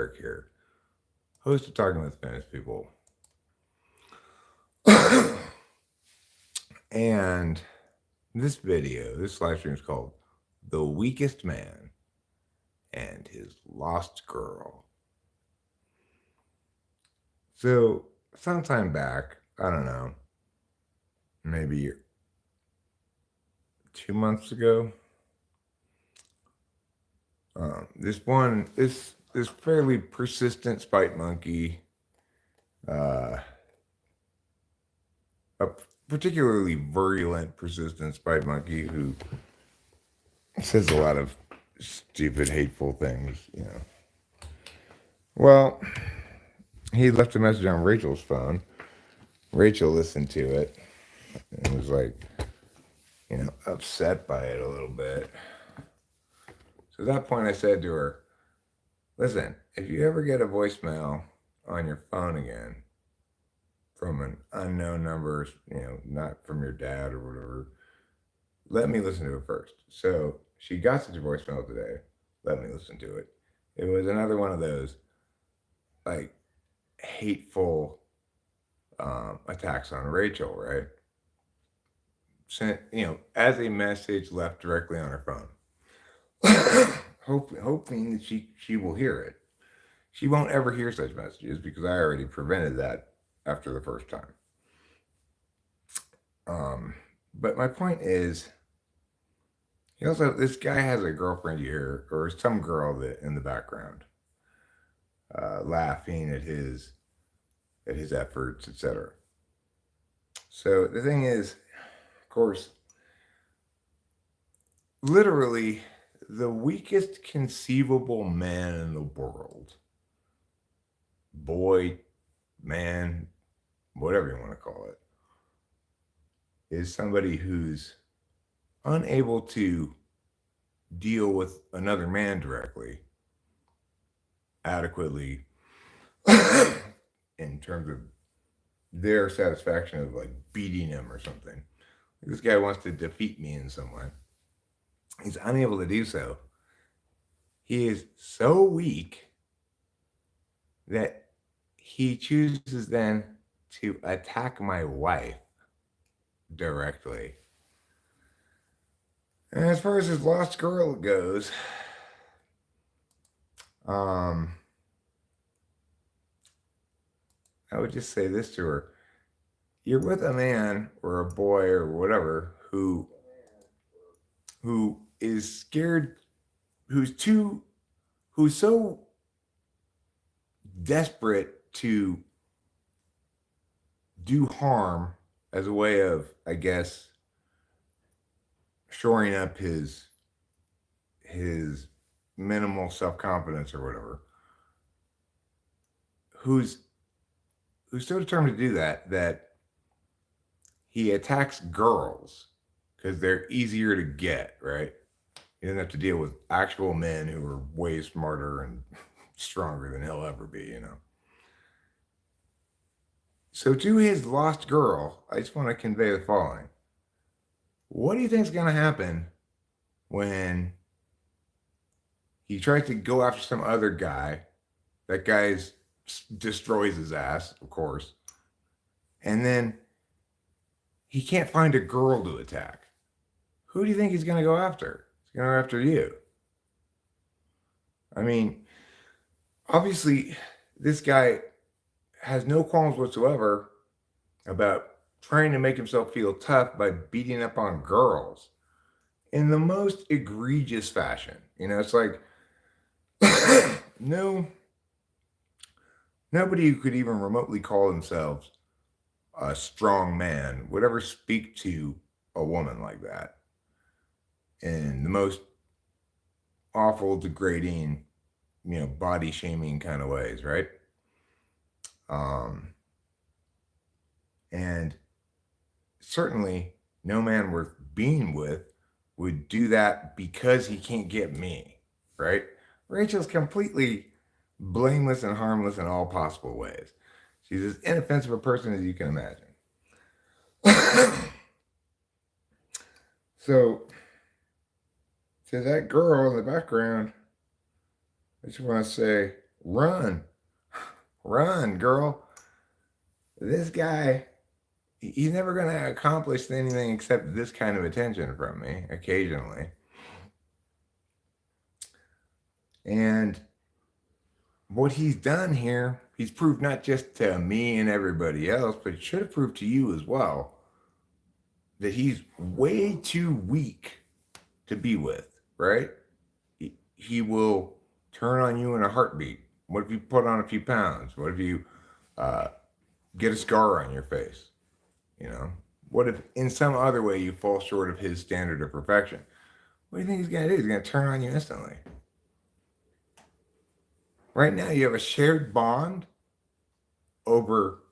Eric here, host of Talking with Spanish People. And this live stream is called The Weakest Man and His Lost Girl. So, sometime back, I don't know, maybe 2 months ago, this fairly persistent spite monkey, a particularly virulent, persistent spite monkey who says a lot of stupid, hateful things. Well, he left a message on Rachel's phone. Rachel listened to it and was like, upset by it a little bit. So at that point, I said to her, listen, if you ever get a voicemail on your phone again from an unknown number, not from your dad or whatever, let me listen to it first. So she got such a voicemail today. Let me listen to it. It was another one of those, like, hateful attacks on Rachel, right? Sent, as a message left directly on her phone. hoping that she will hear it. She won't ever hear such messages because I already prevented that after the first time. But my point is, this guy has a girlfriend here, or some girl that in the background, laughing at his efforts, etc. So the thing is, of course, literally the weakest conceivable man in the world, boy, man, whatever you want to call it, is somebody who's unable to deal with another man directly, adequately, in terms of their satisfaction of like beating him or something. This guy wants to defeat me in some way. He's unable to do so. He is so weak that he chooses then to attack my wife directly. And as far as his lost girl goes, I would just say this to her. You're with a man or a boy or whatever who is scared, who's so desperate to do harm as a way of, I guess, shoring up his minimal self-confidence or whatever, who's so determined to do that he attacks girls because they're easier to get, right? He doesn't have to deal with actual men who are way smarter and stronger than he'll ever be. So to his lost girl, I just want to convey the following. What do you think is going to happen when he tries to go after some other guy? That guy destroys his ass, of course. And then he can't find a girl to attack. Who do you think he's going to go after? He's going to go after you. I mean, obviously, this guy has no qualms whatsoever about trying to make himself feel tough by beating up on girls in the most egregious fashion. It's like nobody who could even remotely call themselves a strong man would ever speak to a woman like that in the most awful, degrading, body shaming kind of ways, right? And certainly no man worth being with would do that because he can't get me, right? Rachel's completely blameless and harmless in all possible ways. She's as inoffensive a person as you can imagine. So, to that girl in the background, I just want to say, Run. Run, girl. This guy, he's never going to accomplish anything except this kind of attention from me occasionally. And what he's done here, he's proved not just to me and everybody else, but he should have proved to you as well that he's way too weak to be with, right? He will turn on you in a heartbeat. What if you put on a few pounds? What if you get a scar on your face? You know, what if in some other way you fall short of his standard of perfection? What do you think he's going to do? He's going to turn on you instantly. Right now, you have a shared bond over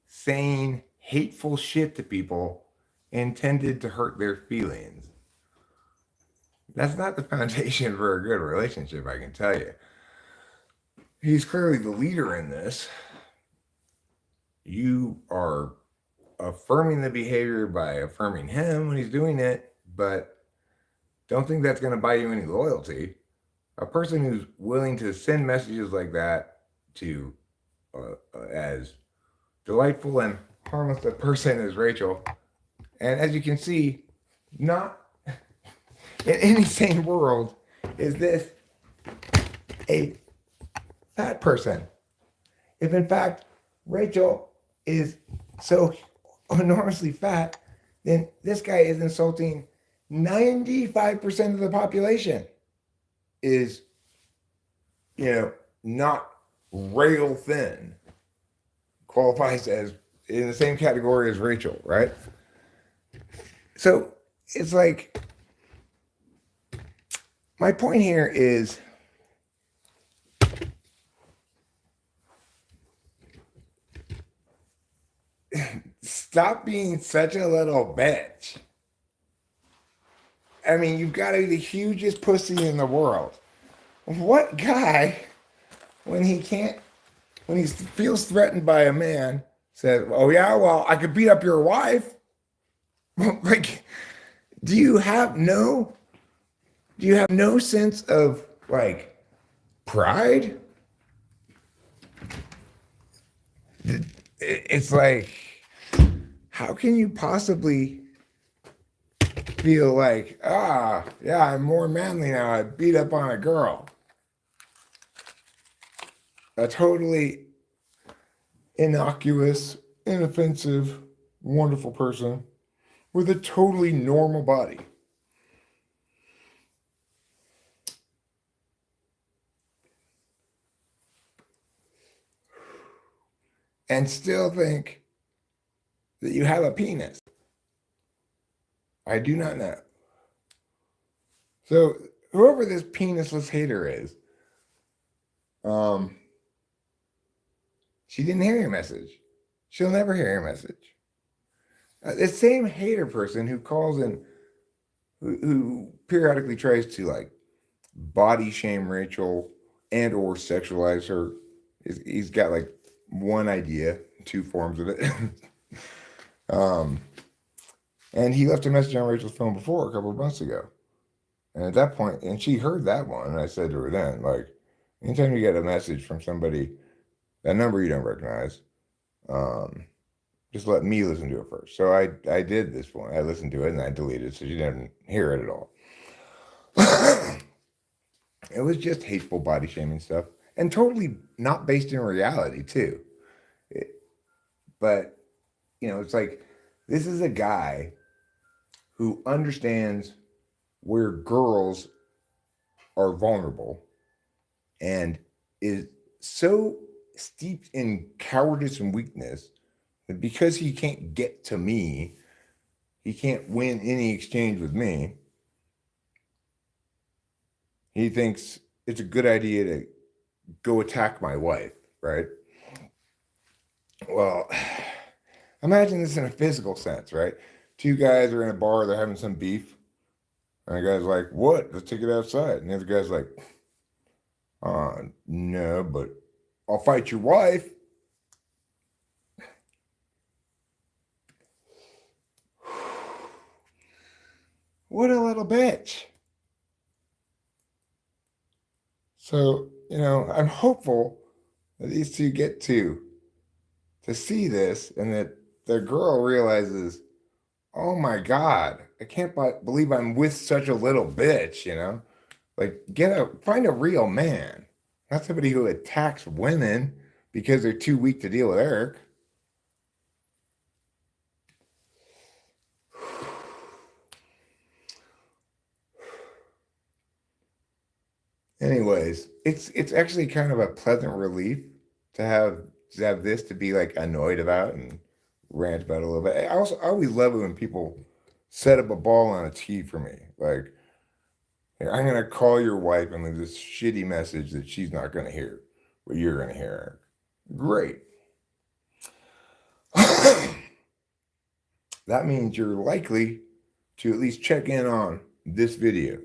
saying hateful shit to people intended to hurt their feelings. That's not the foundation for a good relationship, I can tell you. He's clearly the leader in this. You are affirming the behavior by affirming him when he's doing it, but don't think that's going to buy you any loyalty. A person who's willing to send messages like that to as delightful and harmless a person as Rachel, and as you can see, not in any sane world is this a fat person. If in fact Rachel is so enormously fat, then this guy is insulting 95% of the population. Is, not rail thin, qualifies as in the same category as Rachel, right? So it's like, my point here is stop being such a little bitch. I mean, you've got to be the hugest pussy in the world. What guy, when he feels threatened by a man, says, "Oh yeah, well, I could beat up your wife"? Like, do you have no sense of like pride? It's like, how can you possibly feel like, yeah, I'm more manly now, I beat up on a girl? A totally innocuous, inoffensive, wonderful person with a totally normal body. And still think that you have a penis. I do not know. So whoever this penisless hater is, she didn't hear your message. She'll never hear your message. The same hater person who calls in, who periodically tries to like body shame Rachel and or sexualize her, he's got like one idea, two forms of it. And he left a message on Rachel's phone before a couple of months ago. And at that point, and she heard that one, and I said to her then, like, anytime you get a message from somebody, that number you don't recognize, just let me listen to it first. So I did this one. I listened to it and I deleted it so she didn't hear it at all. It was just hateful body shaming stuff and totally not based in reality too. But, it's like, this is a guy who understands where girls are vulnerable and is so steeped in cowardice and weakness that because he can't get to me, he can't win any exchange with me, he thinks it's a good idea to go attack my wife, right? Well, imagine this in a physical sense, right? Two guys are in a bar, they're having some beef. And the guy's like, "What? Let's take it outside." And the other guy's like, "No, but I'll fight your wife." What a little bitch. So, I'm hopeful that these two get to see this, and that the girl realizes, oh my God, I can't believe I'm with such a little bitch, you know? Like, find a real man, not somebody who attacks women because they're too weak to deal with Eric. Anyways, it's actually kind of a pleasant relief to have this to be like annoyed about and rant about a little bit. I always love it when people set up a ball on a tee for me. Like, "Hey, I'm gonna call your wife and leave this shitty message that she's not gonna hear, but you're gonna hear it." Great. That means you're likely to at least check in on this video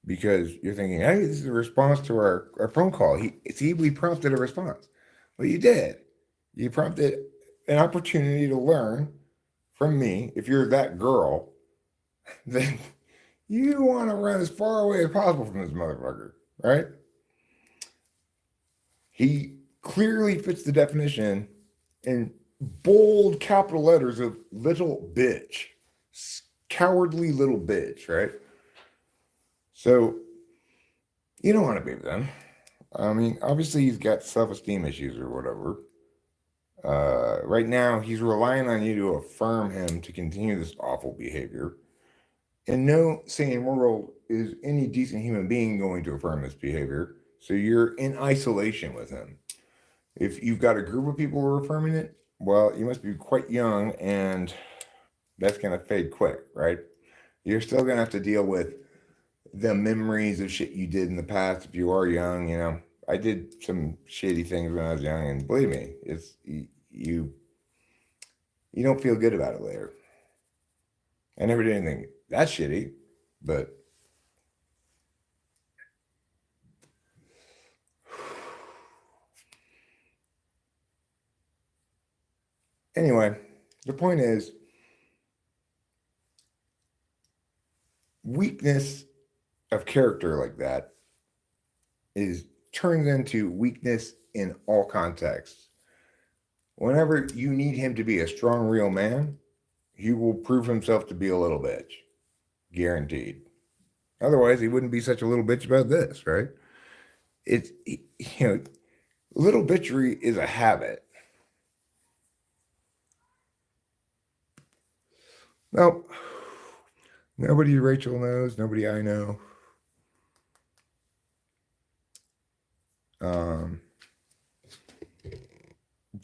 because you're thinking, hey, this is a response to our phone call. We prompted a response. Well, you did. You prompted an opportunity to learn from me. If you're that girl, then you want to run as far away as possible from this motherfucker, right? He clearly fits the definition in bold capital letters of little bitch, cowardly little bitch, right? So you don't want to be with them. I mean, obviously he's got self-esteem issues or whatever. Right now, he's relying on you to affirm him to continue this awful behavior. In no sane world is any decent human being going to affirm this behavior. So you're in isolation with him. If you've got a group of people who are affirming it, well, you must be quite young, and that's going to fade quick, right? You're still going to have to deal with the memories of shit you did in the past if you are young, you know. I did some shitty things when I was young, and believe me, it's you don't feel good about it later. I never did anything that shitty, but anyway, the point is weakness of character like that turns into weakness in all contexts. Whenever you need him to be a strong, real man, he will prove himself to be a little bitch. Guaranteed. Otherwise, he wouldn't be such a little bitch about this, right? It's, you know, little bitchery is a habit. Well, nobody Rachel knows, nobody I know.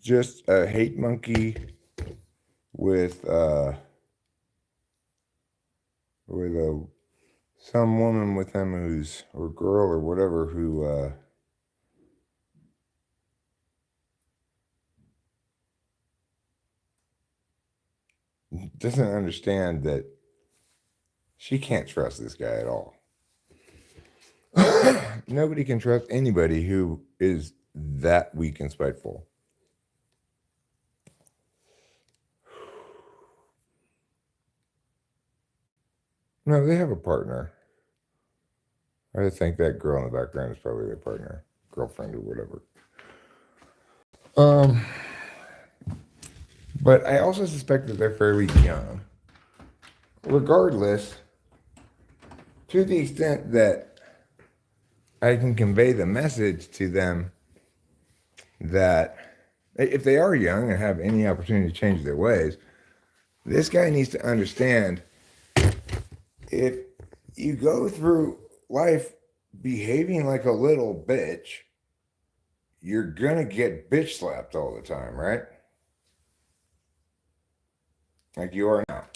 Just a hate monkey with some woman with him or girl or whatever who doesn't understand that she can't trust this guy at all. Nobody can trust anybody who is that weak and spiteful. No, they have a partner. I think that girl in the background is probably their partner, girlfriend or whatever. But I also suspect that they're fairly young. Regardless, to the extent that I can convey the message to them that if they are young and have any opportunity to change their ways, this guy needs to understand if you go through life behaving like a little bitch, you're gonna get bitch slapped all the time, right? Like you are now.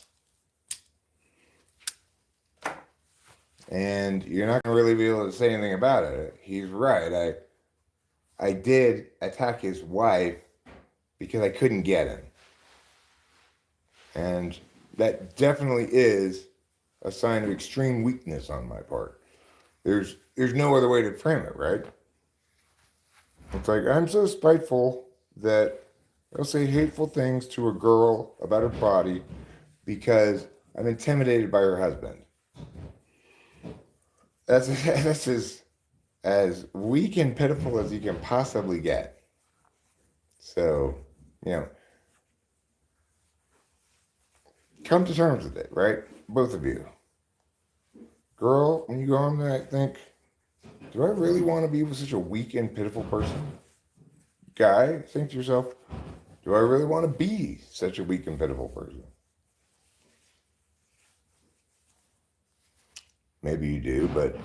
And you're not gonna really be able to say anything about it. He's right. I did attack his wife because I couldn't get him. And that definitely is a sign of extreme weakness on my part. There's no other way to frame it, right? It's like, I'm so spiteful that I'll say hateful things to a girl about her body because I'm intimidated by her husband. That's as weak and pitiful as you can possibly get. So, come to terms with it, right? Both of you. Girl, when you go home tonight, think, do I really want to be with such a weak and pitiful person? Guy, think to yourself, do I really want to be such a weak and pitiful person? Maybe you do, but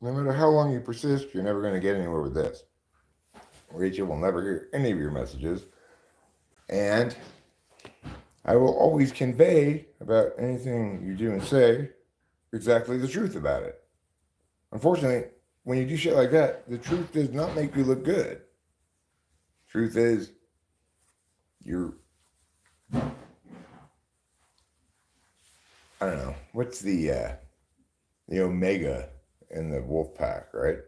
no matter how long you persist, you're never going to get anywhere with this. Rachel will never hear any of your messages, and I will always convey about anything you do and say exactly the truth about it. Unfortunately, when you do shit like that, the truth does not make you look good. Truth is, you're, I don't know, what's the omega in the wolf pack, right?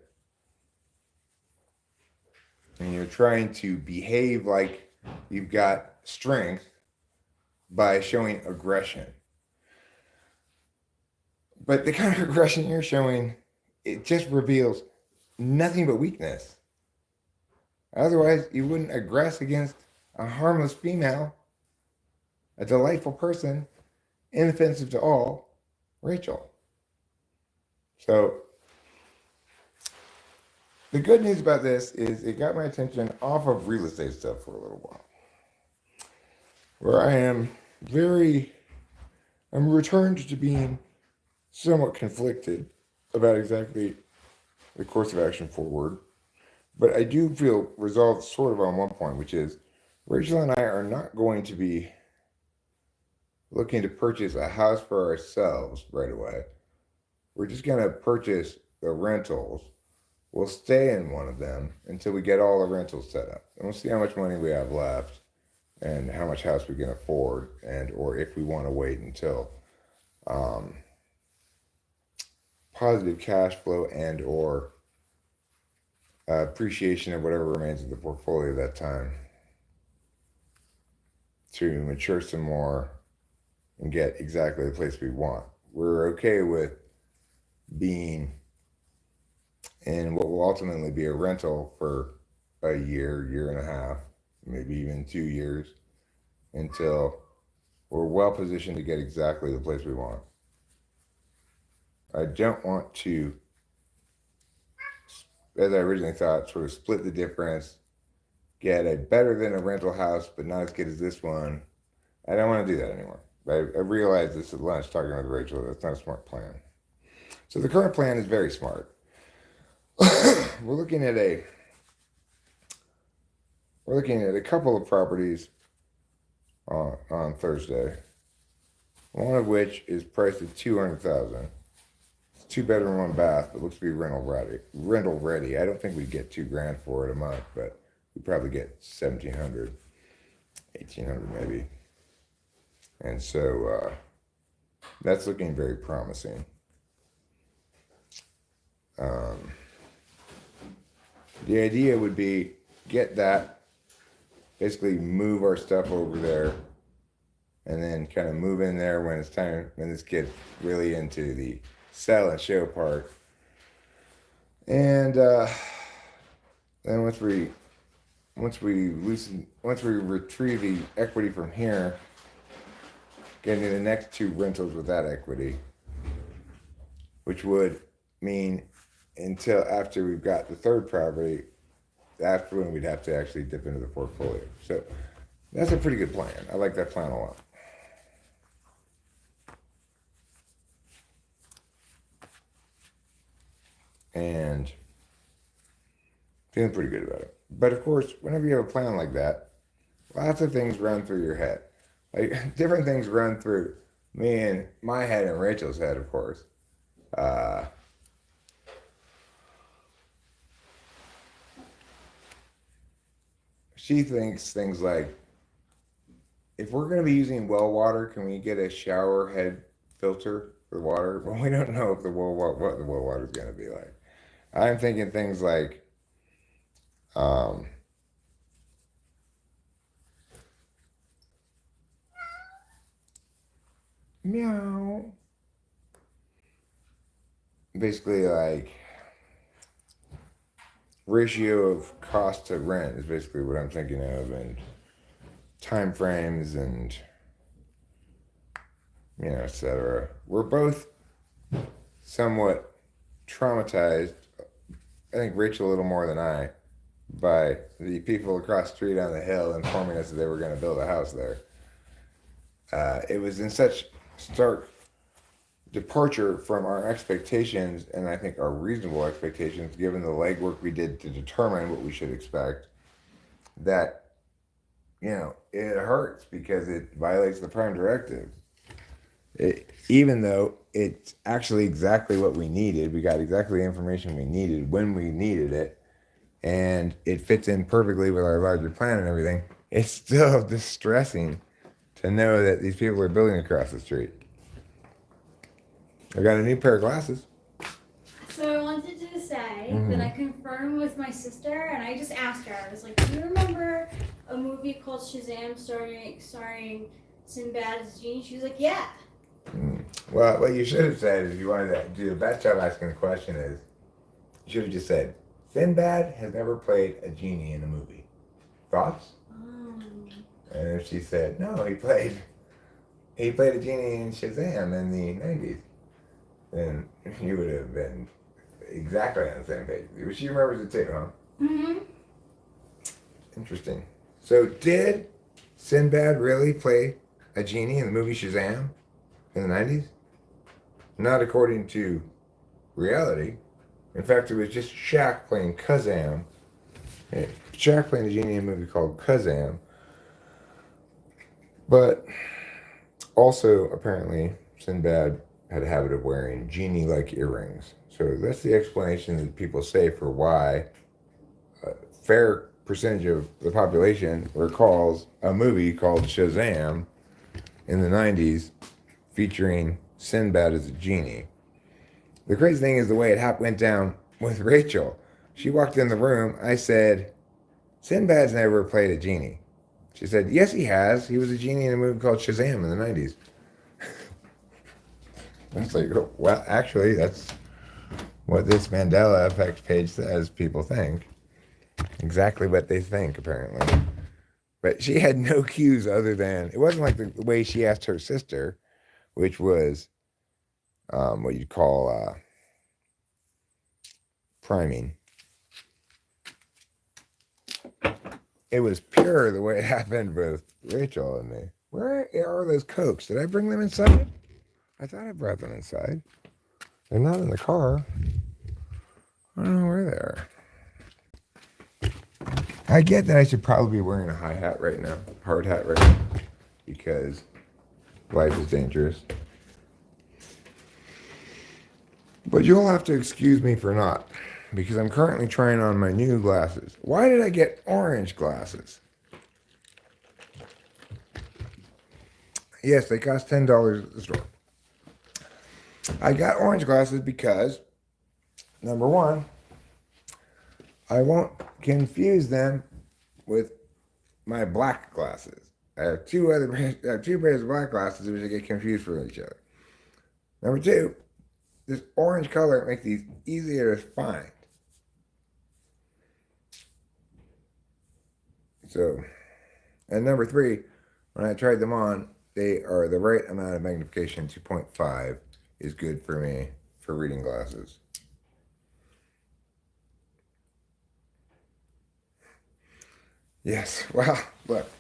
And you're trying to behave like you've got strength by showing aggression. But the kind of aggression you're showing, it just reveals nothing but weakness. Otherwise, you wouldn't aggress against a harmless female, a delightful person, inoffensive to all, Rachel. So, the good news about this is it got my attention off of real estate stuff for a little while. Where I am I'm returned to being somewhat conflicted about exactly the course of action forward. But I do feel resolved sort of on one point, which is Rachel and I are not going to be looking to purchase a house for ourselves right away. We're just going to purchase the rentals. We'll stay in one of them until we get all the rentals set up. And we'll see how much money we have left and how much house we can afford, and or if we want to wait until positive cash flow and or appreciation of whatever remains of the portfolio at that time to mature some more and get exactly the place we want. We're okay with being in what will ultimately be a rental for a year and a half, maybe even 2 years, until we're well positioned to get exactly the place we want. I don't want to, as I originally thought, sort of split the difference, get a better than a rental house, but not as good as this one. I don't want to do that anymore. I realized this at lunch talking with Rachel. That's not a smart plan. So the current plan is very smart. We're looking at a couple of properties on Thursday. One of which is priced at $200,000. It's 2 bedroom, 1 bath, but looks to be rental ready. I don't think we'd get $2,000 for it a month, but we'd probably get $1,700, $1,800 maybe. And so that's looking very promising. The idea would be get that, basically move our stuff over there, and then kind of move in there when it's time, when this gets really into the sell and show part. And then once we retrieve the equity from here, get into the next 2 rentals with that equity, which would mean until after we've got the 3rd property, that's when we'd have to actually dip into the portfolio. So that's a pretty good plan. I like that plan a lot. And feeling pretty good about it. But of course, whenever you have a plan like that, lots of things run through your head. Like different things run through me and my head and Rachel's head, of course. She thinks things like, if we're going to be using well water, can we get a shower head filter for water? Well, we don't know if what the well water is going to be like. I'm thinking things like, meow. Basically, like, ratio of cost to rent is basically what I'm thinking of, and time frames and, etc. We're both somewhat traumatized, I think Rachel a little more than I, by the people across the street on the hill informing us that they were going to build a house there. It was in such stark departure from our expectations, and I think our reasonable expectations, given the legwork we did to determine what we should expect, that, it hurts because it violates the prime directive. Even though it's actually exactly what we needed, we got exactly the information we needed when we needed it, and it fits in perfectly with our larger plan and everything, it's still distressing to know that these people are building across the street. I got a new pair of glasses. So I wanted to say that I confirmed with my sister, and I just asked her. I was like, "Do you remember a movie called Shazam starring Sinbad as Genie?" She was like, "Yeah." Well, what you should have said, if you wanted to do the best job asking the question, is you should have just said, Sinbad has never played a genie in a movie. Thoughts? And if she said, no, he played a genie in Shazam in the 90s, then you would have been exactly on the same page. She remembers it too, huh? Mm-hmm. Interesting. So did Sinbad really play a genie in the movie Shazam in the 90s? Not according to reality. In fact, it was just Shaq playing Kazam. Shaq playing a genie in a movie called Kazam. But also, apparently, Sinbad had a habit of wearing genie-like earrings. So that's the explanation that people say for why a fair percentage of the population recalls a movie called Shazam in the 90s featuring Sinbad as a genie. The crazy thing is the way it went down with Rachel. She walked in the room. I said, Sinbad's never played a genie. She said, yes, he has. He was a genie in a movie called Shazam in the 90s. I was like, oh, well, actually, that's what this Mandela effect page says people think. Exactly what they think, apparently. But she had no cues other than, it wasn't like the way she asked her sister, which was what you'd call priming. It was pure the way it happened with Rachel and me. Where are those Cokes? Did I bring them inside? I thought I brought them inside. They're not in the car. I don't know where they are. I get that I should probably be wearing a high hat right now, hard hat right now, because life is dangerous. But you'll have to excuse me for not, because I'm currently trying on my new glasses. Why did I get orange glasses? Yes, they cost $10 at the store. I got orange glasses because, number one, I won't confuse them with my black glasses. I have two pairs of black glasses which I get confused for each other. Number two, this orange color makes these easier to find. So, and number three, when I tried them on, they are the right amount of magnification. 2.5 is good for me for reading glasses. Yes, well, look,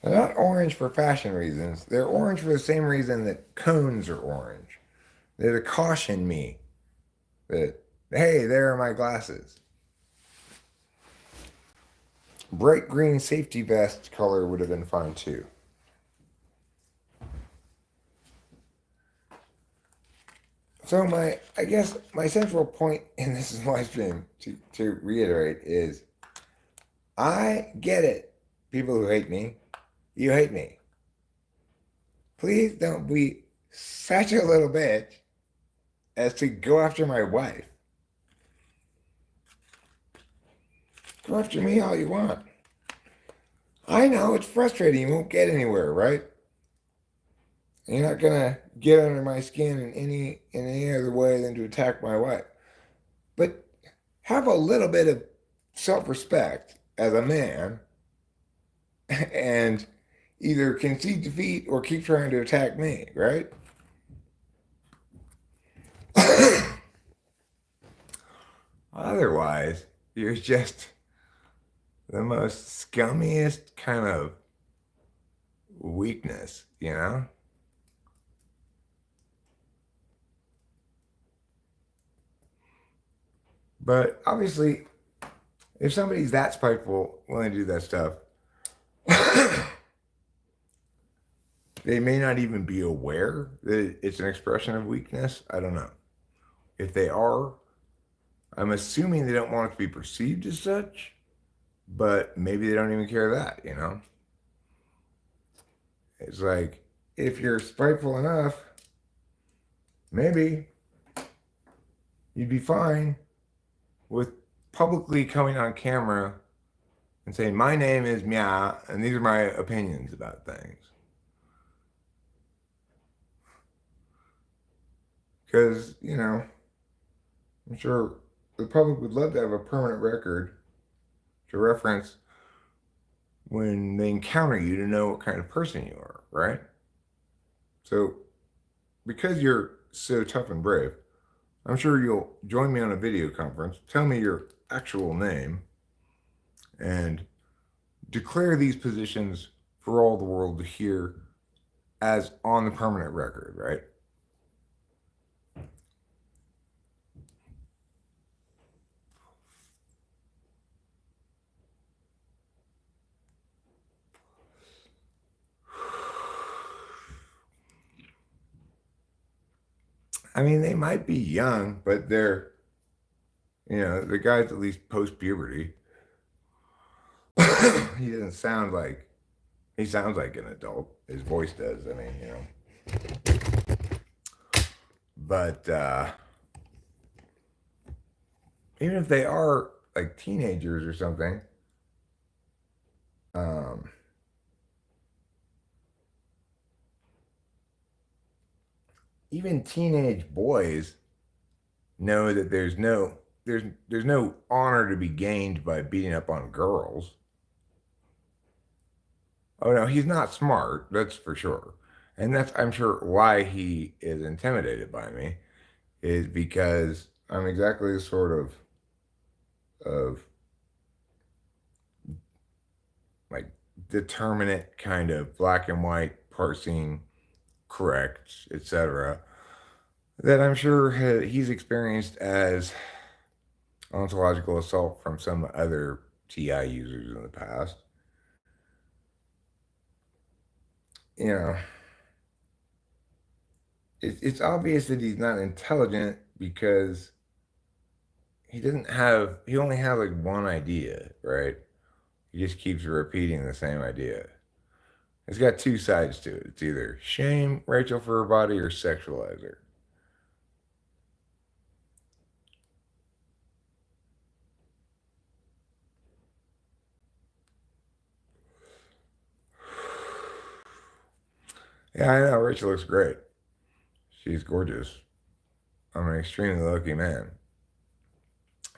they're not orange for fashion reasons. They're orange for the same reason that cones are orange. They're to caution me that, hey, there are my glasses. Bright green safety vest color would have been fine too. So I guess my central point in this live stream, to reiterate, is I get it. People who hate me, you hate me. Please don't be such a little bitch as to go after my wife. Go after me all you want. I know it's frustrating. You won't get anywhere, right? You're not gonna get under my skin in any other way than to attack my wife. But have a little bit of self-respect as a man and either concede defeat or keep trying to attack me, right? Otherwise, you're just the most scummiest kind of weakness, you know? But obviously, if somebody's that spiteful, willing to do that stuff, they may not even be aware that it's an expression of weakness. I don't know. If they are, I'm assuming they don't want it to be perceived as such, but maybe they don't even care that, you know? It's like, if you're spiteful enough, maybe you'd be fine with publicly coming on camera and saying, my name is Mia, and these are my opinions about things. Because, you know, I'm sure the public would love to have a permanent record to reference when they encounter you to know what kind of person you are, right? So, because you're so tough and brave, I'm sure you'll join me on a video conference, tell me your actual name, and declare these positions for all the world to hear as on the permanent record, right? I mean, they might be young, but they're, you know, the guy's at least post puberty. He doesn't sound like, he sounds like an adult. His voice does. I mean, you know. But even if they are like teenagers or something, um, even teenage boys know that there's no honor to be gained by beating up on girls. Oh no, he's not smart, that's for sure. And that's I'm sure why he is intimidated by me is because I'm exactly the sort of like determinate kind of black and white parsing correct, etc. that I'm sure he's experienced as ontological assault from some other TI users in the past. You know, it's obvious that he's not intelligent because he only has like one idea, right? He just keeps repeating the same idea. It's got two sides to it. It's either shame Rachel for her body or sexualize her. Yeah, I know. Rachel looks great. She's gorgeous. I'm an extremely lucky man.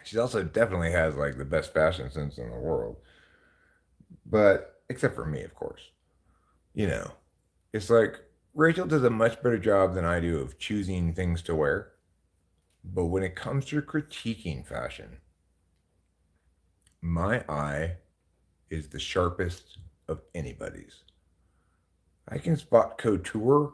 She also definitely has like the best fashion sense in the world. But except for me, of course. You know, it's like Rachel does a much better job than I do of choosing things to wear. But when it comes to critiquing fashion, my eye is the sharpest of anybody's. I can spot couture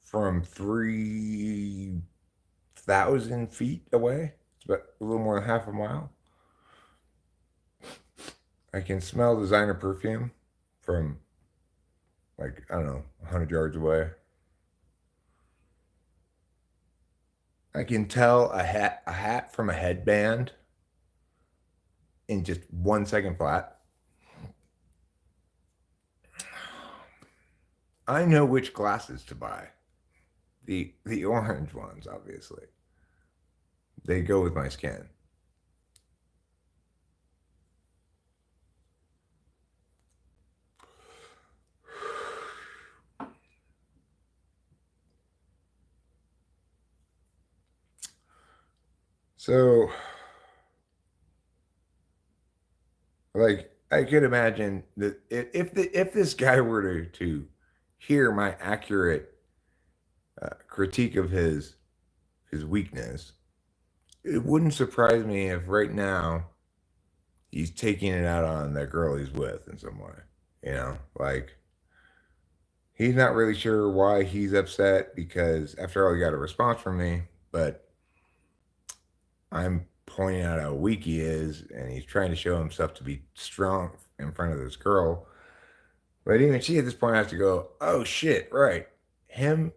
from 3,000 feet away. It's about a little more than half a mile. I can smell designer perfume from like, I don't know, 100 yards away. I can tell a hat from a headband in just 1 second flat. I know which glasses to buy. The orange ones, obviously. They go with my skin. So Like I could imagine that if this guy were to hear my accurate critique of his weakness, it wouldn't surprise me if right now he's taking it out on that girl he's with in some way. You know, like he's not really sure why he's upset because after all, he got a response from me, but I'm pointing out how weak he is, and he's trying to show himself to be strong in front of this girl. But even she at this point has to go, oh shit, right? Him,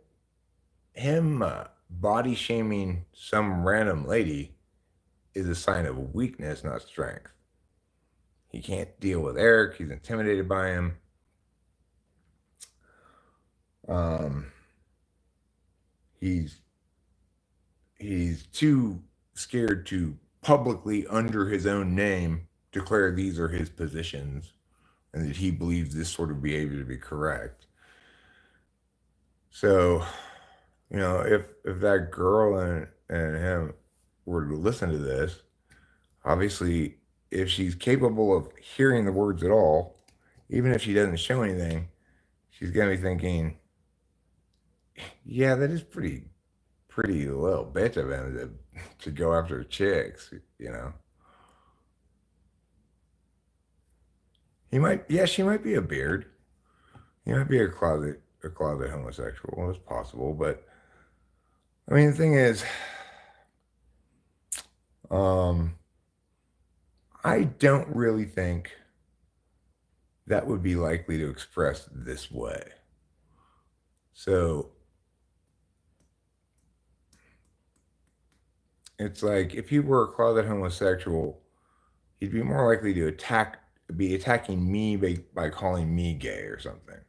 him body shaming some random lady is a sign of weakness, not strength. He can't deal with Eric. He's intimidated by him. Um, he's he's too scared to publicly, under his own name, declare these are his positions and that he believes this sort of behavior to be correct. So, you know, if that girl and him were to listen to this, obviously, if she's capable of hearing the words at all, even if she doesn't show anything, she's gonna be thinking, "Yeah, that is pretty little bitch of him to go after chicks." You know, he might, yeah, she might be a beard. He might be a closet homosexual. Well, it's possible, but I mean, the thing is, um, I don't really think that would be likely to express this way. So it's like if he were a closet homosexual, he'd be more likely to be attacking me by calling me gay or something,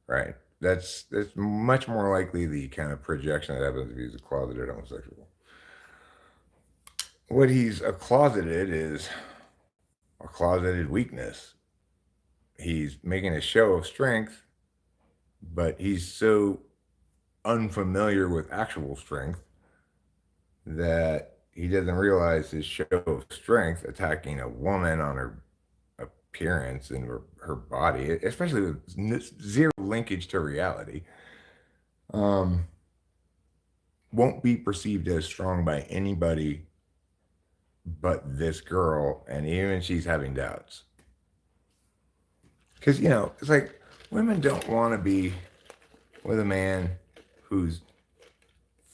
right? That's much more likely the kind of projection that happens if he's a closeted homosexual. What he's a closeted is a closeted weakness. He's making a show of strength, but he's so unfamiliar with actual strength that he doesn't realize his show of strength attacking a woman on her appearance and her body, especially with zero linkage to reality, um, won't be perceived as strong by anybody but this girl, and even she's having doubts. Because, you know, it's like women don't want to be with a man who's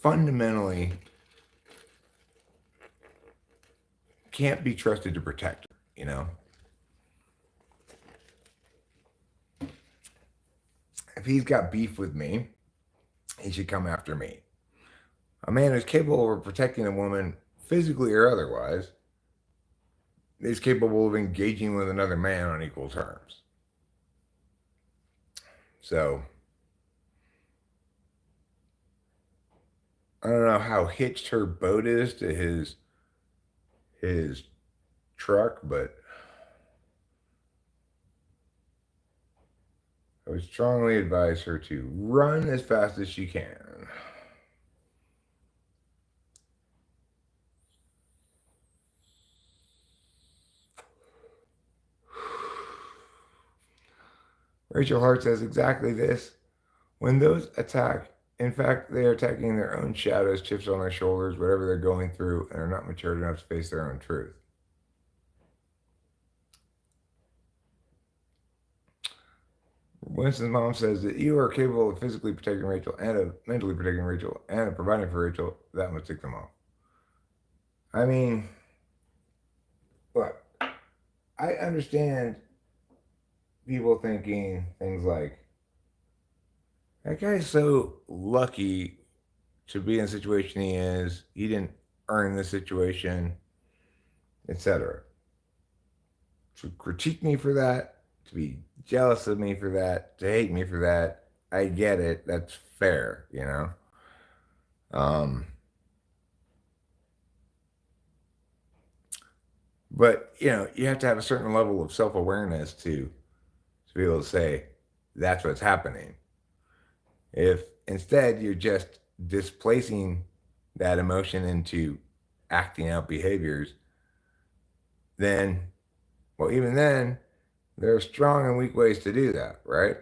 fundamentally can't be trusted to protect her, you know? If he's got beef with me, he should come after me. A man who's capable of protecting a woman physically or otherwise is capable of engaging with another man on equal terms. So, I don't know how hitched her boat is to his truck, but I would strongly advise her to run as fast as she can. Rachel Hart says exactly this. When those attack, in fact, they are attacking their own shadows, chips on their shoulders, whatever they're going through, and are not mature enough to face their own truth. Winston's mom says that you are capable of physically protecting Rachel and of mentally protecting Rachel and of providing for Rachel. That must tick them off. I mean, look, I understand people thinking things like, that guy's so lucky to be in the situation he is. He didn't earn the situation, etc. To critique me for that, to be jealous of me for that, to hate me for that, I get it. That's fair, you know. Um, but you know, you have to have a certain level of self-awareness to be able to say that's what's happening. If instead you're just displacing that emotion into acting out behaviors, then Well, even then, there are strong and weak ways to do that, right?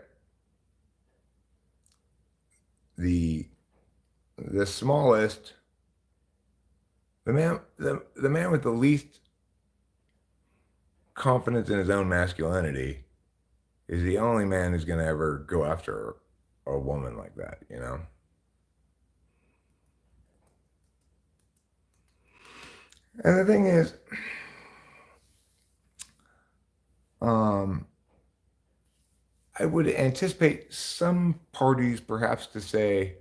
The smallest, the man with the least confidence in his own masculinity is the only man who's going to ever go after a woman like that, you know? And the thing is, I would anticipate some parties perhaps to say,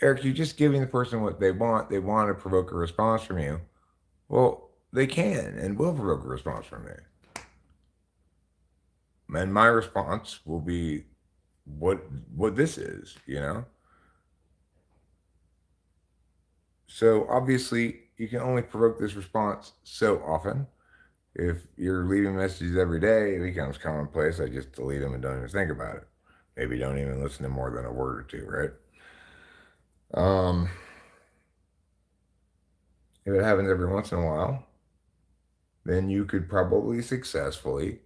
Eric, you're just giving the person what they want. They want to provoke a response from you. Well, they can and will provoke a response from me. And my response will be what this is, you know? So obviously you can only provoke this response so often. If you're leaving messages every day, it becomes commonplace. I just delete them and don't even think about it. Maybe don't even listen to more than a word or two, right? If it happens every once in a while, then you could probably successfully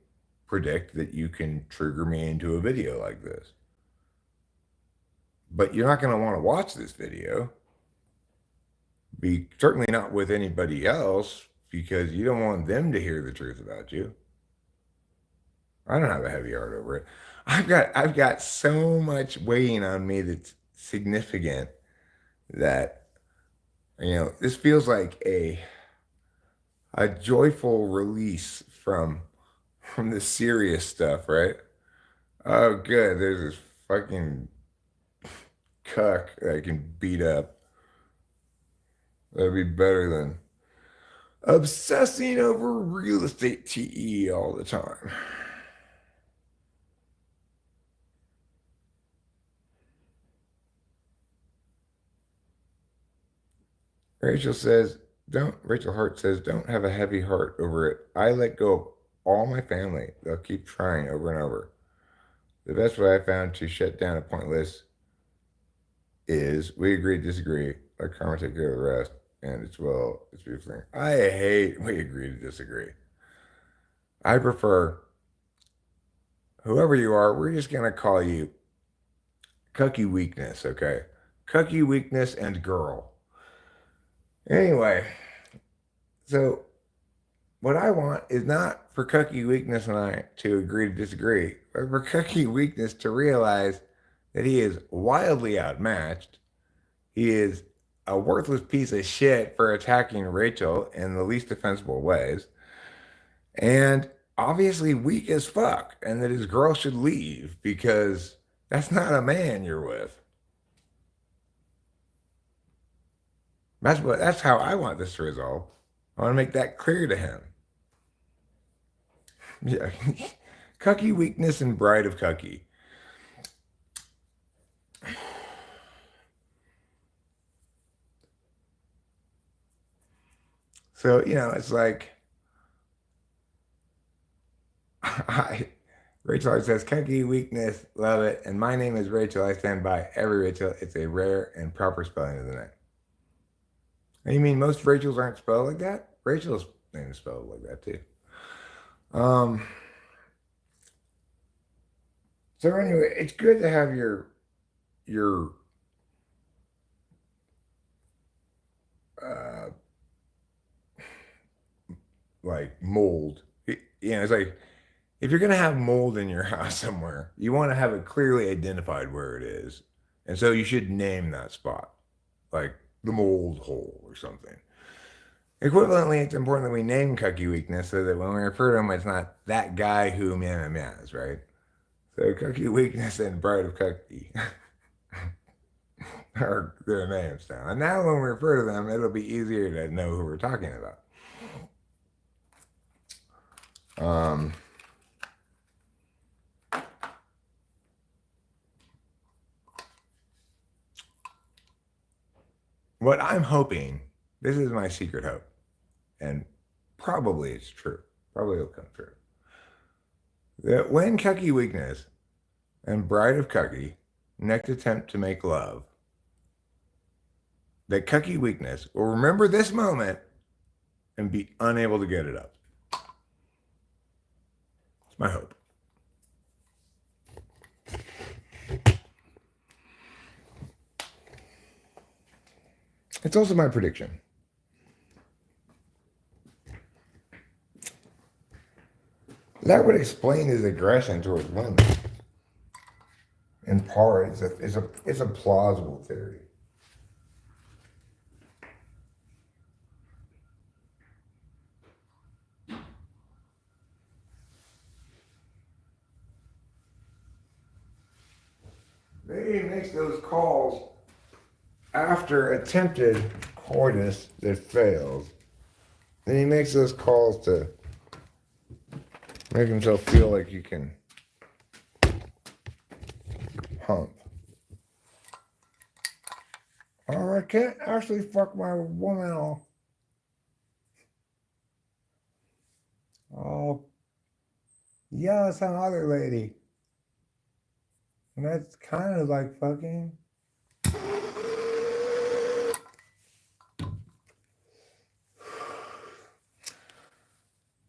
predict that you can trigger me into a video like this. But you're not going to want to watch this video. Certainly not with anybody else, because you don't want them to hear the truth about you. I don't have a heavy heart over it. I've got so much weighing on me that's significant that, you know, this feels like a joyful release from the serious stuff, right? Oh, good. There's this fucking cuck that I can beat up. That'd be better than obsessing over real estate TE all the time. Rachel Hart says, don't have a heavy heart over it. I let go of all my family. They'll keep trying over and over. The best way I found to shut down a pointless is we agree to disagree. Let karma take care of the rest. And it's beautiful. I hate we agree to disagree. I prefer whoever you are, we're just gonna call you Cucky Weakness, okay? Cucky Weakness and Girl. Anyway, so what I want is not for Cucky Weakness and I to agree to disagree, but for Cucky Weakness to realize that he is wildly outmatched. He is a worthless piece of shit for attacking Rachel in the least defensible ways, and obviously weak as fuck, and that his girl should leave because that's not a man you're with. That's how I want this to resolve. I want to make that clear to him. Yeah. Cucky Weakness and Bride of Cucky. So, you know, it's like Rachel always says, Cucky Weakness, love it. And my name is Rachel. I stand by every Rachel. It's a rare and proper spelling of the name. And you mean most Rachels aren't spelled like that? Rachel's name is spelled like that too. So anyway, it's good to have your like mold. You know, it's like if you're gonna have mold in your house somewhere, you want to have it clearly identified where it is, and so you should name that spot, like the mold hole or something. Equivalently, it's important that we name Cucky Weakness so that when we refer to him, it's not that guy who is, right? So Cucky Weakness and Bride of Cucky are their names now. And now when we refer to them, it'll be easier to know who we're talking about. What I'm hoping, this is my secret hope, and probably it's true, probably it'll come true, that when Cucky Weakness and Bride of Cucky next attempt to make love, that Cucky Weakness will remember this moment and be unable to get it up. My hope. It's also my prediction. That would explain his aggression towards women. In part, it's a plausible theory. Maybe he makes those calls after attempted coitus that fails. Then he makes those calls to make himself feel like he can hump. Oh, I can't actually fuck my woman off. Oh, yeah, some other lady. And that's kind of like fucking.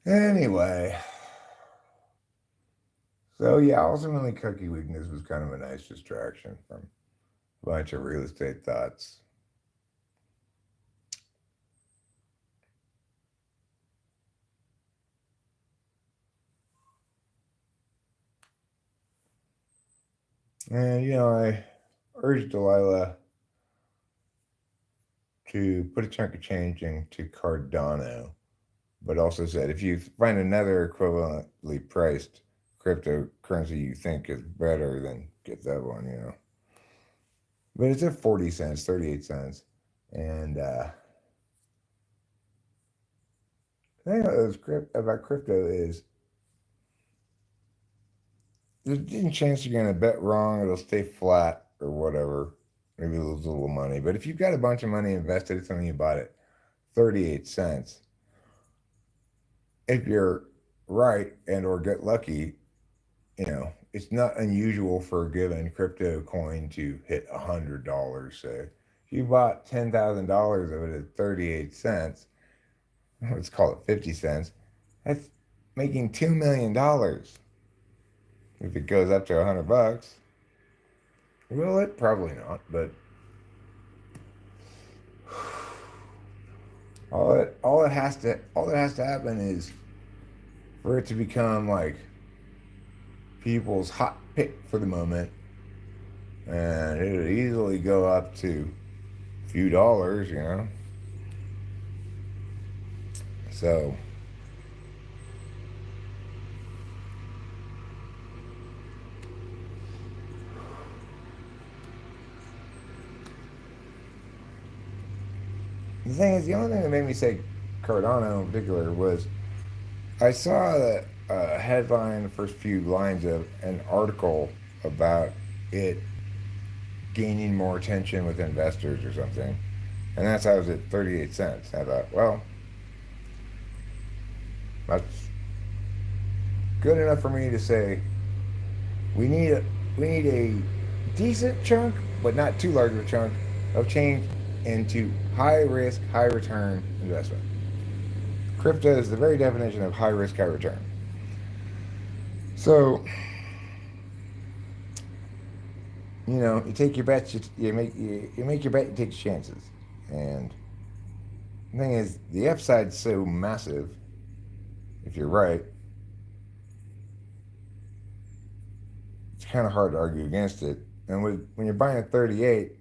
Anyway. So yeah, ultimately Cookie Weakness was kind of a nice distraction from a bunch of real estate thoughts. And I urged Delilah to put a chunk of change into Cardano, but also said if you find another equivalently priced cryptocurrency you think is better, then get that one, But it's at 40 cents, 38 cents. And the thing about crypto is there's a decent chance you're going to bet wrong, it'll stay flat or whatever. Maybe lose a little money. But if you've got a bunch of money invested in something you bought at 38 cents, if you're right and or get lucky, it's not unusual for a given crypto coin to hit $100, say. If you bought $10,000 of it at 38 cents, let's call it 50 cents, that's making $2 million. If it goes up to $100, will it? Probably not, but all that has to happen is for it to become like people's hot pick for the moment, and it would easily go up to a few dollars, So the thing is, the only thing that made me say Cardano in particular was I saw the headline, the first few lines of an article about it gaining more attention with investors or something, and that's how it was at 38 cents. I thought, well, that's good enough for me to say we need a decent chunk, but not too large of a chunk of change into high risk, high return investment. Crypto is the very definition of high risk, high return. So, you take your bets, you make your bet, you take chances. And the thing is, the upside's so massive, if you're right, it's kind of hard to argue against it. And when you're buying at 38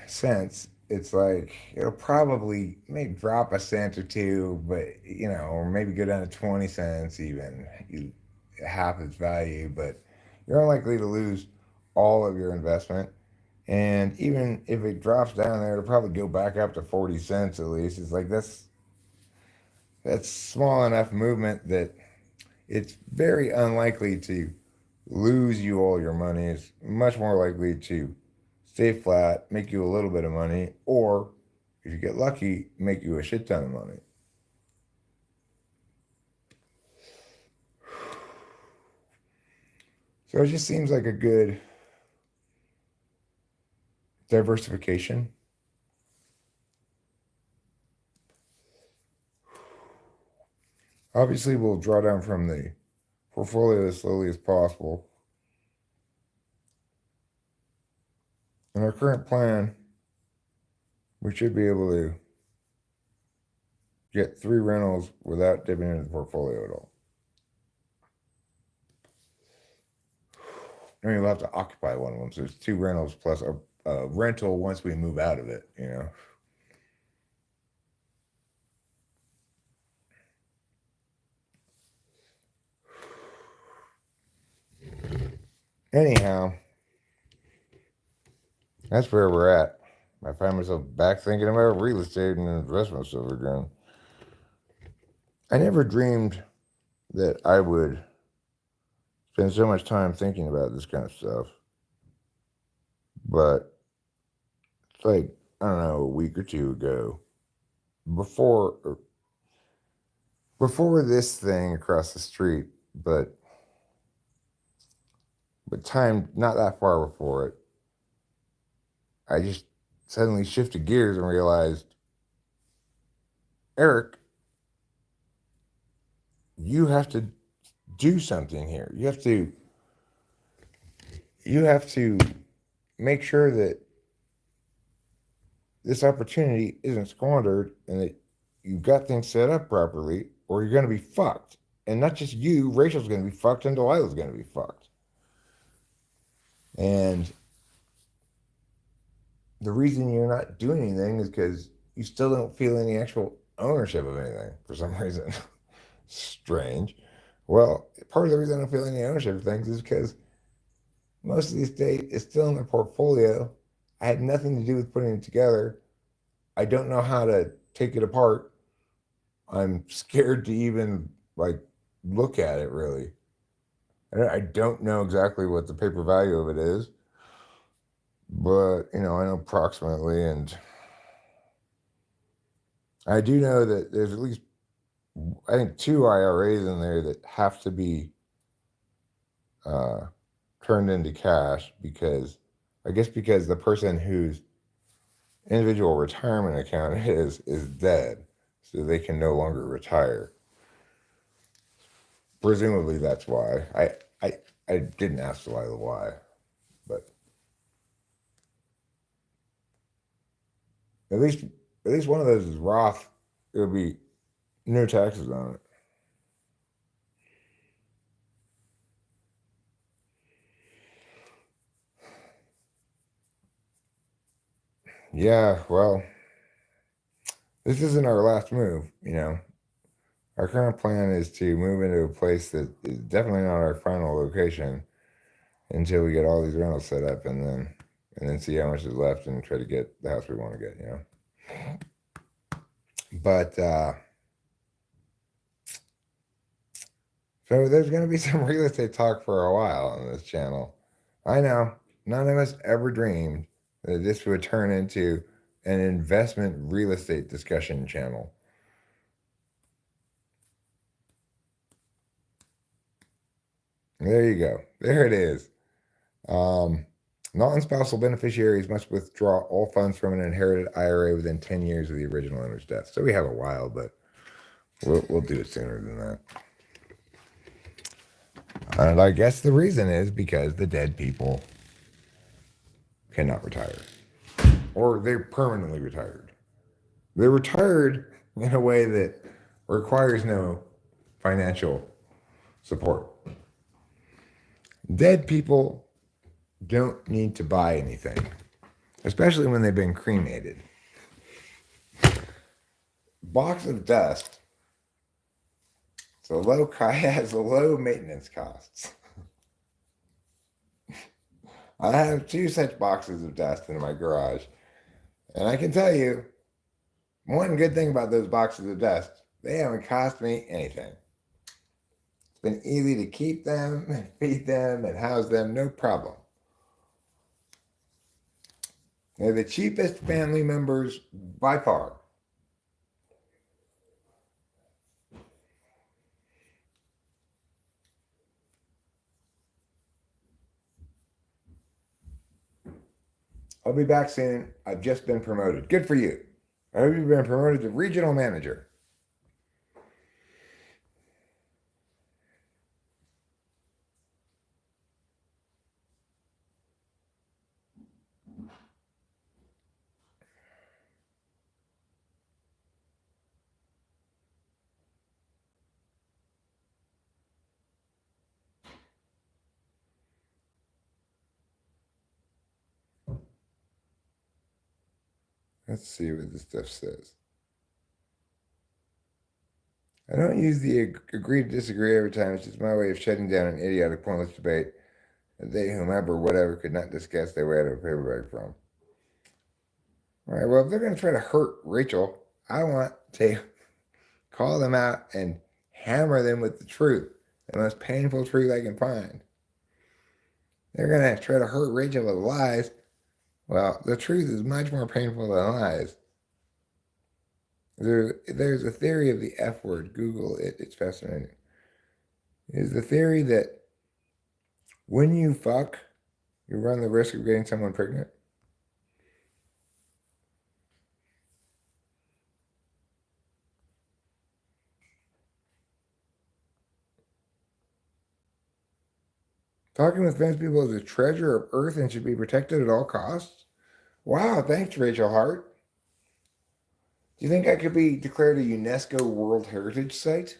cents, it's like it'll probably maybe drop a cent or two, but or maybe go down to 20 cents even, half its value, but you're unlikely to lose all of your investment. And even if it drops down there, it'll probably go back up to 40 cents at least. It's like that's small enough movement that it's very unlikely to lose you all your money. It's much more likely to stay flat, make you a little bit of money, or if you get lucky, make you a shit ton of money. So it just seems like a good diversification. Obviously, we'll draw down from the portfolio as slowly as possible. In our current plan, we should be able to get 3 rentals without dipping into the portfolio at all. I mean, we'll have to occupy one of them. So it's 2 rentals plus a rental once we move out of it, you know. Anyhow, that's where we're at. I find myself back thinking about real estate and investment stuff again. I never dreamed that I would spend so much time thinking about this kind of stuff. But it's like, I don't know, a week or 2 ago, before this thing across the street, but time not that far before it, I just suddenly shifted gears and realized, Eric, you have to do something here. You have to make sure that this opportunity isn't squandered and that you've got things set up properly, or you're going to be fucked. And not just you, Rachel's going to be fucked, and Delilah's going to be fucked. And the reason you're not doing anything is because you still don't feel any actual ownership of anything for some reason. Strange. Well, part of the reason I don't feel any ownership of things is because most of the estate is still in the portfolio. I had nothing to do with putting it together. I don't know how to take it apart. I'm scared to even look at it, really. I don't know exactly what the paper value of it is, but I know approximately, and I do know that there's at least, I think, 2 IRAs in there that have to be turned into cash because the person whose individual retirement account is dead, so they can no longer retire. Presumably that's why. I didn't ask Delilah why, but at least one of those is Roth. It'll be no taxes on it. Yeah, well, this isn't our last move, Our current plan is to move into a place that is definitely not our final location until we get all these rentals set up, and then see how much is left and try to get the house we want to get, But so there's going to be some real estate talk for a while on this channel. I know none of us ever dreamed that this would turn into an investment real estate discussion channel. There you go. There it is. Non-spousal beneficiaries must withdraw all funds from an inherited IRA within 10 years of the original owner's death. So we have a while, but we'll do it sooner than that. And I guess the reason is because the dead people cannot retire, or they're permanently retired. They're retired in a way that requires no financial support. Dead people don't need to buy anything, especially when they've been cremated. Box of dust has low maintenance costs. I have 2 such boxes of dust in my garage, and I can tell you one good thing about those boxes of dust: they haven't cost me anything. It's been easy to keep them and feed them and house them, no problem. They're the cheapest family members by far. I'll be back soon. I've just been promoted. Good for you. I hope you've been promoted to regional manager. Let's see what this stuff says. I don't use the agree to disagree every time. It's just my way of shutting down an idiotic, pointless debate that they, whomever, whatever, could not discuss their way out of a paper bag from. All right, well, if they're going to try to hurt Rachel, I want to call them out and hammer them with the truth, the most painful truth I can find. They're going to try to hurt Rachel with lies. Well, the truth is much more painful than lies. There's a theory of the F word. Google it. It's fascinating. It's the theory that when you fuck, you run the risk of getting someone pregnant. Talking with famous people is a treasure of earth and should be protected at all costs. Wow, thanks, Rachel Hart. Do you think I could be declared a UNESCO World Heritage Site?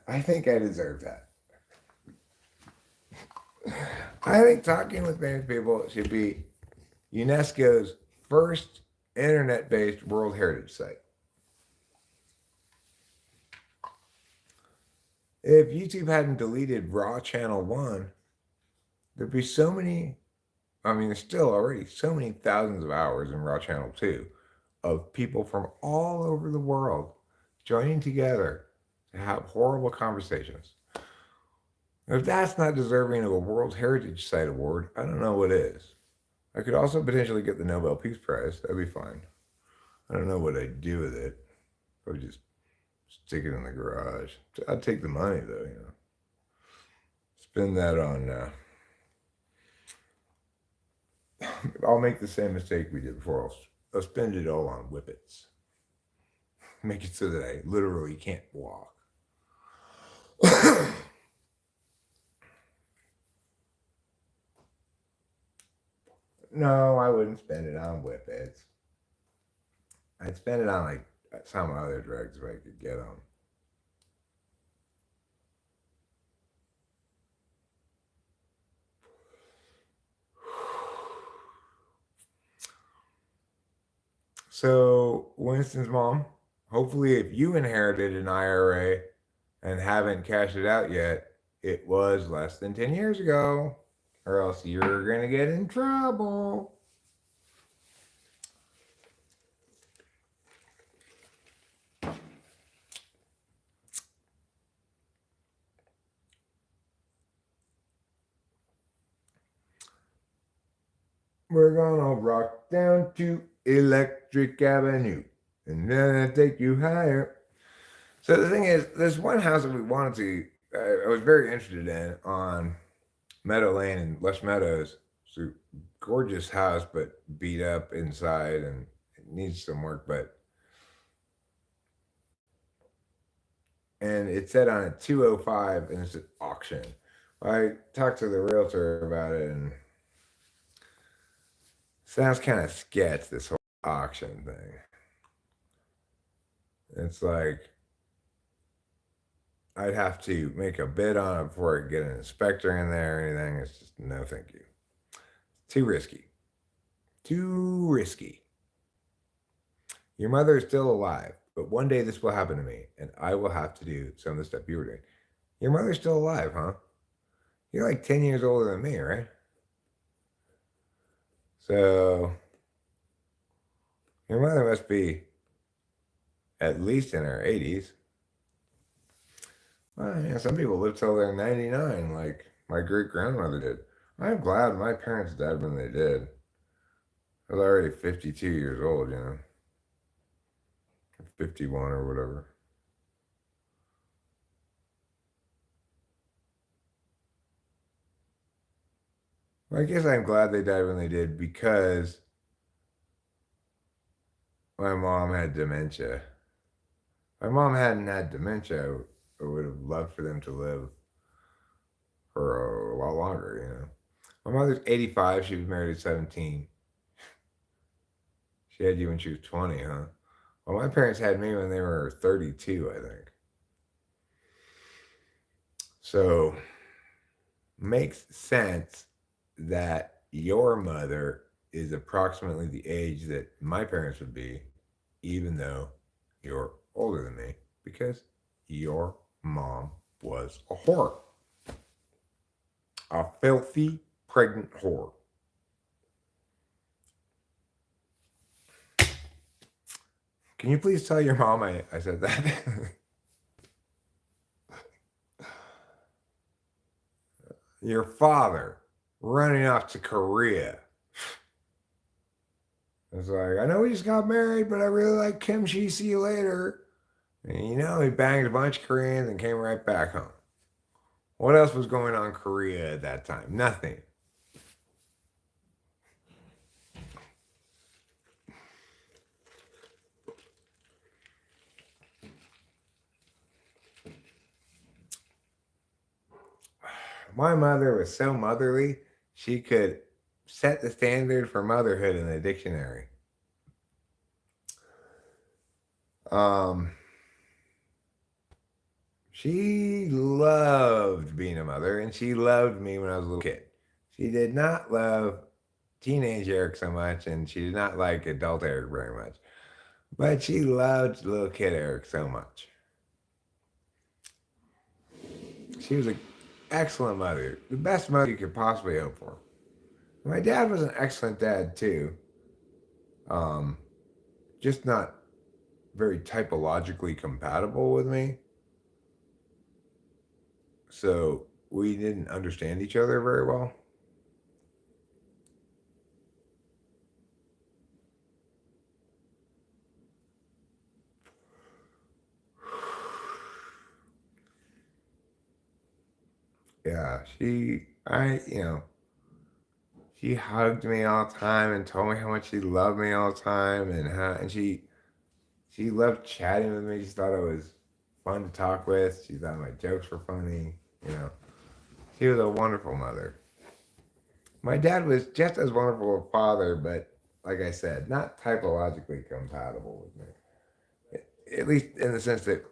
I think I deserve that. I think talking with famous people should be UNESCO's first internet-based World Heritage Site. If YouTube hadn't deleted Raw Channel 1, there'd be so many, there's still already so many thousands of hours in Raw Channel 2 of people from all over the world joining together to have horrible conversations. If that's not deserving of a World Heritage Site award, I don't know what is. I could also potentially get the Nobel Peace Prize. That'd be fine. I don't know what I'd do with it. Probably just stick it in the garage. I'd take the money, though, Spend that on... I'll make the same mistake we did before. I'll spend it all on whippets. Make it so that I literally can't walk. No, I wouldn't spend it on whippets. I'd spend it on like some other drugs if I could get them. So, Winston's mom, hopefully if you inherited an IRA and haven't cashed it out yet, it was less than 10 years ago, or else you're going to get in trouble. We're gonna rock down to Electric Avenue, and then I take you higher. So the thing is, there's one house that we wanted to, I was very interested in on Meadow Lane in Les Meadows. It's a gorgeous house, but beat up inside and it needs some work. And it said on a 205, and it's an auction. I talked to the realtor about it, and sounds kind of sketch, this whole auction thing. It's like I'd have to make a bid on it before I could get an inspector in there or anything. It's just no thank you. Too risky. Too risky. Your mother is still alive, but one day this will happen to me, and I will have to do some of the stuff you were doing. Your mother's still alive, huh? You're like 10 years older than me, right? So, your mother must be at least in her 80s. Well, yeah, some people live till they're 99, like my great-grandmother did. I'm glad my parents died when they did. I was already 52 years old, 51 or whatever. Well, I guess I'm glad they died when they did because my mom had dementia. If my mom hadn't had dementia, I would have loved for them to live for a lot longer, My mother's 85. She was married at 17. She had you when she was 20, huh? Well, my parents had me when they were 32, I think. So, makes sense that your mother is approximately the age that my parents would be, even though you're older than me, because your mom was a whore. A filthy, pregnant whore. Can you please tell your mom I said that? Your father running off to Korea. It's like, I know we just got married, but I really like kimchi. See you later. And he banged a bunch of Koreans and came right back home. What else was going on in Korea at that time? Nothing. My mother was so motherly, she could set the standard for motherhood in the dictionary. Um, she loved being a mother, and she loved me when I was a little kid. She did not love teenage Eric so much, and she did not like adult Eric very much. But she loved little kid Eric so much. She was an excellent mother, the best mother you could possibly hope for. My dad was an excellent dad too. Um, just not very typologically compatible with me. So we didn't understand each other very well. Yeah, she hugged me all the time and told me how much she loved me all the time, and she loved chatting with me. She thought it was fun to talk with. She thought my jokes were funny. You know, she was a wonderful mother. My dad was just as wonderful a father, but like I said, not typologically compatible with me. At least in the sense that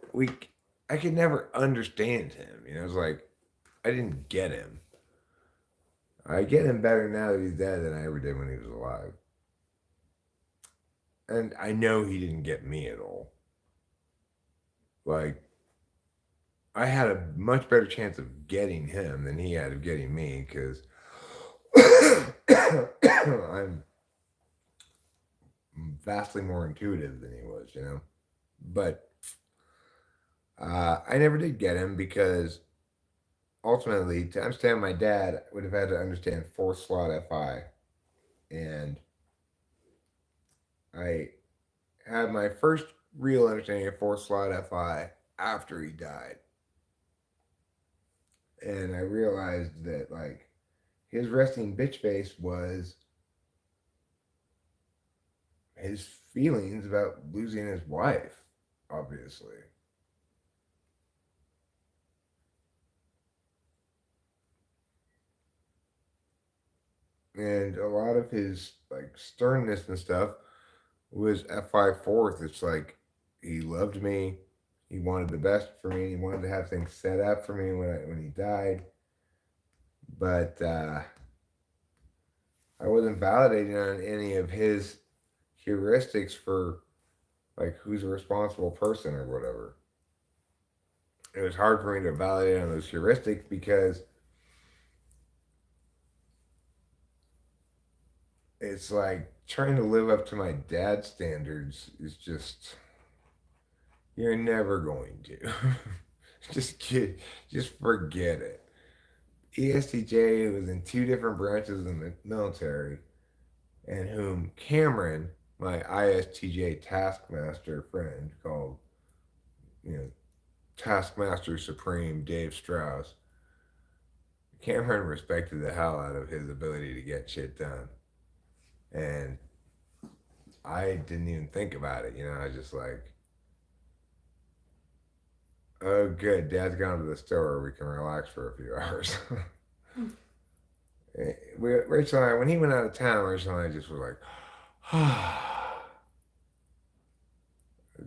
I could never understand him. It's like I didn't get him. I get him better now that he's dead than I ever did when he was alive. And I know he didn't get me at all. Like, I had a much better chance of getting him than he had of getting me because I'm vastly more intuitive than he was. But I never did get him because ultimately, to understand my dad, I would have had to understand fourth slot FI. And I had my first real understanding of fourth slot FI after he died. And I realized that, like, his resting bitch face was his feelings about losing his wife, obviously. And a lot of his, like, sternness and stuff was FI fourth. It's like he loved me. He wanted the best for me. He wanted to have things set up for me when he died. But I wasn't validating on any of his heuristics for like who's a responsible person or whatever. It was hard for me to validate on those heuristics because it's like trying to live up to my dad's standards is just you're never going to. Just forget it. ESTJ was in two different branches of the military, and whom Cameron, my ISTJ taskmaster friend, called, Taskmaster Supreme Dave Strauss. Cameron respected the hell out of his ability to get shit done. And I didn't even think about it, I was just like, oh, good, Dad's gone to the store. We can relax for a few hours. Rachel and I, when he went out of town, Rachel and I just were like, I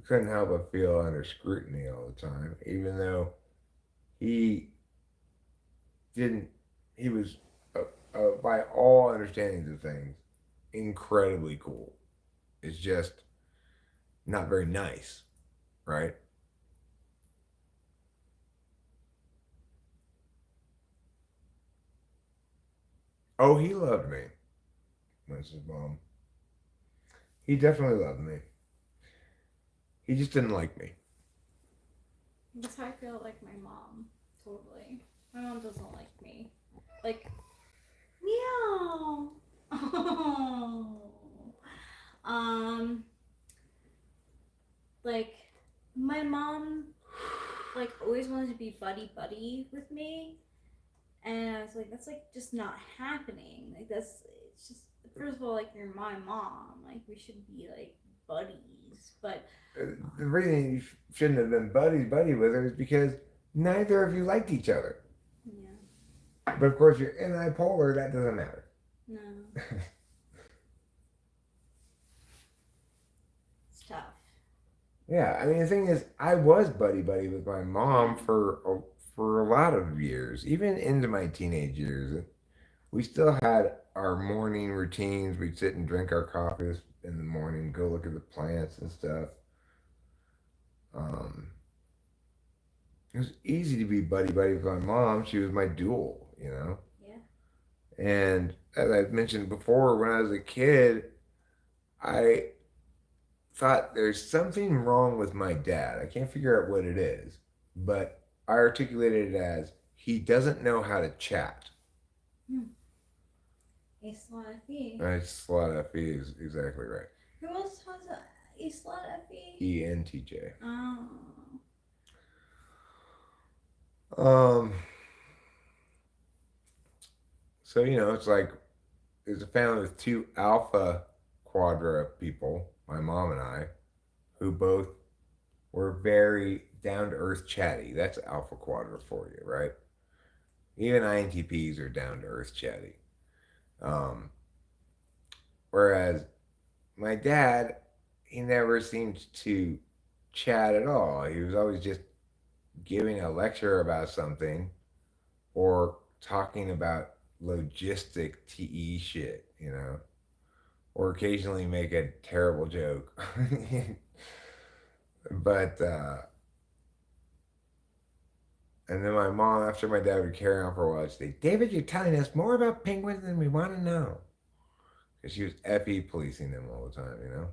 couldn't help but feel under scrutiny all the time, even though he didn't, he was, by all understandings of things, incredibly cool. It's just not very nice, right? Oh, he loved me, Winston's mom. He definitely loved me. He just didn't like me. That's how I feel like my mom. Totally. My mom doesn't like me. Like, meow. Oh. Um, like, my mom, like, always wanted to be buddy buddy with me. And I was like, that's, like, just not happening. Like, it's just, first of all, like, you're my mom. Like, we should be, like, buddies. But The reason you shouldn't have been buddy with her is because neither of you liked each other. yeah, But of course, you're anti-polar. That doesn't matter. no, it's tough. Yeah, I mean the thing is, I was buddy with my mom for a lot of years, even into my teenage years. We still had our morning routines. We'd sit and drink our coffees in the morning, go look at the plants and stuff. Um, it was easy to be buddy with my mom. She was my duel, you know. Yeah. And as I mentioned before, when I was a kid, I thought there's something wrong with my dad. I can't figure out what it is, but I articulated it as he doesn't know how to chat. Islati. Slot-F-E is exactly right. Who else has a Islati? ENTJ. Oh. Um, so, it's like there's a family with two alpha quadra people, my mom and I, who both were very down to earth chatty. That's alpha quadra for you, right? Even INTPs are down to earth chatty. Um, Whereas my dad, he never seemed to chat at all. He was always just giving a lecture about something or talking about logistic TE shit, or occasionally make a terrible joke. But and then my mom, after my dad would carry on for a while, she'd say, "David, you're telling us more about penguins than we want to know." Because she was FE policing them all the time.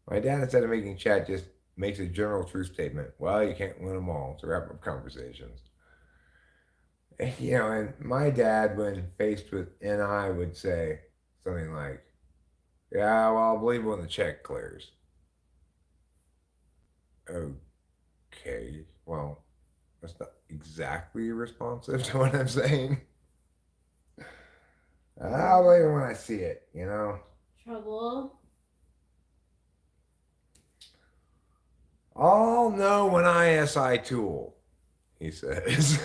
My dad, instead of making chat, just makes a general truth statement. Well, you can't win them all to wrap up conversations. And my dad, when faced with NI, would say something like, "Yeah, well, I'll believe when the check clears." Okay, well, that's not exactly responsive to what I'm saying. I'll believe it when I see it. Trouble. I'll know when I SI tool, he says.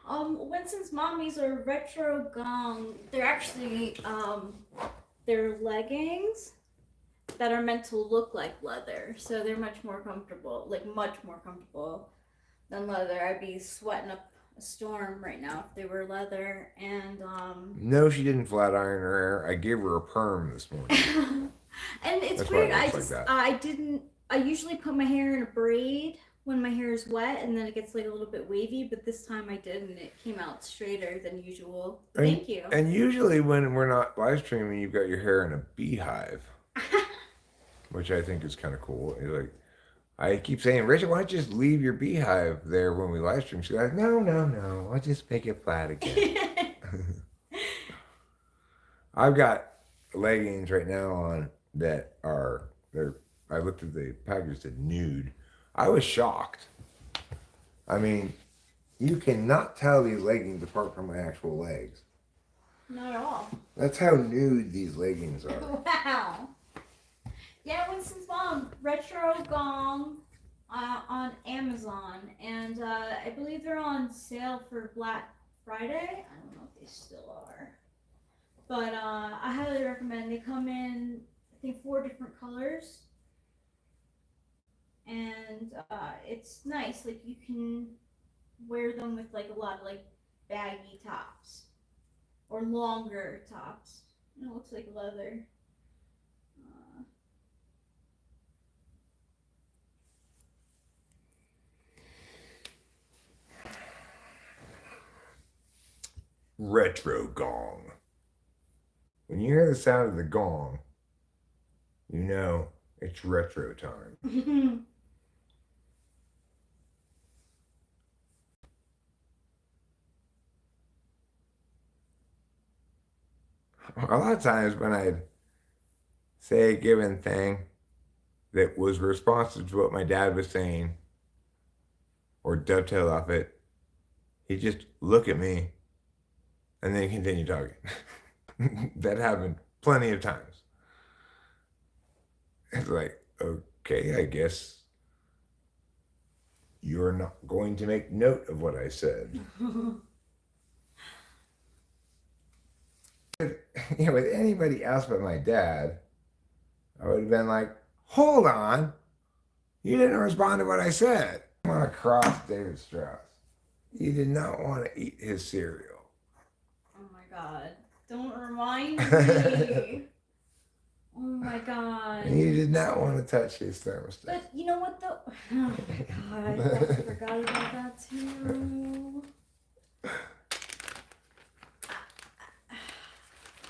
Winston's mommies are retro gong. They're actually they're leggings that are meant to look like leather, so they're much more comfortable, than leather. I'd be sweating up a storm right now if they were leather. And No, she didn't flat iron her hair. I gave her a perm this morning. and it's That's weird. why it I looks just like that. I didn't. I usually put my hair in a braid when my hair is wet, and then it gets like a little bit wavy. But this time I did, and it came out straighter than usual. Thank you. And usually when we're not live streaming, you've got your hair in a beehive, which I think is kind of cool. Like, I keep saying, "Richard, why don't you just leave your beehive there when we live stream?" She's like, no, I'll just make it flat again. I've got leggings right now on that are they're. I looked at the package, said nude. I was shocked. I mean, you cannot tell these leggings apart from my actual legs. Not at all. That's how nude these leggings are. Wow. Yeah, Winston's mom, retro gong on Amazon, and I believe they're on sale for Black Friday. I don't know if they still are, but I highly recommend. They come in, I think, 4 different colors, and it's nice. Like, you can wear them with like a lot of like baggy tops. or longer tops. And it looks like leather. Retro gong. When you hear the sound of the gong, you know it's retro time. A lot of times when I'd say a given thing that was responsive to what my dad was saying or dovetail off it, he'd just look at me and then continue talking. That happened plenty of times. It's like, okay, I guess you're not going to make note of what I said. With anybody else but my dad, I would have been like, hold on, you didn't respond to what I said. I want to cross David Strauss. He did not want to eat his cereal. Oh my god. Don't remind me. Oh my god. And he did not want to touch his thermostat. But you know what though? Oh my god, I forgot about that too.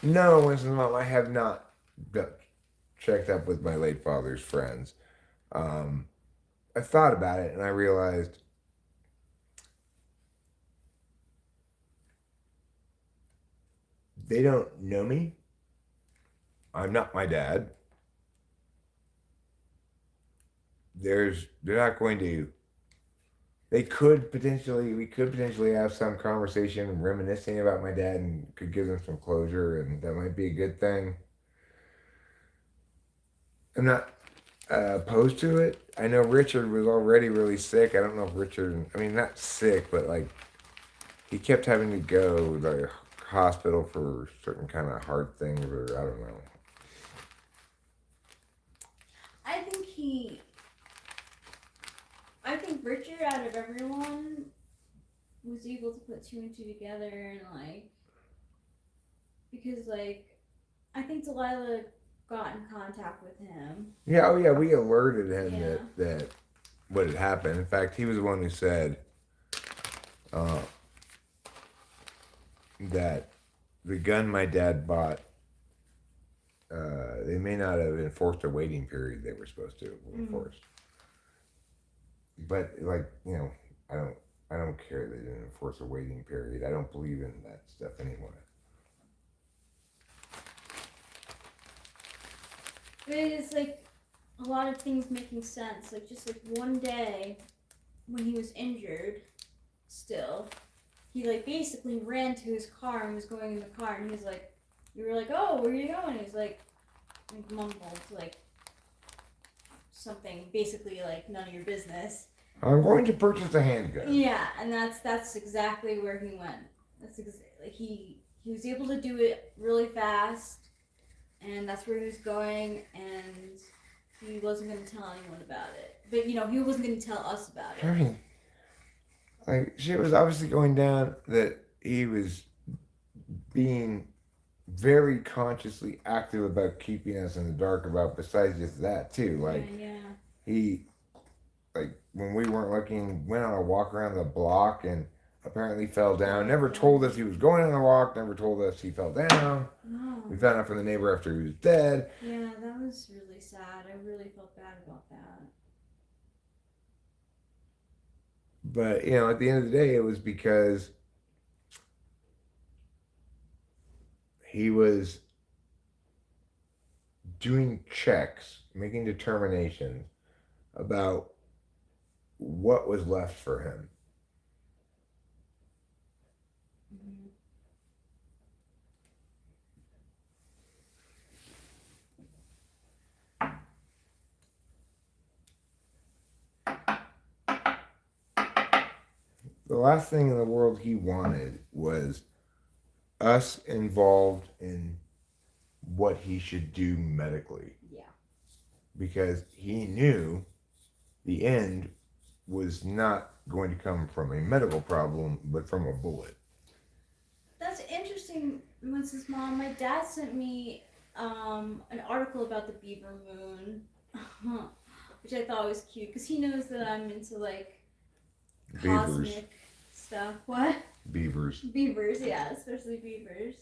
No, Winston Mom, I have not checked up with my late father's friends. I thought about it and I realized they don't know me. I'm not my dad. They're not going to. We could potentially have some conversation reminiscing about my dad and could give them some closure, and that might be a good thing. I'm not opposed to it. I know Richard was already really sick. I don't know if not sick, but like he kept having to go to the hospital for certain kind of heart things, or I don't know. I think Richard, out of everyone, was able to put two and two together, and because I think Delilah got in contact with him. Yeah, oh yeah, we alerted him that what had happened. In fact, he was the one who said that the gun my dad bought, they may not have enforced a waiting period they were supposed to enforce. But I don't care they didn't enforce a waiting period. I don't believe in that stuff anymore. But it's a lot of things making sense. Just one day when he was injured, still, he basically ran to his car and was going in the car, and he's like, you were like, oh, where are you going? He's like mumbled something basically none of your business. I'm going to purchase a handgun. Yeah, and that's exactly where he went. He was able to do it really fast, and that's where he was going, and he wasn't going to tell anyone about it. But he wasn't going to tell us about it. I mean, shit was obviously going down that he was being very consciously active about keeping us in the dark about, besides just that too. He, when we weren't looking, went on a walk around the block and apparently fell down. Never told us he was going on a walk, never told us he fell down. No. We found out from the neighbor after he was dead. Yeah, that was really sad. I really felt bad about that. But, at the end of the day, it was because he was doing checks, making determinations about what was left for him. The last thing in the world he wanted was us involved in what he should do medically. Yeah. Because he knew the end was not going to come from a medical problem, but from a bullet. That's interesting What's his mom? My dad sent me an article about the beaver moon, which I thought was cute because he knows that I'm into like Beavers. cosmic stuff. What? Beavers. Beavers, yeah, especially beavers.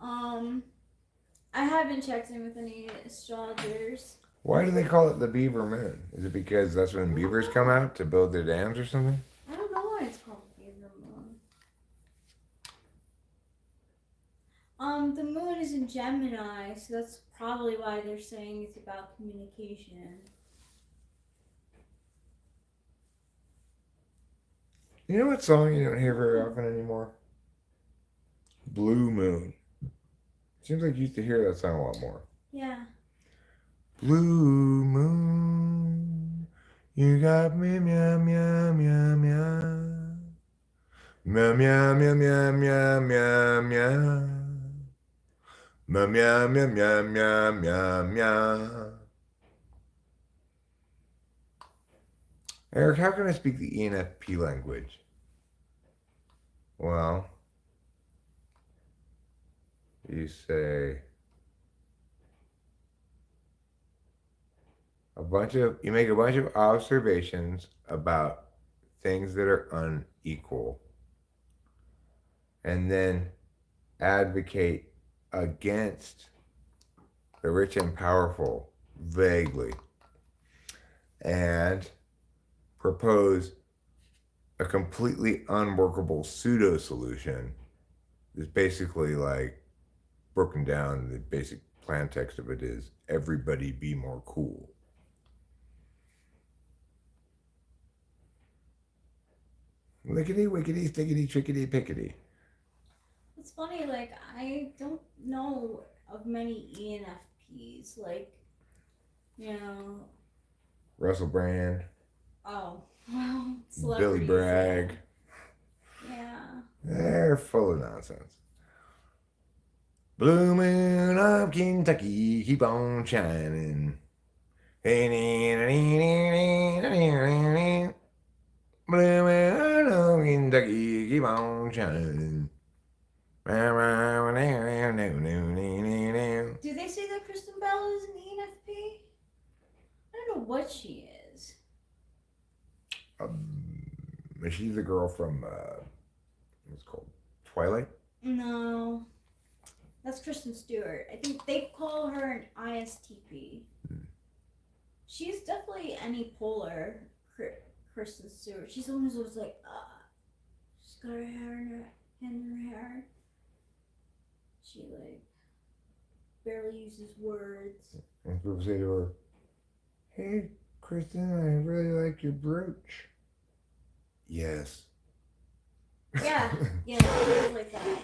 I haven't checked in with any astrologers. Why do they call it the beaver moon? Is it because that's when beavers come out to build their dams or something? I don't know why it's called the beaver moon. The moon is in Gemini, so that's probably why they're saying it's about communication. You know what song you don't hear very often anymore? Blue Moon. Seems like you used to hear that song a lot more. Yeah. Blue moon, you got me meow meow meow meow. Meow meow meow meow meow meow meow. Meow meow meow meow meow meow meow. Eric, how can I speak the ENFP language? Well, you say you make a bunch of observations about things that are unequal, and then advocate against the rich and powerful vaguely, and propose a completely unworkable pseudo solution that's basically like broken down. The basic plan text of it is everybody be more cool. Lickety, wickety, stickety, trickety, pickety. It's funny, like, I don't know of many ENFPs. Like, you know. Russell Brand. Oh, well, Billy Bragg. Yeah. They're full of nonsense. Blue moon of Kentucky, keep on shining. Blue moon of Kentucky, keep on shining. Do they say that Kristen Bell is an ENFP? I don't know what she is. She's the girl from what's it called? Twilight? No. That's Kristen Stewart. I think they call her an ISTP. She's definitely any polar Kristen Stewart. She's the one who's always like, she's got her hair in her hair. She like barely uses words. And people say to her, "Hey, Kristen, I really like your brooch." Yes. Yeah, yeah, things like that.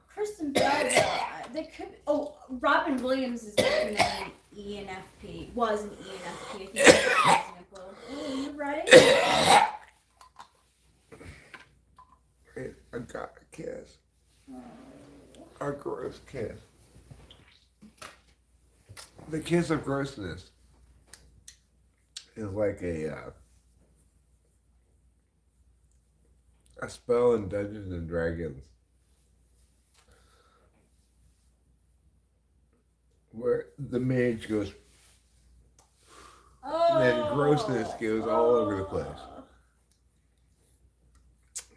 Kristen Bell, they could. Oh, Robin Williams is definitely an ENFP. Was an ENFP. I think that's an example. Oh, you're right. I got a kiss. Oh. A gross kiss. The kiss of grossness is like a spell in Dungeons and Dragons where the mage goes, and then grossness goes all over the place.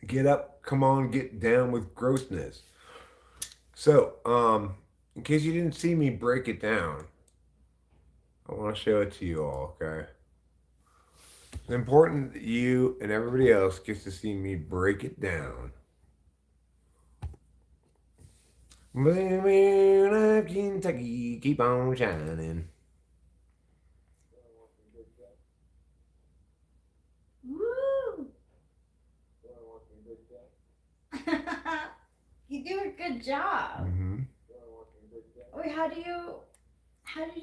Get up, come on, get down with grossness. So, in case you didn't see me break it down, I want to show it to you all, okay? It's important that you and everybody else gets to see me break it down. Blue moon of Kentucky, keep on shining. Woo! You do a good job. Mm-hmm. Wait, how did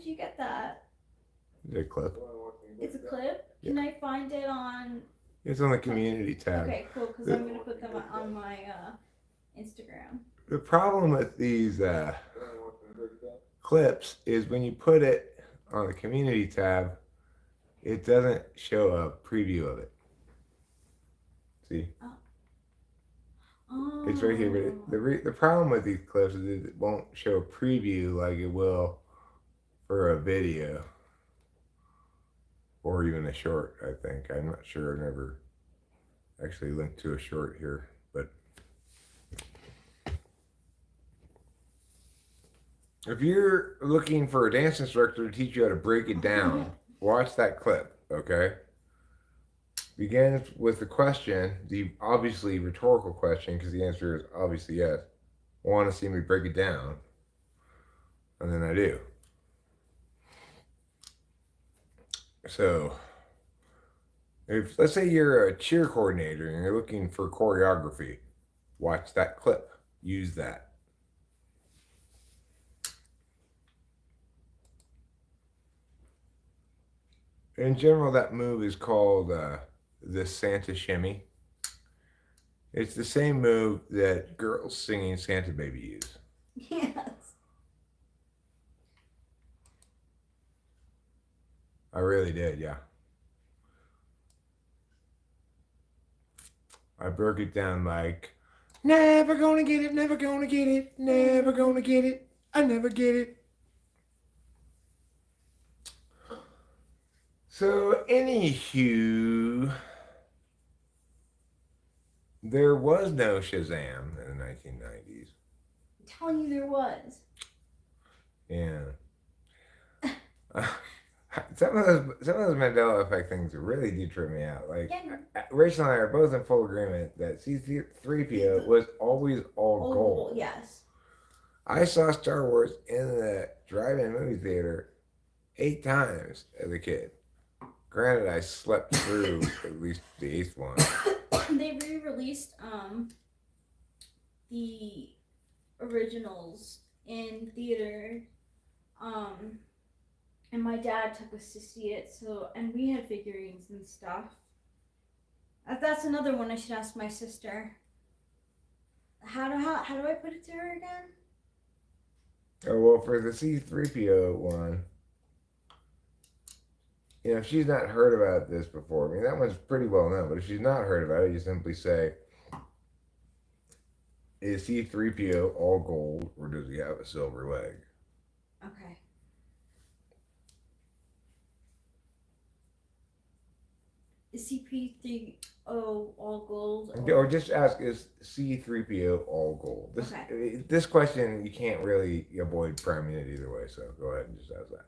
you get that? The clip. It's a clip? Can I find it on... It's on the community tab. Okay, cool, because I'm going to put them on my Instagram. The problem with these clips is when you put it on the community tab, it doesn't show a preview of it. See? Oh. It's right here, but the problem with these clips is it won't show a preview like it will for a video or even a short, I think. I'm not sure. I've never actually linked to a short here, but if you're looking for a dance instructor to teach you how to break it down, watch that clip, okay? Begins with the question, the obviously rhetorical question, because the answer is obviously yes. Want to see me break it down? And then I do. So, if let's say you're a cheer coordinator and you're looking for choreography, watch that clip. Use that. In general, that move is called the Santa Shimmy. It's the same move that girls singing Santa Baby use. Yes. I really did, yeah. I broke it down like, never gonna get it, never gonna get it, never gonna get it, I never get it. So, anywho, there was no Shazam in the 1990s. I'm telling you there was. Yeah. Some of those Mandela effect things really do trip me out. Like, Yeah. Rachel and I are both in full agreement that C3PO was always all gold. Yes. I saw Star Wars in the drive-in movie theater 8 times as a kid. Granted, I slept through at least the 8th one. They re-released the originals in theater, and my dad took us to see it. So, and we had figurines and stuff. That's another one I should ask my sister. How do I put it to her again? Oh, well, for the C3PO one, you know, if she's not heard about this before, I mean, that one's pretty well known, but if she's not heard about it, you simply say, is C3PO all gold or does he have a silver leg? Okay. Is CP3O all gold? Or just ask, is C3PO all gold? This question, you can't really avoid priming it either way, so go ahead and just ask that.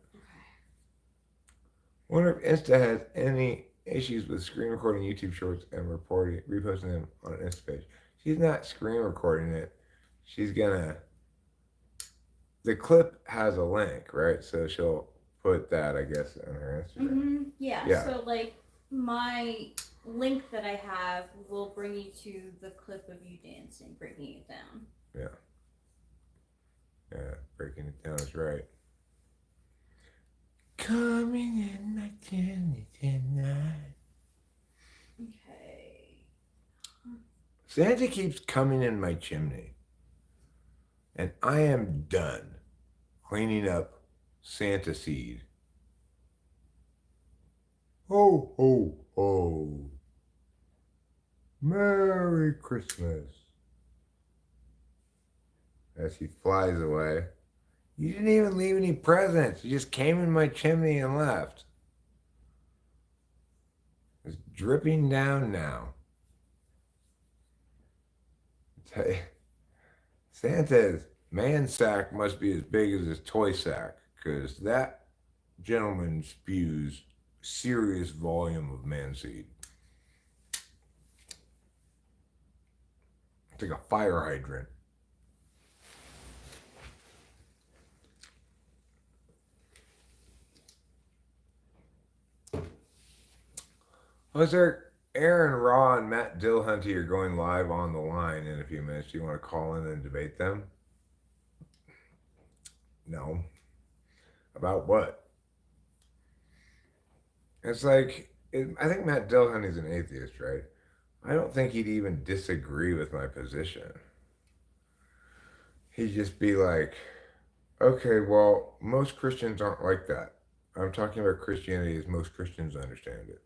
Wonder if Insta has any issues with screen recording YouTube shorts and reposting them on an Insta page. She's not screen recording it. She's gonna. The clip has a link, right? So she'll put that, I guess, on her Instagram. Mm-hmm. Yeah. So like my link that I have will bring you to the clip of you dancing, breaking it down. Yeah. Yeah, breaking it down is right. Coming in my chimney tonight. Okay. Santa keeps coming in my chimney. And I am done cleaning up Santa seed. Ho, ho, ho. Merry Christmas. As he flies away. You didn't even leave any presents. You just came in my chimney and left. It's dripping down now. Santa's man sack must be as big as his toy sack, because that gentleman spews serious volume of man seed. It's like a fire hydrant. Oh, sir, Aaron Raw and Matt Dillhunty are going live on the line in a few minutes. Do you want to call in and debate them? No. About what? It's like, I think Matt Dillhunty's an atheist, right? I don't think he'd even disagree with my position. He'd just be like, Okay, well, most Christians aren't like that. I'm talking about Christianity as most Christians understand it.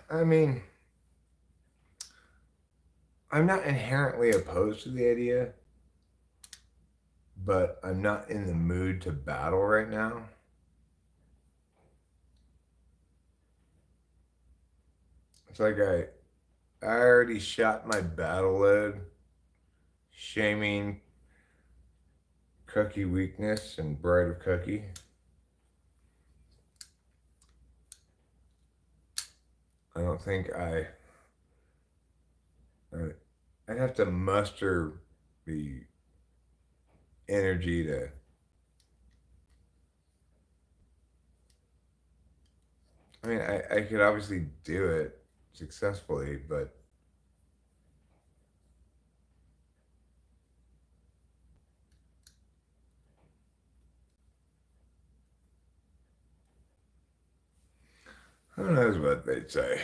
I mean, I'm not inherently opposed to the idea, but I'm not in the mood to battle right now. It's like I already shot my battle load, shaming Cookie weakness and Bride of Cookie. I don't think I'd have to muster the energy to. I mean, I could obviously do it successfully, but who knows what they'd say.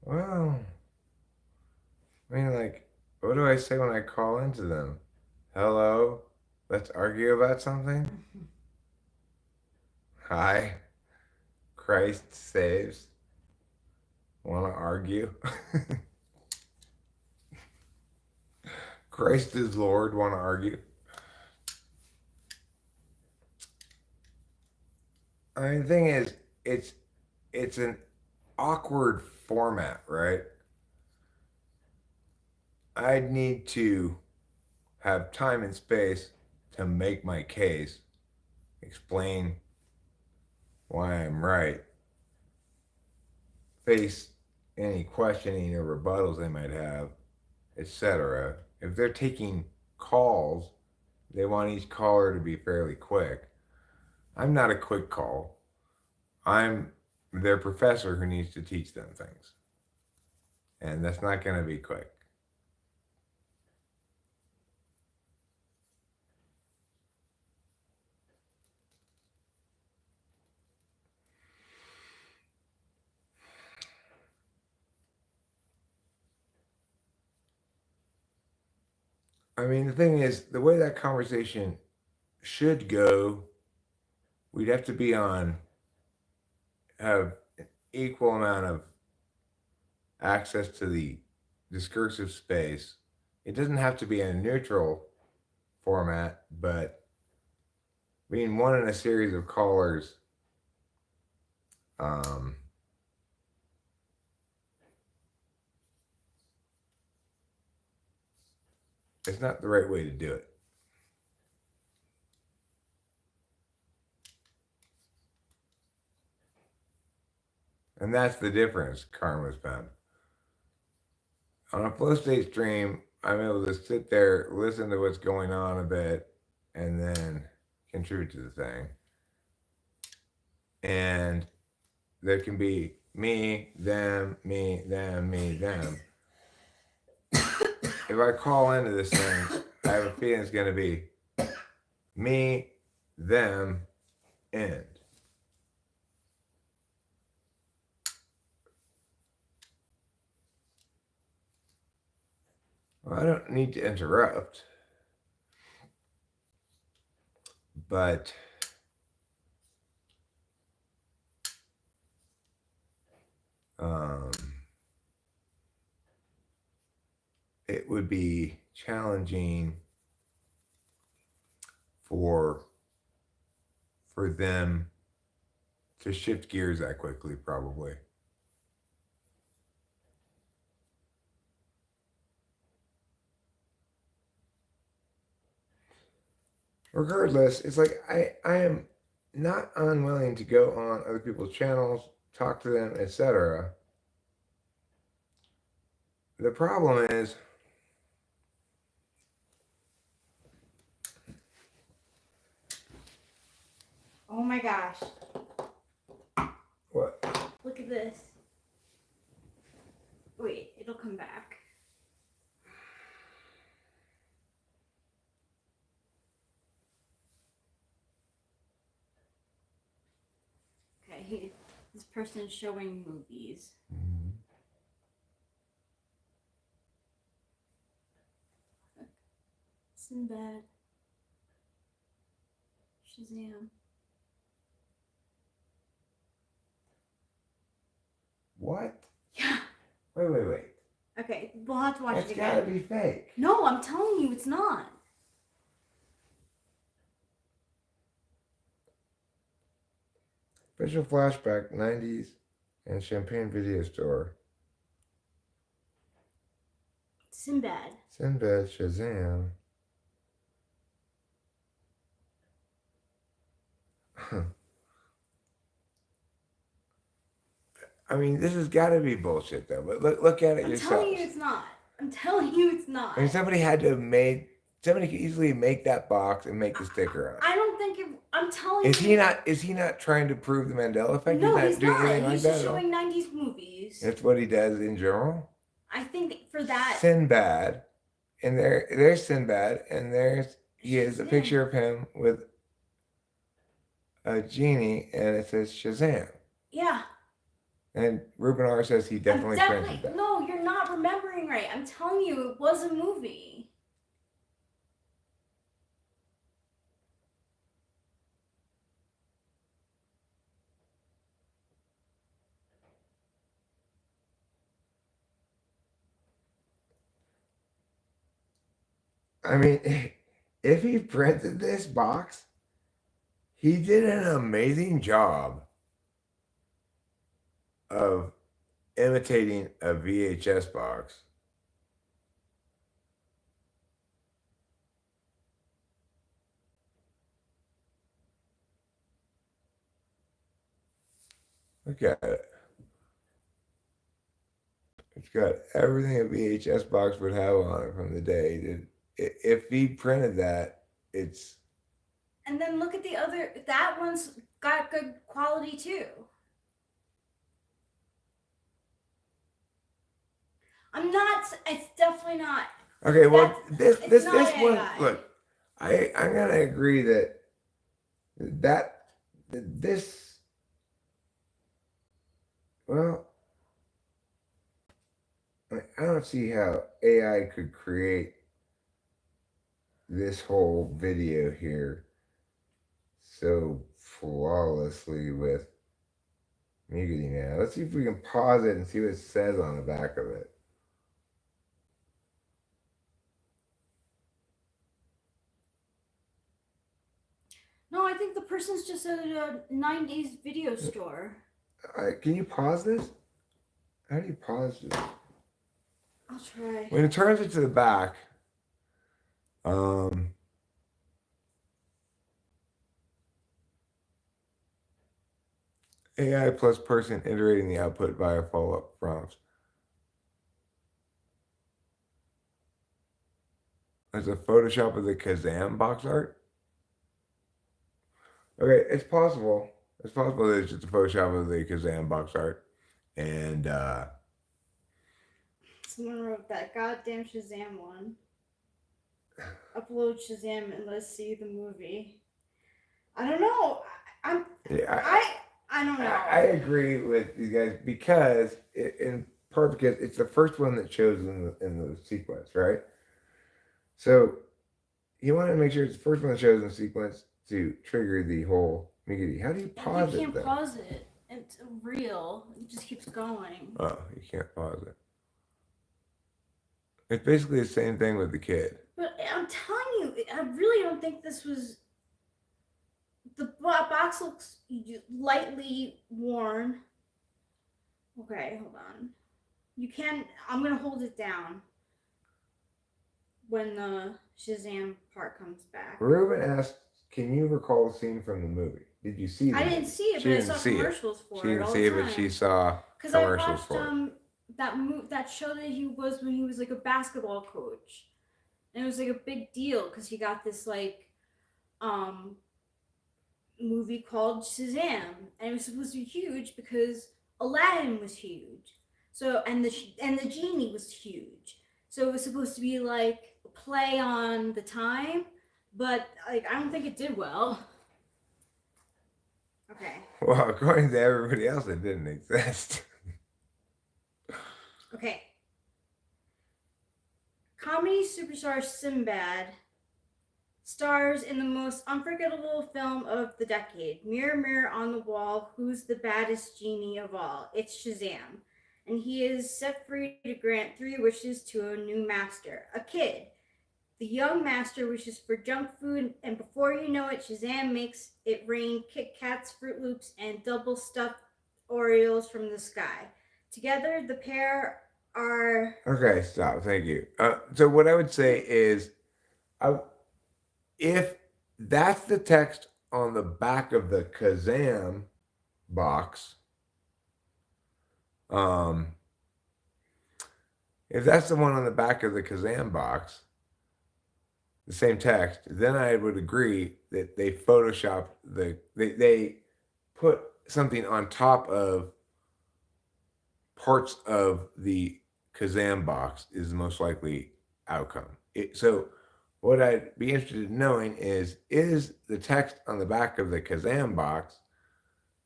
Well, I mean, like, what do I say when I call into them? Hello, let's argue about something? Hi, Christ saves. Want to argue? Christ is Lord. Want to argue? I mean, the thing is, it's an awkward format, right? I'd need to have time and space to make my case, explain why I'm right, face any questioning or rebuttals they might have, etc. If they're taking calls, they want each caller to be fairly quick. I'm not a quick call. I'm their professor who needs to teach them things. And that's not going to be quick. I mean, the thing is, the way that conversation should go, we'd have to be on, have an equal amount of access to the discursive space. It doesn't have to be a neutral format, but being one in a series of callers, um, it's not the right way to do it. And that's the difference, Karma's found. On a flow state stream, I'm able to sit there, listen to what's going on a bit, and then contribute to the thing. And there can be me, them, me, them, me, them. If I call into this thing, I have a feeling it's going to be me, them, end. Well, I don't need to interrupt, but it would be challenging for them to shift gears that quickly, probably. Regardless, it's like I am not unwilling to go on other people's channels, talk to them, etc. The problem is Oh my gosh. What? Look at this. Wait, it'll come back. Okay, this person is showing movies. Mm-hmm. Sinbad. Shazam. What? Yeah. Wait. Okay, we'll have to watch That's it again. gotta be fake. No, I'm telling you, it's not. Official flashback, 90s, and Champagne video store. Sinbad. Sinbad, Shazam. I mean, this has got to be bullshit, though. But look at it I'm yourself. telling you, it's not. I'm telling you, it's not. I mean, somebody had to have made. Somebody could easily make that box and make the sticker on it. I don't think it. I'm telling you. Is he not trying to prove the Mandela effect? No, he's not doing anything like He's that just at all? showing 90s movies. That's what he does in general. I think for that. Sinbad, and there's Sinbad, and he has a picture of him with a genie, and it says Shazam. Yeah. And Ruben R says he definitely printed that. No, you're not remembering right. I'm telling you, it was a movie. I mean, if he printed this box, he did an amazing job of imitating a VHS box. Look at it. It's got everything a VHS box would have on it from the day. If he printed that, it's... And then look at the other. That one's got good quality too. I'm not. It's definitely not. Okay, well, this one, AI. look, I'm gonna agree that this, well, I don't see how AI could create this whole video here so flawlessly with Muggity now. Let's see if we can pause it and see what it says on the back of it. No, I think the person's just at a 90s video store. Can you pause this? How do you pause this? I'll try. When it turns it to the back, AI plus person iterating the output via follow-up prompts. There's a Photoshop of the Kazam box art. Okay, it's possible. It's possible that it's just a Photoshop of the Kazam box art. And someone wrote that goddamn Shazam one. Upload Shazam and let's see the movie. I don't know. I don't know. I agree with you guys because in part because it's the first one that shows in the sequence, right? So you want to make sure it's the first one that shows in the sequence to trigger the whole Miggity. How do you pause it? You can't pause it. It's real. It just keeps going. Oh, you can't pause it. It's basically the same thing with the kid. But I'm telling you, I really don't think this was. The box looks lightly worn. Okay, hold on. You can. I'm gonna hold it down when the Shazam part comes back. Ruben asked, "Can you recall a scene from the movie? Did you see it?" I didn't see it, but I saw commercials for it. She didn't see it, but she saw commercials for it. That show that he was when he was like a basketball coach, and it was like a big deal because he got this like movie called Shazam, and it was supposed to be huge because Aladdin was huge. So and the genie was huge. So it was supposed to be like a play on the time, but like I don't think it did well. Okay. Well, according to everybody else, it didn't exist. Okay. Comedy superstar Sinbad stars in the most unforgettable film of the decade. Mirror, mirror on the wall, who's the baddest genie of all? It's Shazam. And he is set free to grant 3 wishes to a new master, a kid. The young master wishes for junk food, and before you know it, Shazam makes it rain Kit Kats, Fruit Loops, and double stuffed Oreos from the sky. Together, the pair are. Okay, stop. Thank you. So what I would say is, I, if that's the text on the back of the Kazam box, um, if that's the one on the back of the Kazam box, the same text, then I would agree that they photoshopped they put something on top of parts of the Kazam box is the most likely outcome. So what I'd be interested in knowing is the text on the back of the Kazam box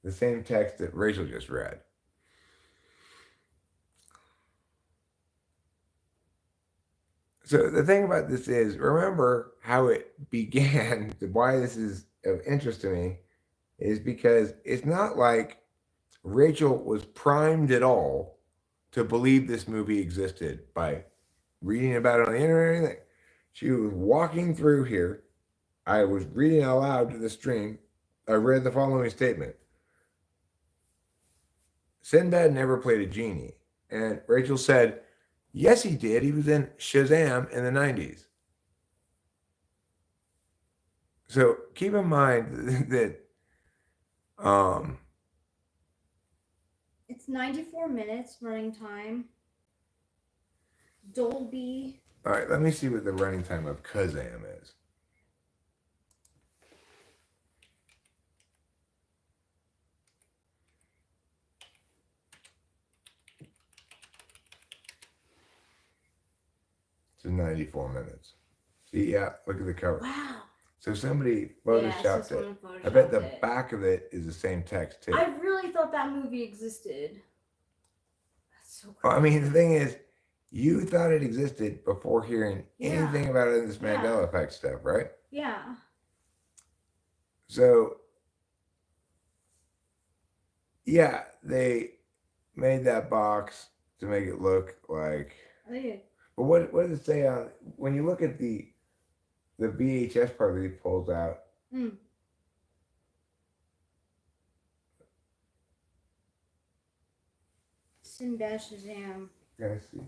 the same text that Rachel just read? So the thing about this is, remember how it began, why this is of interest to me, is because it's not like Rachel was primed at all to believe this movie existed by reading about it on the internet or anything. She was walking through here. I was reading out loud to the stream. I read the following statement. Sinbad never played a genie. And Rachel said, yes, he did. He was in Shazam in the 90s. So keep in mind that It's 94 minutes running time. Dolby. all right, let me see what the running time of Kazam is. It's 94 minutes. See, yeah, look at the cover. Wow. So somebody Yeah, photoshopped so it. someone I bet photoshopped the it. back of it is the same text too. I really thought that movie existed. That's so Well, crazy. I mean, the thing is, you thought it existed before hearing anything about it in this Mandela effect stuff, right? Yeah. So, yeah, they made that box to make it look like. But what does it say on when you look at the VHS part that he pulls out? Sinbad Shazam. Can I see?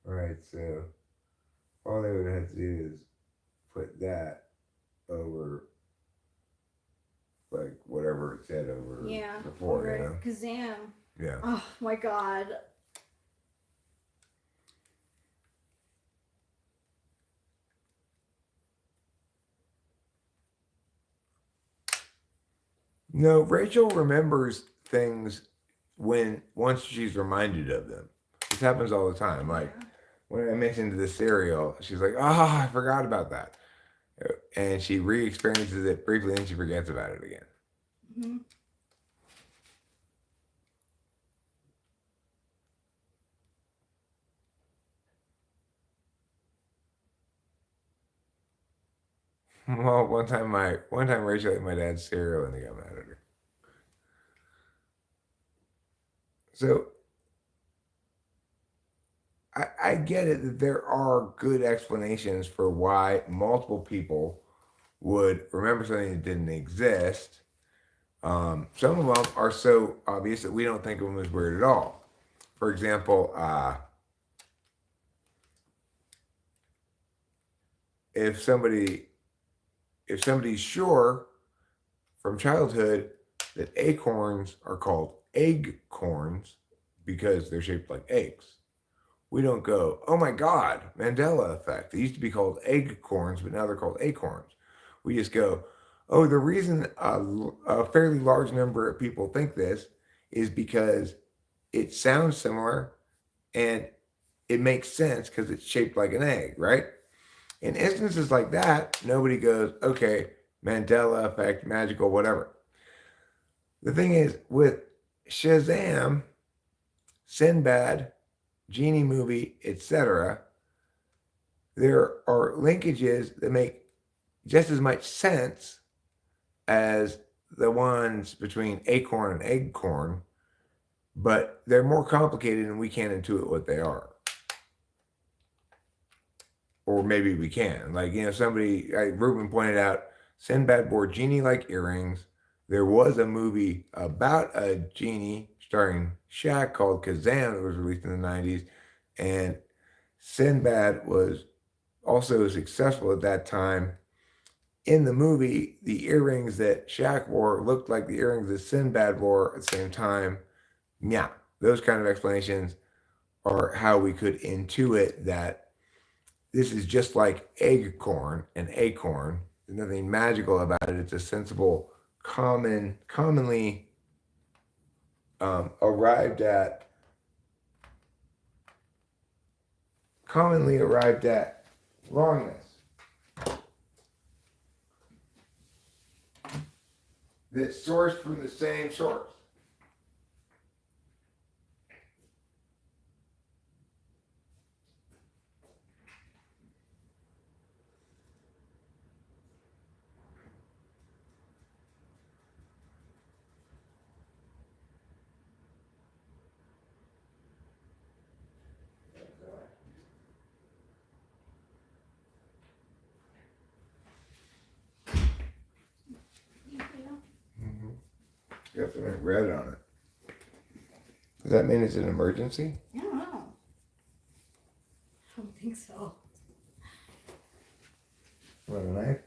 All right, so all they would have to do is put that over, like whatever it said over before, over you know? Kazam. Yeah. Oh my god. No, Rachel remembers things once she's reminded of them. This happens all the time. Like when I mentioned the cereal, she's like, "Oh, I forgot about that," and she re-experiences it briefly, and she forgets about it again. Mm-hmm. Well, one time Rachel ate my dad's cereal, and he got mad at her. So I get it that there are good explanations for why multiple people would remember something that didn't exist. Some of them are so obvious that we don't think of them as weird at all. For example, if somebody's sure from childhood that acorns are called egg corns because they're shaped like eggs, we don't go, oh my God, Mandela effect. They used to be called acorns, but now they're called acorns. We just go, oh, the reason a fairly large number of people think this is because it sounds similar and it makes sense because it's shaped like an egg, right? In instances like that, nobody goes, okay, Mandela effect, magical, whatever. The thing is, with Shazam, Sinbad, Genie movie, etc., there are linkages that make just as much sense as the ones between acorn and eggcorn, but they're more complicated and we can't intuit what they are. Or maybe we can. Like, somebody, Ruben pointed out, Sinbad wore genie-like earrings. There was a movie about a genie starring Shaq called Kazam that was released in the 90s. And Sinbad was also successful at that time. In the movie, the earrings that Shaq wore looked like the earrings that Sinbad wore at the same time. Yeah, those kind of explanations are how we could intuit that this is just like eggcorn and acorn. There's nothing magical about it. It's a sensible, commonly arrived at wrongness that's sourced from the same source. Mm-hmm. You have to write red on it. Does that mean it's an emergency? I don't know. I don't think so. Want a knife?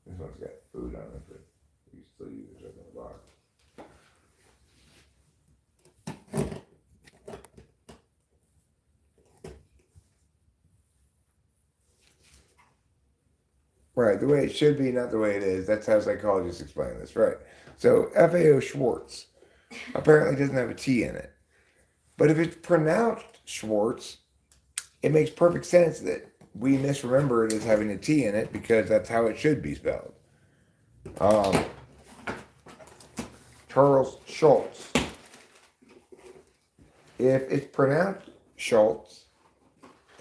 This one's got food on it, but you still use it in the box. Right, the way it should be, not the way it is. That's how psychologists explain this, right? So FAO Schwartz apparently doesn't have a T in it. But if it's pronounced Schwartz, it makes perfect sense that we misremember it as having a T in it because that's how it should be spelled. Charles Schultz. If it's pronounced Schultz,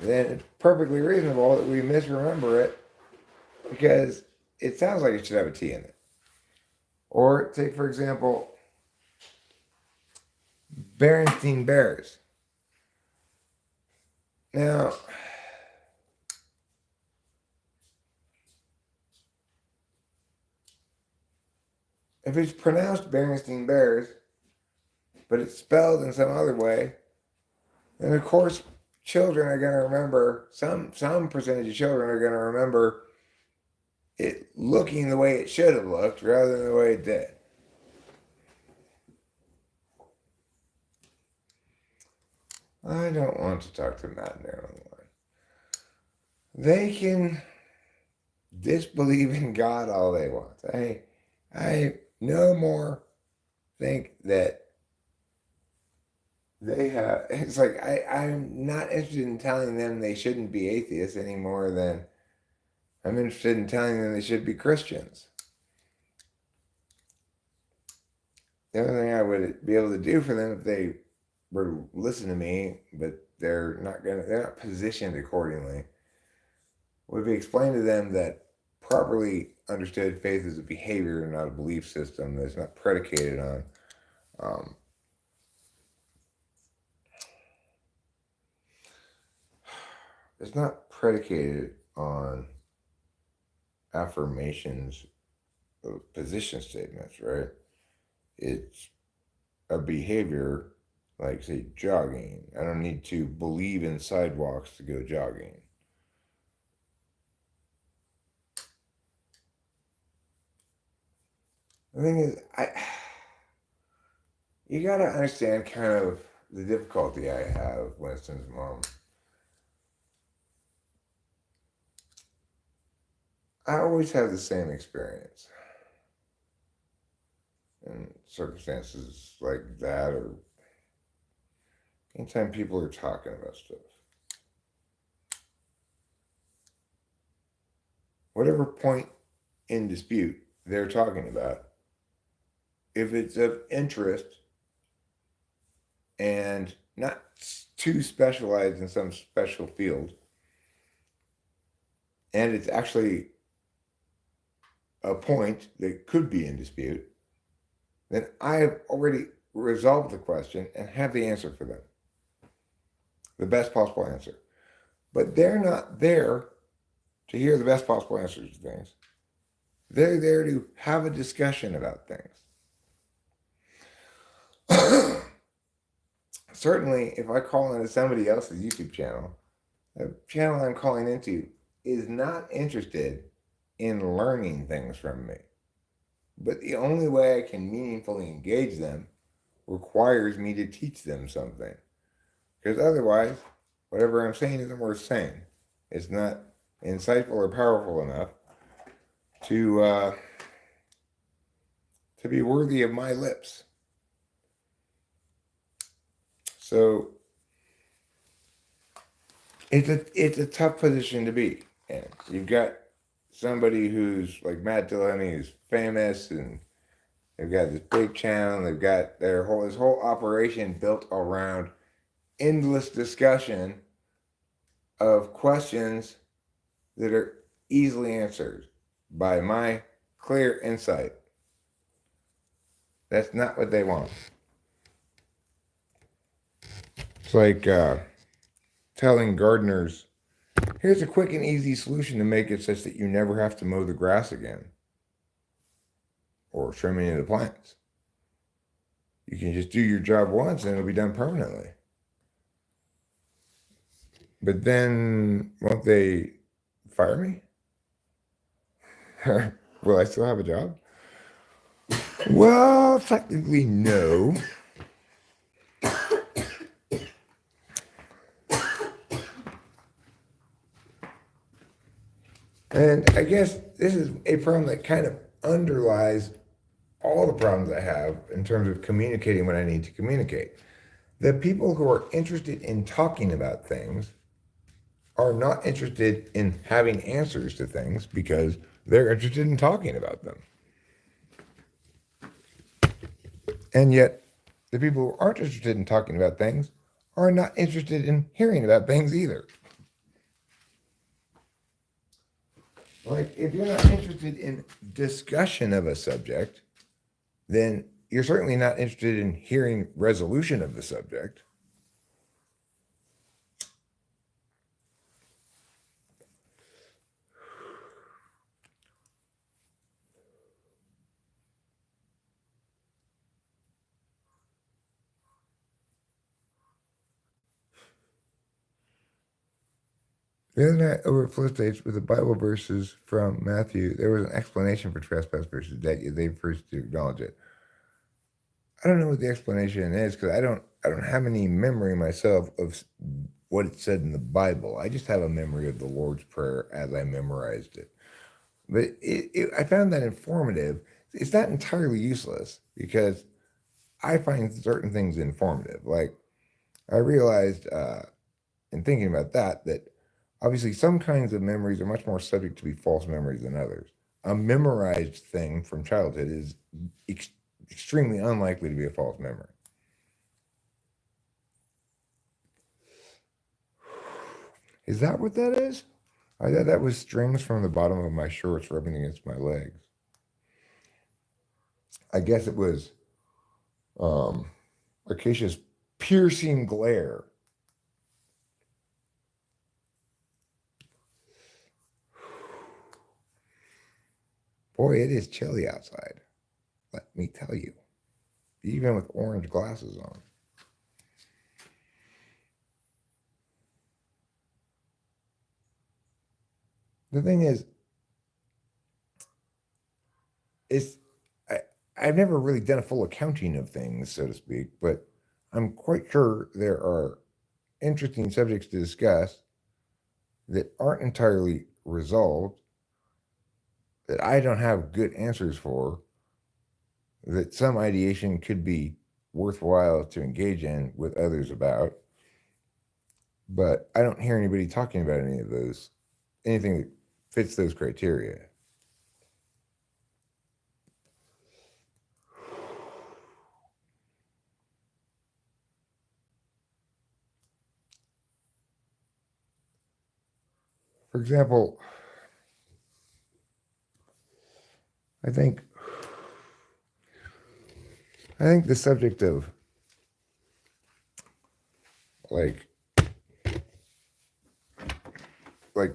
then it's perfectly reasonable that we misremember it because it sounds like it should have a T in it. Or take, for example, Berenstein Bears. Now, if it's pronounced Berenstein Bears, but it's spelled in some other way, then of course children are going to remember, some percentage of children are going to remember it looking the way it should have looked rather than the way it did. I don't want to talk to Matt and Aaron on the line. They can disbelieve in God all they want. I no more think that they have, it's like I'm not interested in telling them they shouldn't be atheists any more than I'm interested in telling them they should be Christians. The only thing I would be able to do for them if they were to listen to me, but they're not positioned accordingly, would be explain to them that properly understood faith is a behavior and not a belief system that's not predicated on it's not predicated on affirmations of position statements, right? It's a behavior like, say, jogging. I don't need to believe in sidewalks to go jogging. The thing is, you gotta understand kind of the difficulty I have, Winston's mom. I always have the same experience in circumstances like that, or anytime people are talking about stuff. Whatever point in dispute they're talking about, if it's of interest and not too specialized in some special field, and it's actually a point that could be in dispute, then I have already resolved the question and have the answer for them. The best possible answer. But they're not there to hear the best possible answers to things. They're there to have a discussion about things. Certainly, if I call into somebody else's YouTube channel, the channel I'm calling into is not interested in learning things from me. But the only way I can meaningfully engage them requires me to teach them something. Because otherwise, whatever I'm saying isn't worth saying. It's not insightful or powerful enough to be worthy of my lips. So it's a tough position to be in. You've got somebody who's like Matt Dillon, who's famous, and they've got this big channel. They've got this whole operation built around endless discussion of questions that are easily answered by my clear insight. That's not what they want. It's like telling gardeners, here's a quick and easy solution to make it such that you never have to mow the grass again or trim any of the plants. You can just do your job once and it'll be done permanently. But then won't they fire me? Will I still have a job? Well, technically, no. And I guess this is a problem that kind of underlies all the problems I have in terms of communicating what I need to communicate. The people who are interested in talking about things are not interested in having answers to things because they're interested in talking about them. And yet, the people who aren't interested in talking about things are not interested in hearing about things either. Like, if you're not interested in discussion of a subject, then you're certainly not interested in hearing resolution of the subject. The other night over at Flow States with the Bible verses from Matthew, there was an explanation for trespass versus debt. They first to acknowledge it. I don't know what the explanation is because I don't have any memory myself of what it said in the Bible. I just have a memory of the Lord's Prayer as I memorized it. But I found that informative. It's not entirely useless because I find certain things informative. Like I realized in thinking about that obviously some kinds of memories are much more subject to be false memories than others. A memorized thing from childhood is extremely unlikely to be a false memory. Is that what that is? I thought that was strings from the bottom of my shorts rubbing against my legs. I guess it was Acacia's piercing glare. Boy, it is chilly outside. Let me tell you. Even with orange glasses on. The thing is, I've never really done a full accounting of things, so to speak, but I'm quite sure there are interesting subjects to discuss that aren't entirely resolved that I don't have good answers for, that some ideation could be worthwhile to engage in with others about. But I don't hear anybody talking about any of those, anything that fits those criteria. For example, I think the subject of like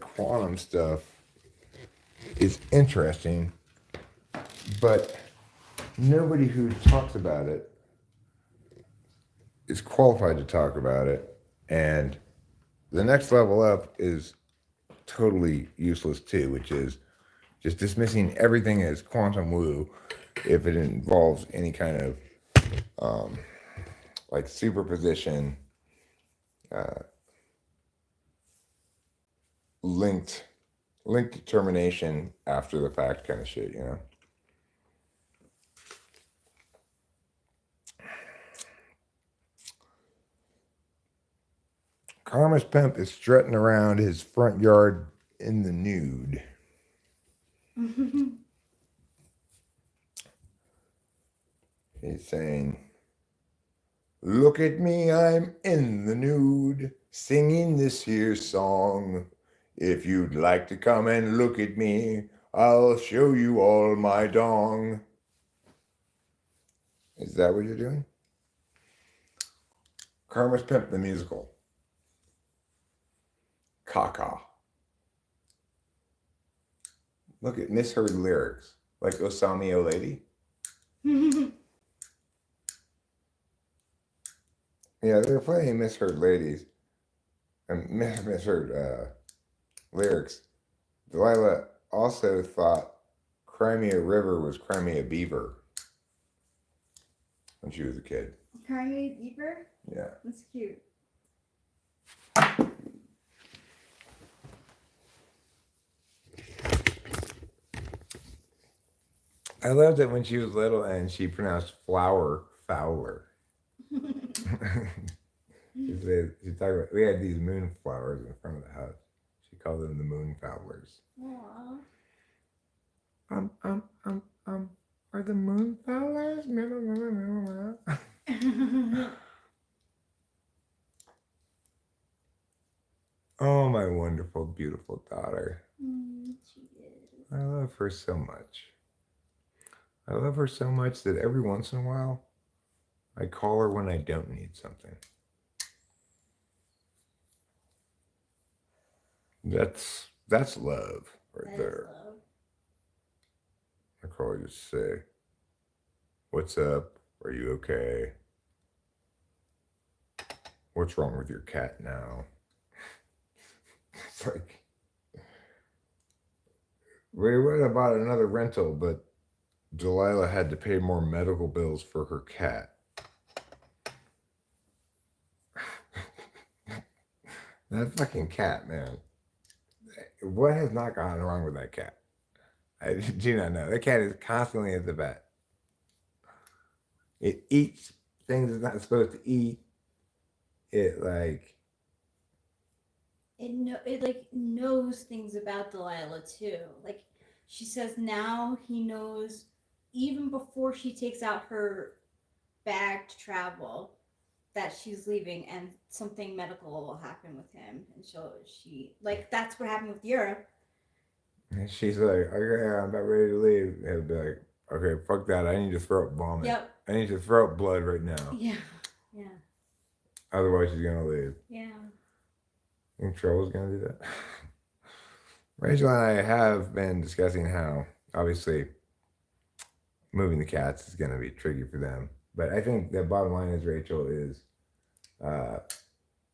quantum stuff is interesting, but nobody who talks about it is qualified to talk about it. And the next level up is totally useless too, which is just dismissing everything as quantum woo if it involves any kind of like superposition, linked determination after the fact kind of shit, you know. Karma's pimp is strutting around his front yard in the nude. He's saying, "Look at me, I'm in the nude, singing this here song. If you'd like to come and look at me, I'll show you all my dong." Is that what you're doing? Karma's Pimp the musical. Caca. Look at misheard lyrics. Like Osami O Lady. Yeah, there are plenty of misheard ladies. And misheard lyrics. Delilah also thought Crimea River was Crimea Beaver when she was a kid. Crimea Beaver? Yeah. That's cute. I loved it when she was little and she pronounced flower Fowler. She talked about, we had these moonflowers in front of the house. She called them the moonfowlers. Aww. Are the moonfowlers? Oh, my wonderful, beautiful daughter. She is. I love her so much. I love her so much that every once in a while, I call her when I don't need something. That's love right That there. is love. I call her just to say, "What's up? Are you okay? What's wrong with your cat now?" It's like, we would have bought another rental, but Delilah had to pay more medical bills for her cat. That fucking cat, man. What has not gone wrong with that cat? I do not know. That cat is constantly at the vet. It eats things it's not supposed to eat. It knows things about Delilah too. Like she says now he knows even before she takes out her bag to travel that she's leaving and something medical will happen with him, and she that's what happened with Europe. And she's like, "Okay, I'm about ready to leave." He'll be like, "Okay, fuck that. I need to throw up vomit. Yep. I need to throw up blood right now. Yeah. Otherwise, she's gonna leave." Yeah. Think Troll's gonna do that? Rachel and I have been discussing how, obviously, moving the cats is gonna be tricky for them. But I think the bottom line is, Rachel is,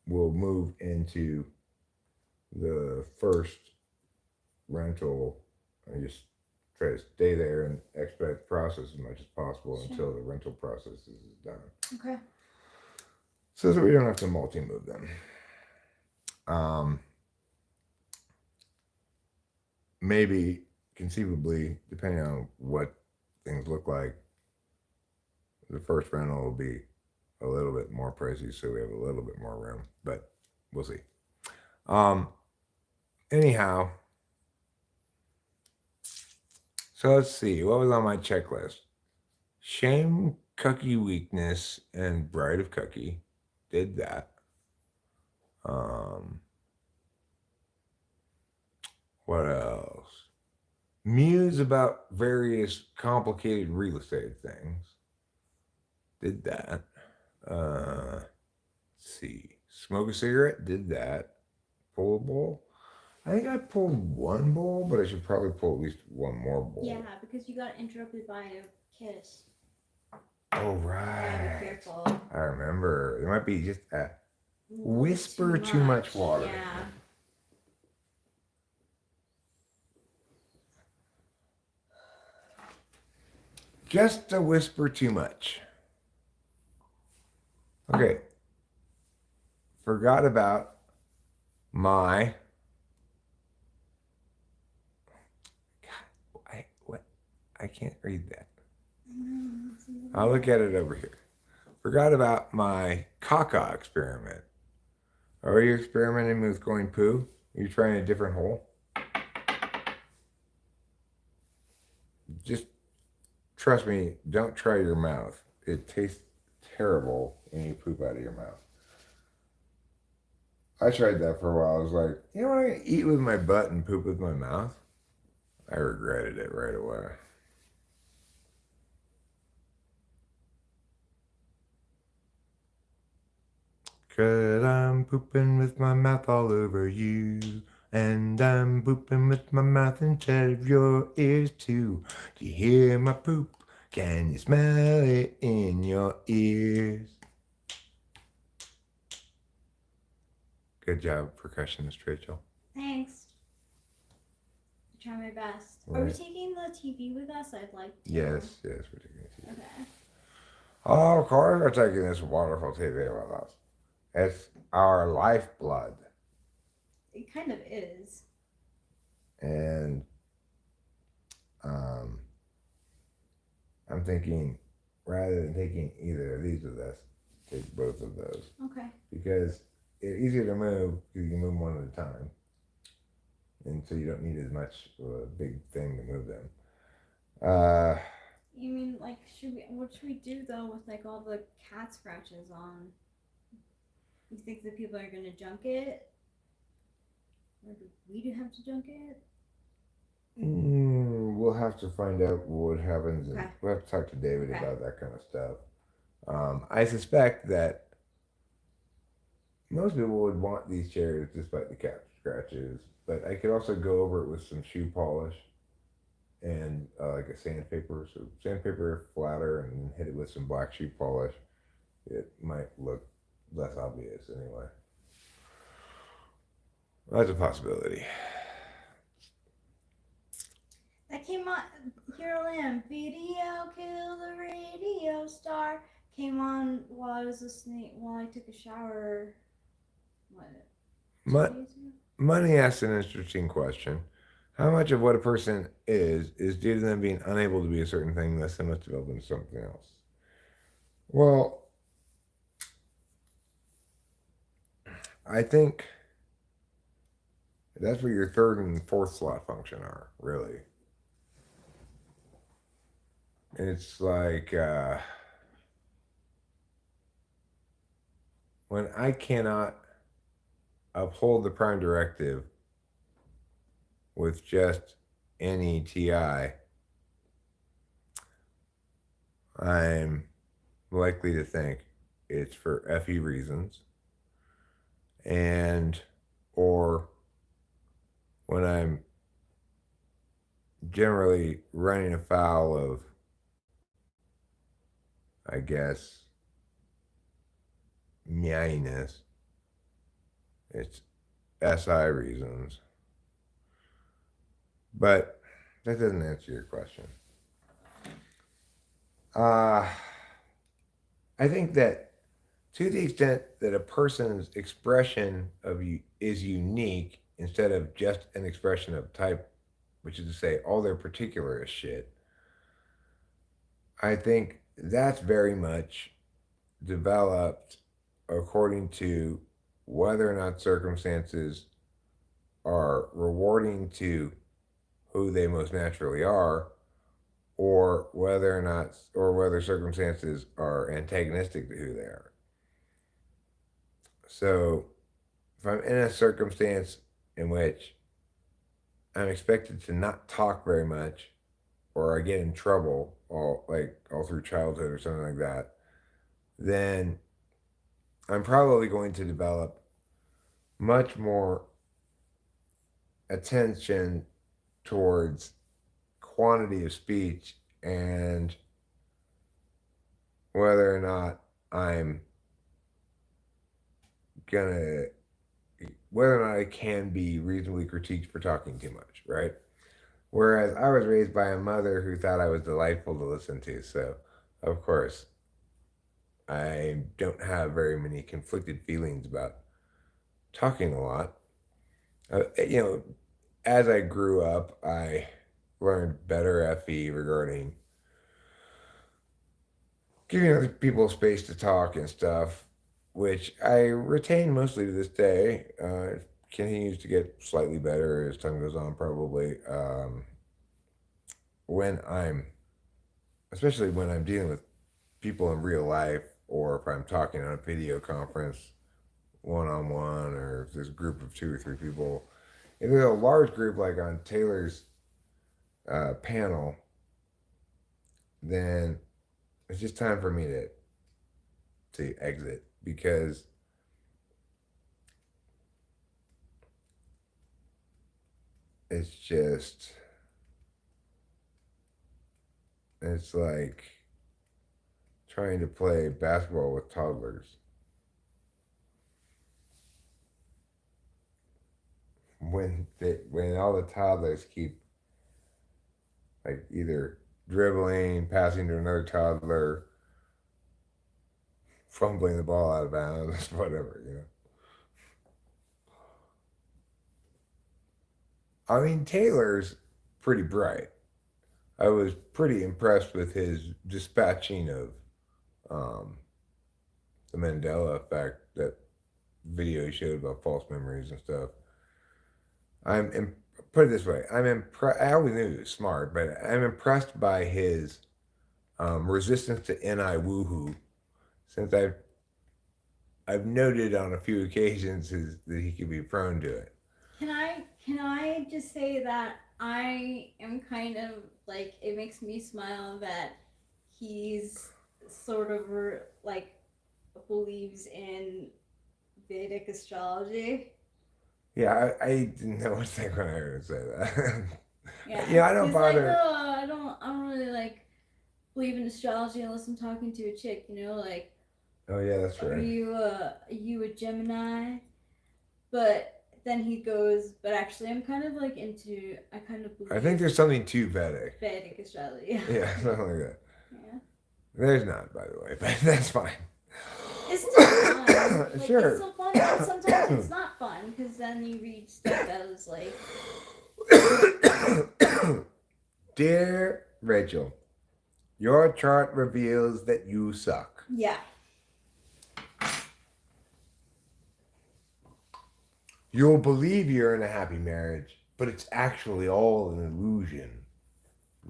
we'll move into the first rental and just try to stay there and expedite the process as much as possible until the rental process is done. Okay. So that we don't have to multi-move them. Maybe conceivably, depending on what things look like, the first rental will be a little bit more pricey, so we have a little bit more room, but we'll see. Anyhow, so let's see. What was on my checklist? Shame, Cookie Weakness, and Bride of Cookie. Did that. What else? Muse about various complicated real estate things. Did that. Let's see. Smoke a cigarette. Did that. Pull a bowl. I think I pulled one bowl, but I should probably pull at least one more bowl. Yeah, because you got interrupted by a kiss. Oh, right. Yeah, be careful. I remember. There might be just a whisper too much water. Yeah. Just a whisper too much. Okay. Forgot about my. God, I can't read that. I'll look at it over here. Forgot about my caca experiment. Are you experimenting with going poo? Are you trying a different hole? Just trust me, don't try your mouth. It tastes terrible when you poop out of your mouth. I tried that for a while. I was like, you know what, I'm going to eat with my butt and poop with my mouth? I regretted it right away. Cause I'm pooping with my mouth all over you. And I'm pooping with my mouth instead of your ears too. Do you hear my poop? Can you smell it in your ears? Good job, percussionist Rachel. Thanks. I try my best. Right. Are we taking the TV with us? I'd like to. Yes, we're taking the TV. Okay. Oh, of course we're taking this wonderful TV with us. It's our lifeblood. It kind of is. And I'm thinking, rather than taking either of these with us, take both of those. Okay. Because they're easier to move because you can move them one at a time. And so you don't need as much of a big thing to move them. You mean, like, what should we do, though, with, like, all the cat scratches on? You think that people are going to junk it? Or do we have to junk it? We'll have to find out what happens. Okay. And we'll have to talk to David about that kind of stuff. I suspect that most people would want these chairs despite the cat scratches, but I could also go over it with some shoe polish and like a sandpaper. So sandpaper flatter and hit it with some black shoe polish. It might look less obvious anyway. That's a possibility. That came on, Hero Lamb, video, kill the radio star, came on while I was listening, while I took a shower, Money asks an interesting question. How much of what a person is due to them being unable to be a certain thing, thus they must develop into something else? Well, I think that's what your third and fourth slot function are, really. It's like when I cannot uphold the prime directive with just any TI, I'm likely to think it's for FE reasons, and or when I'm generally running afoul of, I guess, meowiness, it's SI reasons. But that doesn't answer your question. I think that to the extent that a person's expression of you is unique instead of just an expression of type which is to say all their particular is shit, I think that's very much developed according to whether or not circumstances are rewarding to who they most naturally are, or whether circumstances are antagonistic to who they are. So if I'm in a circumstance in which I'm expected to not talk very much, or I get in trouble all through childhood or something like that, then I'm probably going to develop much more attention towards quantity of speech and whether or not I'm gonna whether or not I can be reasonably critiqued for talking too much, right? Whereas I was raised by a mother who thought I was delightful to listen to, so of course I don't have very many conflicted feelings about talking a lot. You know, as I grew up, I learned better FE regarding giving other people space to talk and stuff, which I retain mostly to this day. It continues to get slightly better as time goes on, probably. When I'm, especially when I'm dealing with people in real life, or if I'm talking on a video conference one on one, or if there's a group of 2 or 3 people. If there's a large group like on Taylor's panel, then it's just time for me to exit, because it's like trying to play basketball with toddlers. When all the toddlers keep like either dribbling, passing to another toddler, fumbling the ball out of bounds, whatever, you know. I mean, Taylor's pretty bright. I was pretty impressed with his dispatching of the Mandela effect, that video he showed about false memories and stuff. Put it this way: I'm impressed. I always knew he was smart, but I'm impressed by his resistance to NI woohoo, since I've noted on a few occasions that he could be prone to it. Can I just say that I am kind of like, it makes me smile that he's sort of like believes in Vedic astrology. Yeah, I didn't know what to think when I heard him say that. Yeah, Yeah, I don't he's bother. like, oh, I don't really like believe in astrology unless I'm talking to a chick, you know, like. Oh yeah, that's Are right. you a Gemini? But then he goes, but actually I'm kind of like I kind of believe I think there's something to Vedic. Vedic astrology. Yeah, something like that. Yeah. There's not, by the way, but that's fine. It's still fun. Like, Sure. It's still fun, but sometimes it's not fun because then you read stuff that is like. Dear Rachel, your chart reveals that you suck. Yeah. You'll believe you're in a happy marriage, but it's actually all an illusion.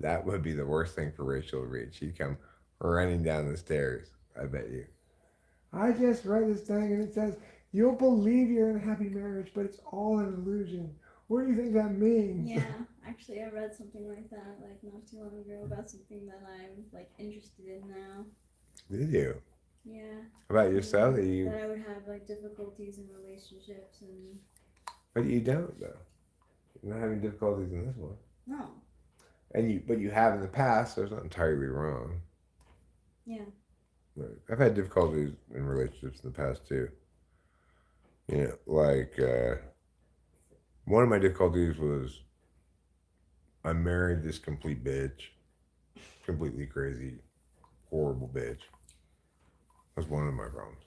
That would be the worst thing for Rachel to read. She'd come running down the stairs, I bet you. I just read this thing and it says, you'll believe you're in a happy marriage, but it's all an illusion. What do you think that means? Yeah, actually I read something like that like not too long ago about something that I'm like interested in now. Did you? Yeah. About yourself? That I would have like difficulties in relationships and. But you don't though. You're not having difficulties in this one. No. But you have in the past, so it's not entirely wrong. Yeah. Right. I've had difficulties in relationships in the past too. You know, like one of my difficulties was I married this complete bitch, completely crazy, horrible bitch. That's one of my problems.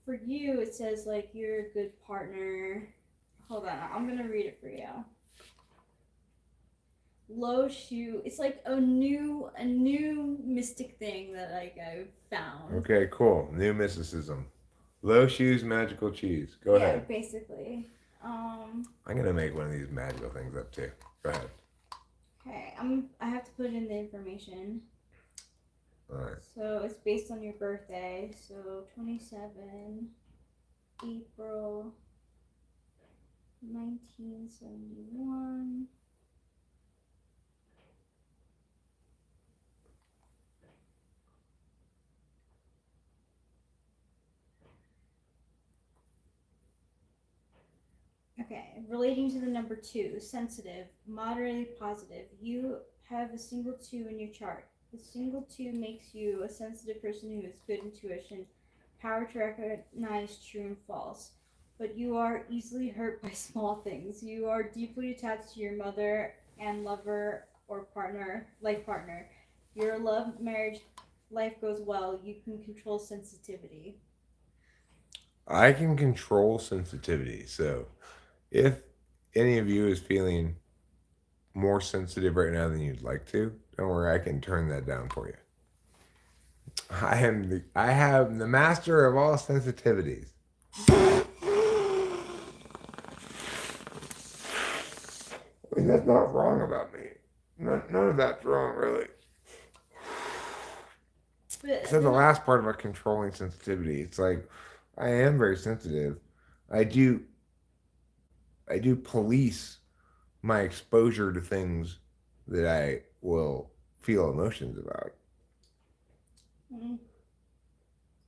For you, it says like you're a good partner. Hold on, I'm gonna read it for you. low shoe. It's like a new mystic thing that like I found. Okay, cool. New mysticism. Low shoes, magical cheese. Go Yeah, ahead. basically. I'm gonna make one of these magical things up too. Go ahead. Okay, I have to put in the information. All right. So it's based on your birthday. So 27 April 1971. Okay, relating to the number 2, sensitive, moderately positive. You have a single 2 in your chart. The single 2 makes you a sensitive person who has good intuition, power to recognize true and false. But you are easily hurt by small things. You are deeply attached to your mother and lover or partner, life partner. Your love marriage life goes well. You can control sensitivity. I can control sensitivity. So if any of you is feeling more sensitive right now than you'd like to, don't worry, I can turn that down for you. I have the master of all sensitivities. I mean, that's not wrong about me. None of that's wrong, really. So the last part about controlling sensitivity, it's like I am very sensitive. I do police my exposure to things that I will feel emotions about.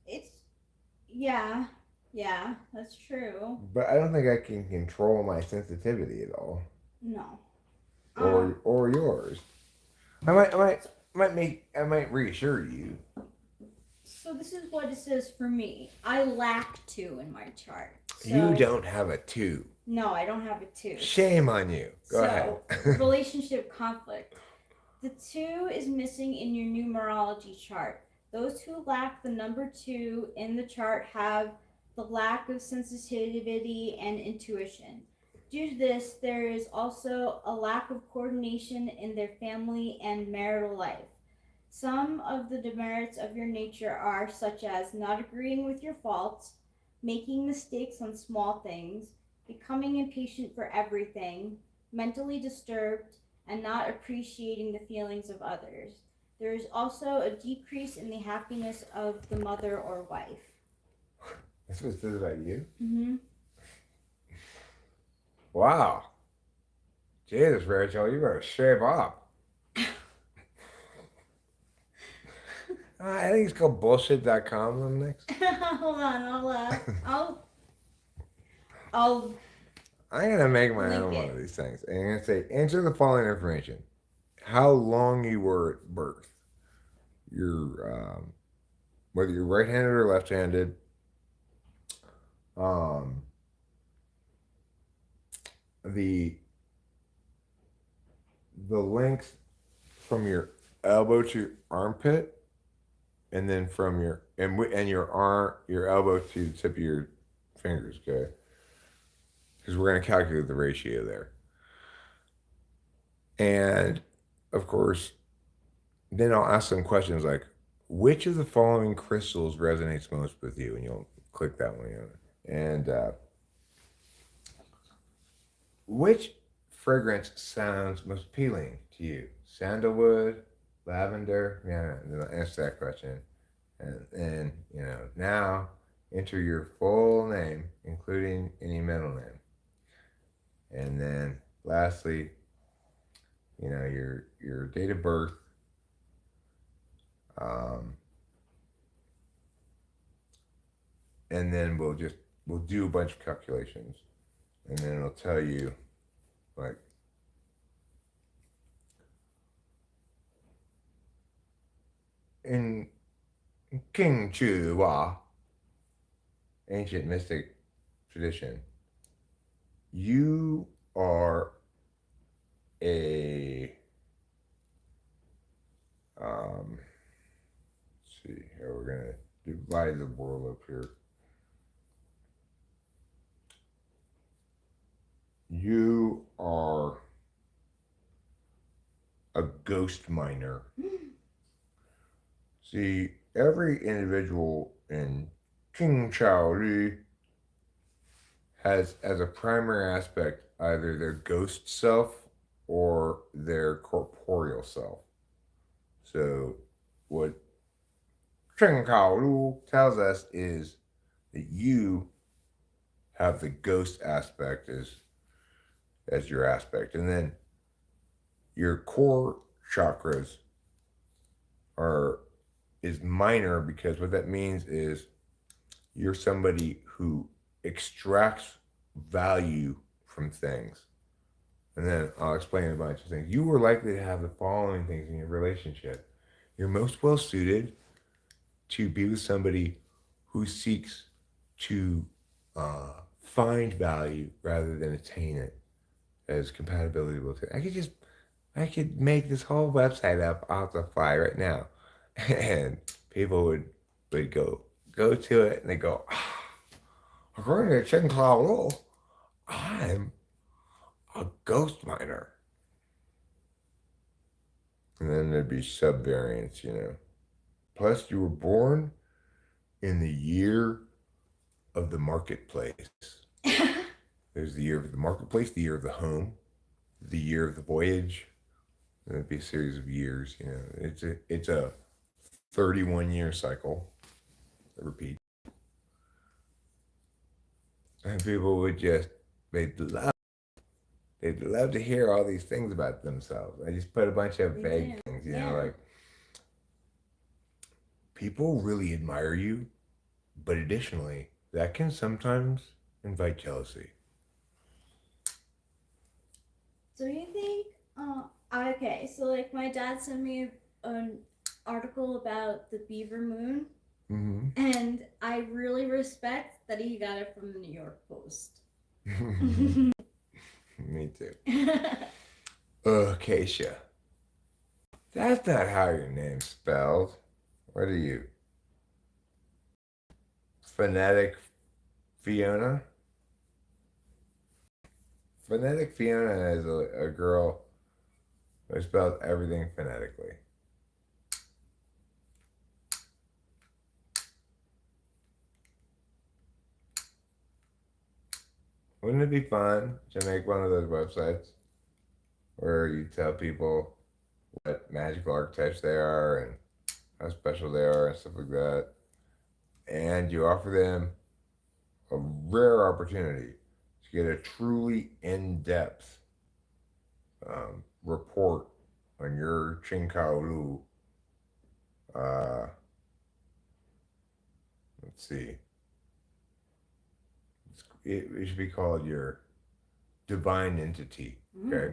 It's yeah, that's true. But I don't think I can control my sensitivity at all. No. Or yours. I might reassure you. So this is what it says for me. I lack 2 in my chart. So, You don't have a 2. No, I don't have a 2. Shame on you. Go ahead. Relationship conflict. The 2 is missing in your numerology chart. Those who lack the number 2 in the chart have the lack of sensitivity and intuition. Due to this, there is also a lack of coordination in their family and marital life. Some of the demerits of your nature are such as not agreeing with your faults, making mistakes on small things, becoming impatient for everything, mentally disturbed, and not appreciating the feelings of others. There is also a decrease in the happiness of the mother or wife. That's what it says about you? Mm-hmm. Wow. Jesus, Rachel, you better shave up. I think it's called bullshit.com. I'm next. Hold on, I'll I'm going to make my link own it. one of these things. And I'm going to say, answer the following information. How long you were at birth. Your, whether you're right-handed or left-handed. The length from your elbow to your armpit, and then from your your elbow to the tip of your fingers, okay? Because we're going to calculate the ratio there. And of course, then I'll ask some questions like, which of the following crystals resonates most with you? And you'll click that one. And which fragrance sounds most appealing to you? Sandalwood, lavender? Yeah, answer that question. And now enter your full name, including any middle name. And then lastly, your date of birth. And then we'll do a bunch of calculations. And then it'll tell you, like, in King Chua, ancient mystic tradition, you are a let's see here, we're gonna divide the world up here. You are ghost miner. See, every individual in King Chao Li has as a primary aspect either their ghost self or their corporeal self. So, what Chen Kao Lu tells us is that you have the ghost aspect as your aspect, and then your core chakras are is minor because what that means is you're somebody who extracts value from things. And then I'll explain a bunch of things. You were likely to have the following things in your relationship. You're most well suited to be with somebody who seeks to find value rather than attain it as compatibility will. I could make this whole website up off the fly right now, and people would go to it and they go, according to Chen Cloud Rule, I'm a ghost miner. And then there'd be subvariants, you know. Plus, you were born in the year of the marketplace. There's the year of the marketplace, the year of the home, the year of the voyage. There'd be a series of years, you know. It's a 31-year cycle. I repeat. And people would just they'd love to hear all these things about themselves. I just put a bunch of vague things, you know, like people really admire you, but additionally, that can sometimes invite jealousy. So you think, okay, so like my dad sent me an article about the beaver moon, and I really respect that he got it from the New York Post. Me too. Keisha. That's not how your name's spelled. What are you? Phonetic Fiona? Phonetic Fiona is a girl who spells everything phonetically. Wouldn't it be fun to make one of those websites where you tell people what magical archetypes they are and how special they are and stuff like that, and you offer them a rare opportunity to get a truly in-depth report on your Chinkao Lu. Let's see. It should be called your divine entity. Okay.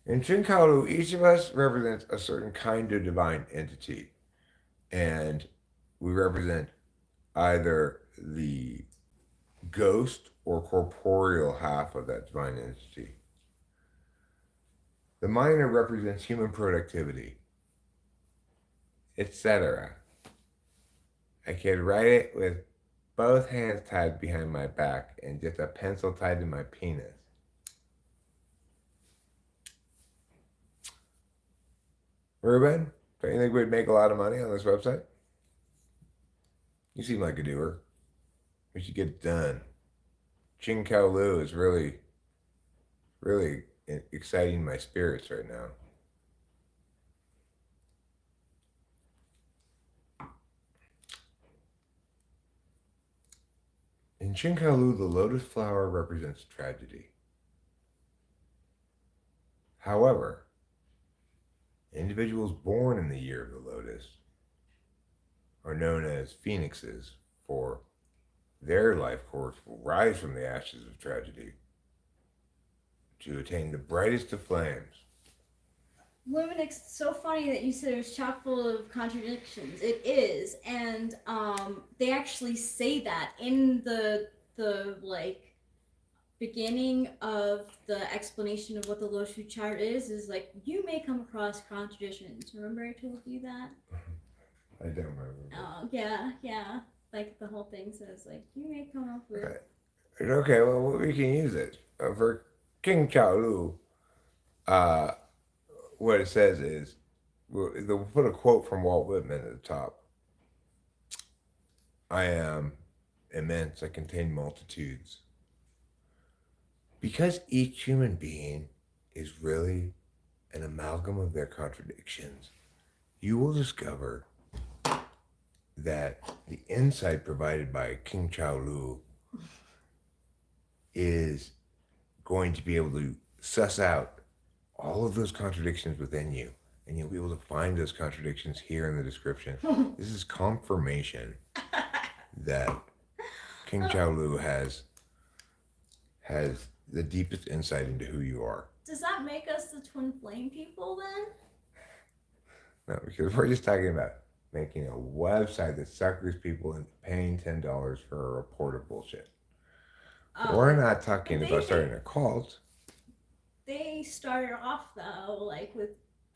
In Chinkao Lu, each of us represents a certain kind of divine entity. And we represent either the ghost or corporeal half of that divine entity. The minor represents human productivity, etc. I could write it with both hands tied behind my back and just a pencil tied to my penis. Ruben, don't you think we'd make a lot of money on this website? You seem like a doer. We should get it done. Ching Kao Lu is really exciting my spirits right now. In Ching Kao Lu, the lotus flower represents tragedy. However, individuals born in the year of the lotus are known as phoenixes, for their life course will rise from the ashes of tragedy to attain the brightest of flames. Women, it's so funny that you said it was chock full of contradictions. It is, and they actually say that in the like beginning of the explanation of what the Loshu chart is like you may come across contradictions. Remember I told you that? I don't remember. Oh yeah. Like the whole thing says like you may come up with. Right. Okay, well we can use it for King Chao Lu. What it says is they'll put a quote from Walt Whitman at the top. I am immense, I contain multitudes. Because each human being is really an amalgam of their contradictions, you will discover that the insight provided by King Chao Lu is going to be able to suss out all of those contradictions within you. And you'll be able to find those contradictions here in the description. This is confirmation that King Chao Lu has the deepest insight into who you are. Does that make us the twin flame people then? No, because we're just talking about making a website that suckers people into paying $10 for a report of bullshit. We're not talking about starting a cult. They started off though, like with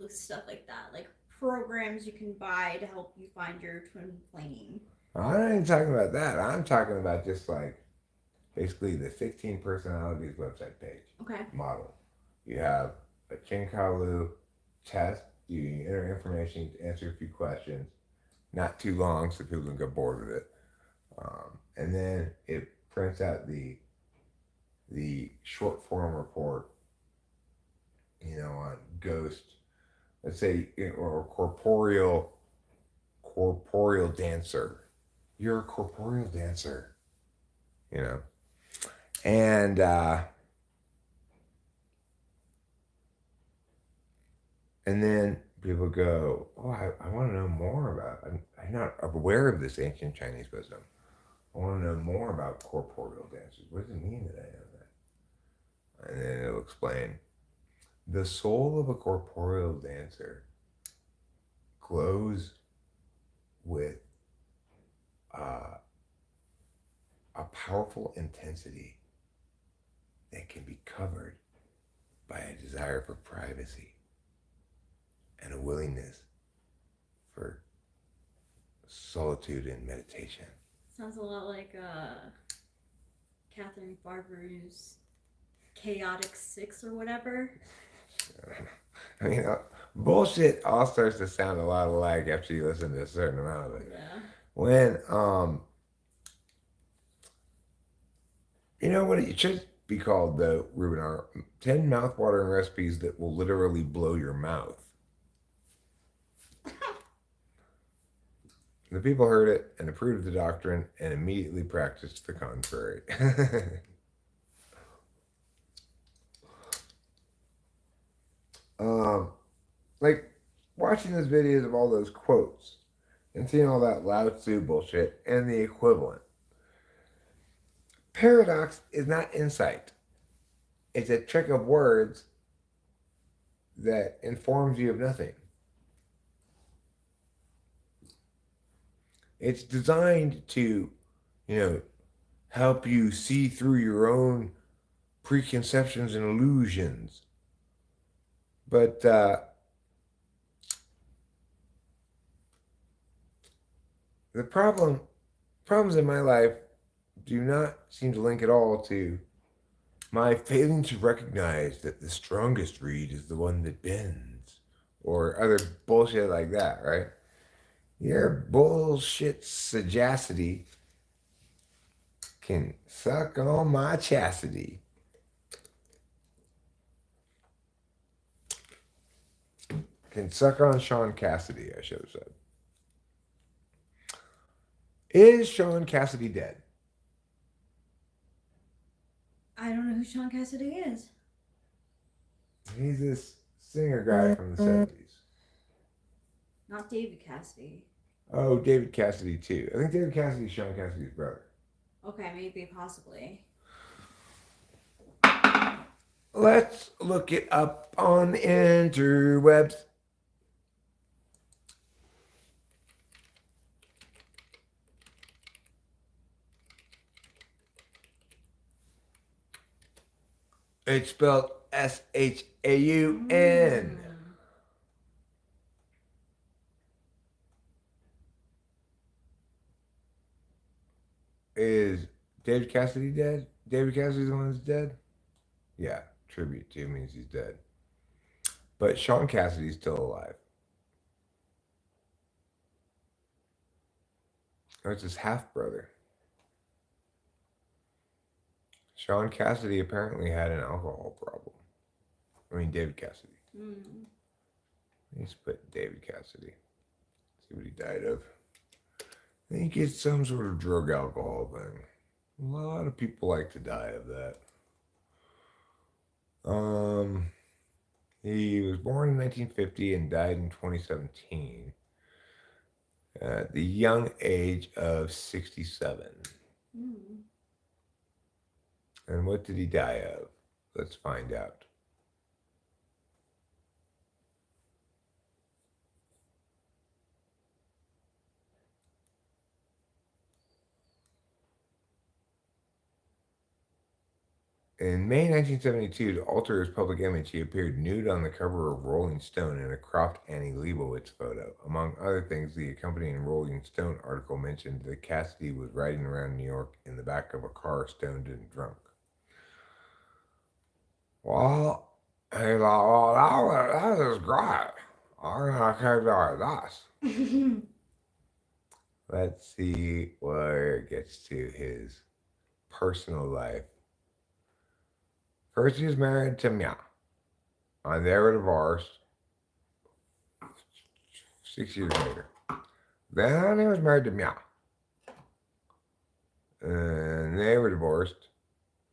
stuff like that, like programs you can buy to help you find your twin flame. I'm not even talking about that. I'm talking about just like basically the 16 personalities website page. Okay. Model. You have a King Chao Lu test. You enter information to answer a few questions. Not too long so people don't get bored with it. And then it prints out the short form report, on ghost, let's say, or corporeal dancer. You're a corporeal dancer, and then people go, oh, I want to know more about, I'm not aware of this ancient Chinese wisdom. I want to know more about corporeal dancers. What does it mean that I know that? And then it'll explain. The soul of a corporeal dancer glows with a powerful intensity that can be covered by a desire for privacy and a willingness for solitude and meditation. Sounds a lot like Catherine Barber's Chaotic Six or whatever. I mean, bullshit all starts to sound a lot alike after you listen to a certain amount of it. Yeah. When, what it should be called, though, Ruben, are 10 mouth-watering recipes that will literally blow your mouth. The people heard it and approved the doctrine and immediately practiced the contrary. Like watching those videos of all those quotes and seeing all that Lao Tzu bullshit and the equivalent. Paradox is not insight. It's a trick of words that informs you of nothing. It's designed to, help you see through your own preconceptions and illusions. But the problems in my life do not seem to link at all to my failing to recognize that the strongest reed is the one that bends, or other bullshit like that, right? Your bullshit sagacity can suck on my chastity. Can suck on Sean Cassidy, I should have said. Is Sean Cassidy dead? I don't know who Sean Cassidy is. He's this singer guy from the 70s. Not David Cassidy. Oh, David Cassidy too. I think David Cassidy is Sean Cassidy's brother. Okay, maybe, possibly. Let's look it up on the interwebs. It's spelled S-H-A-U-N. Is David Cassidy dead? David Cassidy's the one that's dead? Yeah, tribute to means he's dead. But Sean Cassidy's still alive. Oh, it's his half brother. Sean Cassidy apparently had an alcohol problem. I mean, David Cassidy. Let's put David Cassidy. See what he died of. I think it's some sort of drug alcohol thing. A lot of people like to die of that. He was born in 1950 and died in 2017 at the young age of 67. And what did he die of? Let's find out. In May 1972, to alter his public image, he appeared nude on the cover of Rolling Stone in a cropped Annie Leibovitz photo. Among other things, the accompanying Rolling Stone article mentioned that Cassidy was riding around New York in the back of a car stoned and drunk. Well, he's like, well, that is great. I'm going to keep doing this. Let's see where it gets to his personal life. First, he was married to Mia, and they were divorced 6 years later. Then he was married to Mia, and they were divorced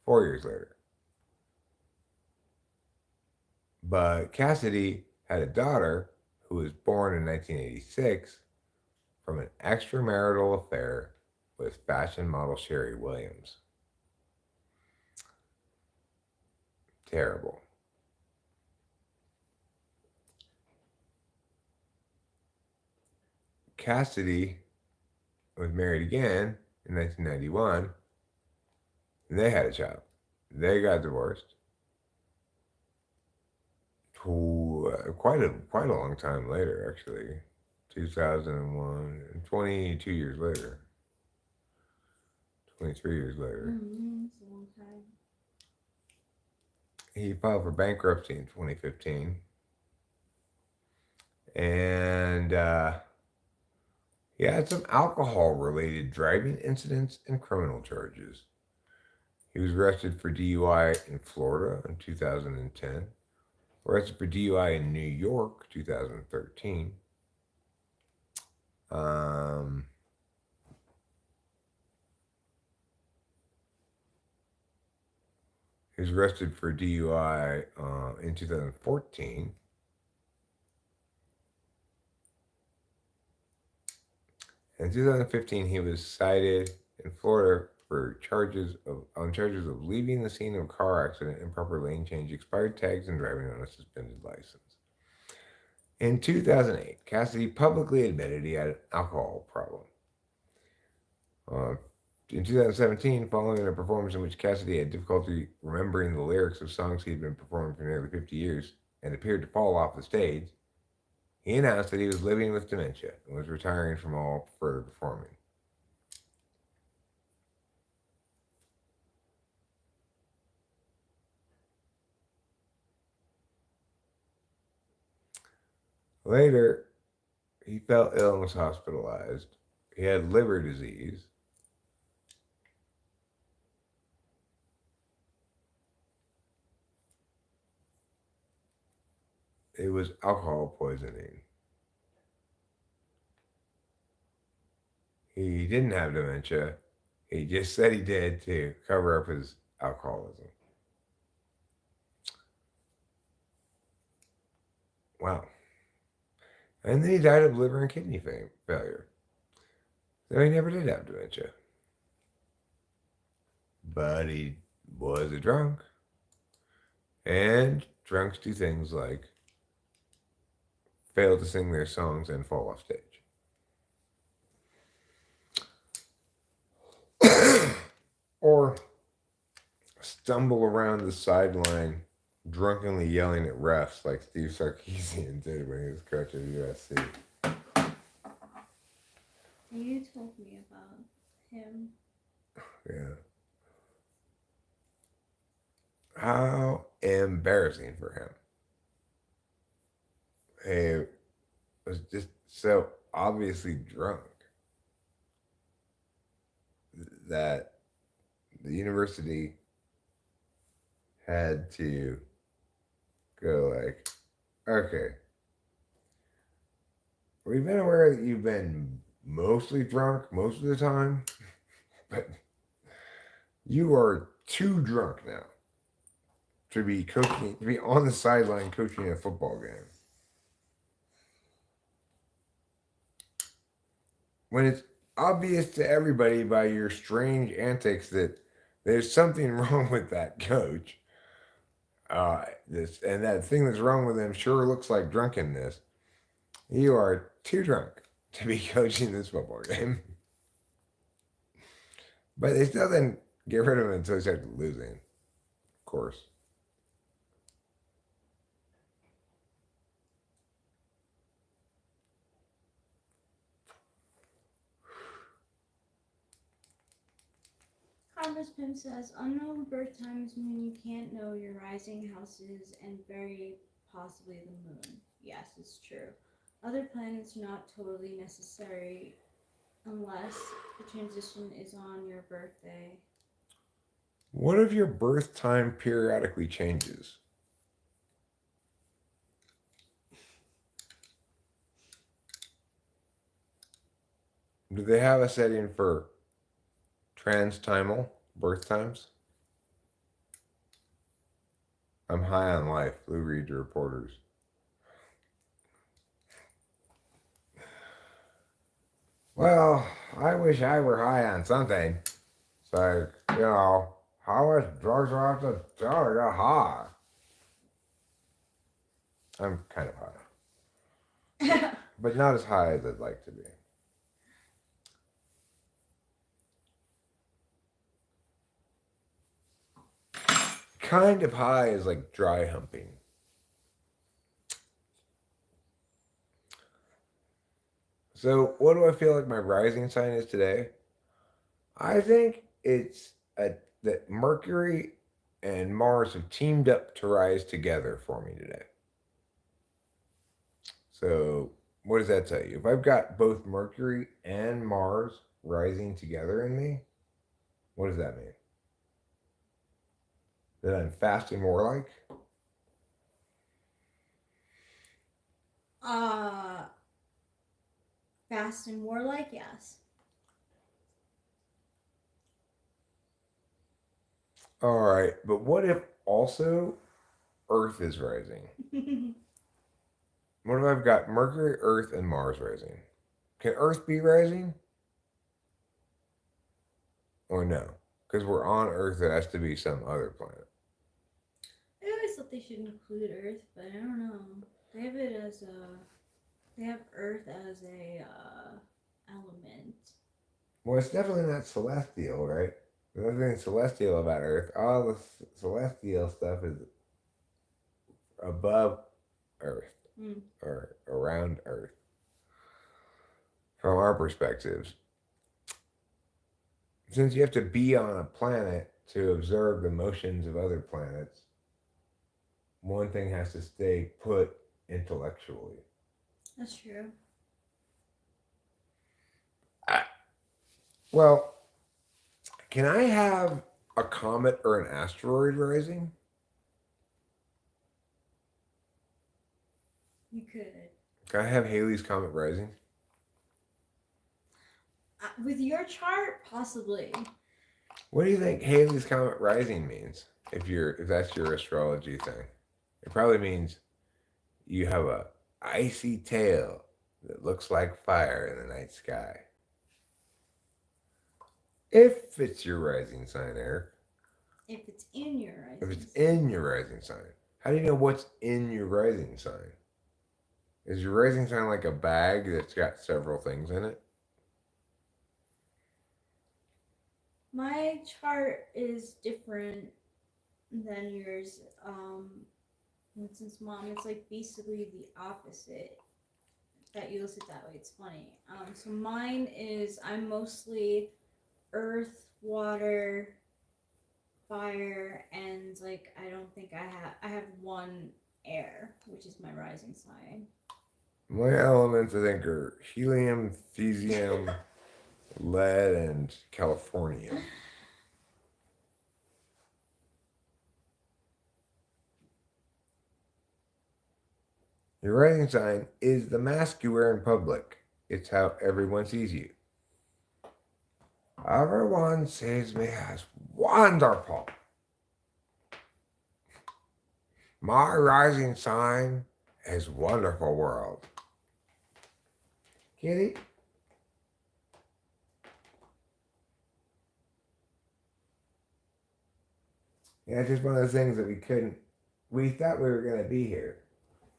4 years later. But Cassidy had a daughter who was born in 1986 from an extramarital affair with fashion model Sherry Williams. Terrible. Cassidy was married again in 1991, and they had a child. They got divorced quite a long time later, actually. 2001, 22 years later. 23 years later. It's a long time. He filed for bankruptcy in 2015. And he had some alcohol-related driving incidents and criminal charges. He was arrested for DUI in Florida in 2010. Arrested for DUI in New York, 2013. He was arrested for DUI in 2014. In 2015, he was cited in Florida for charges of leaving the scene of a car accident, improper lane change, expired tags, and driving on a suspended license. In 2008, Cassidy publicly admitted he had an alcohol problem. In 2017, following a performance in which Cassidy had difficulty remembering the lyrics of songs he had been performing for nearly 50 years and appeared to fall off the stage, he announced that he was living with dementia and was retiring from all further performing. Later, he fell ill and was hospitalized. He had liver disease. It was alcohol poisoning. He didn't have dementia. He just said he did to cover up his alcoholism. Wow. And then he died of liver and kidney failure. So he never did have dementia. But he was a drunk. And drunks do things like fail to sing their songs and fall off stage. Or stumble around the sideline drunkenly yelling at refs like Steve Sarkisian did when he was coach of USC. You told me about him. Yeah. How embarrassing for him. He was just so obviously drunk. that the university had to go like, okay, we've been aware that you've been mostly drunk most of the time, but you are too drunk now to be coaching, to be on the sideline coaching a football game. When it's obvious to everybody by your strange antics that there's something wrong with that coach, this and that thing that's wrong with him sure looks like drunkenness. You are too drunk to be coaching this football game. But they still didn't get rid of him until he started losing, of course. Harvest Pim says, unknown birth times mean you can't know your rising houses and very possibly the moon. Yes, it's true. Other planets are not totally necessary unless the transition is on your birthday. What if your birth time periodically changes? Do they have a setting for transtimal birth times? I'm high on life, Blue Reed reporters. Well, I wish I were high on something. It's like, how much drugs do I have to do to get high? I'm kind of high. But not as high as I'd like to be. Kind of high is like dry humping. So, what do I feel like my rising sign is today? I think it's that Mercury and Mars have teamed up to rise together for me today. So, what does that tell you? If I've got both Mercury and Mars rising together in me, what does that mean? That I'm fast and warlike? Fast and warlike, yes. All right, but what if also Earth is rising? What if I've got Mercury, Earth, and Mars rising? Can Earth be rising? Or no? Because we're on Earth, it has to be some other planet. I always thought they should include Earth, but I don't know. They have it as a. They have Earth as a element. Well, it's definitely not celestial, right? There's nothing celestial about Earth. All the celestial stuff is above Earth or around Earth from our perspectives. Since you have to be on a planet to observe the motions of other planets, one thing has to stay put intellectually. That's true. Well, can I have a comet or an asteroid rising? You could. Can I have Halley's Comet rising? With your chart, possibly. What do you think Halley's Comet rising means? If that's your astrology thing, it probably means you have a icy tail that looks like fire in the night sky. If it's your rising sign, Eric. If it's in your rising sign. If it's in your rising sign. How do you know what's in your rising sign? Is your rising sign like a bag that's got several things in it? My chart is different than yours. Since Mom, it's like basically the opposite. That you listed that way. It's funny. So mine is I'm mostly earth, water, fire, and like I don't think I have one air, which is my rising sign. My elements, I think, are helium, cesium, Lead and California. Your rising sign is the mask you wear in public. It's how everyone sees you. Everyone sees me as wonderful. My rising sign is wonderful world. Kitty? Yeah, it's just one of those things that we thought we were going to be here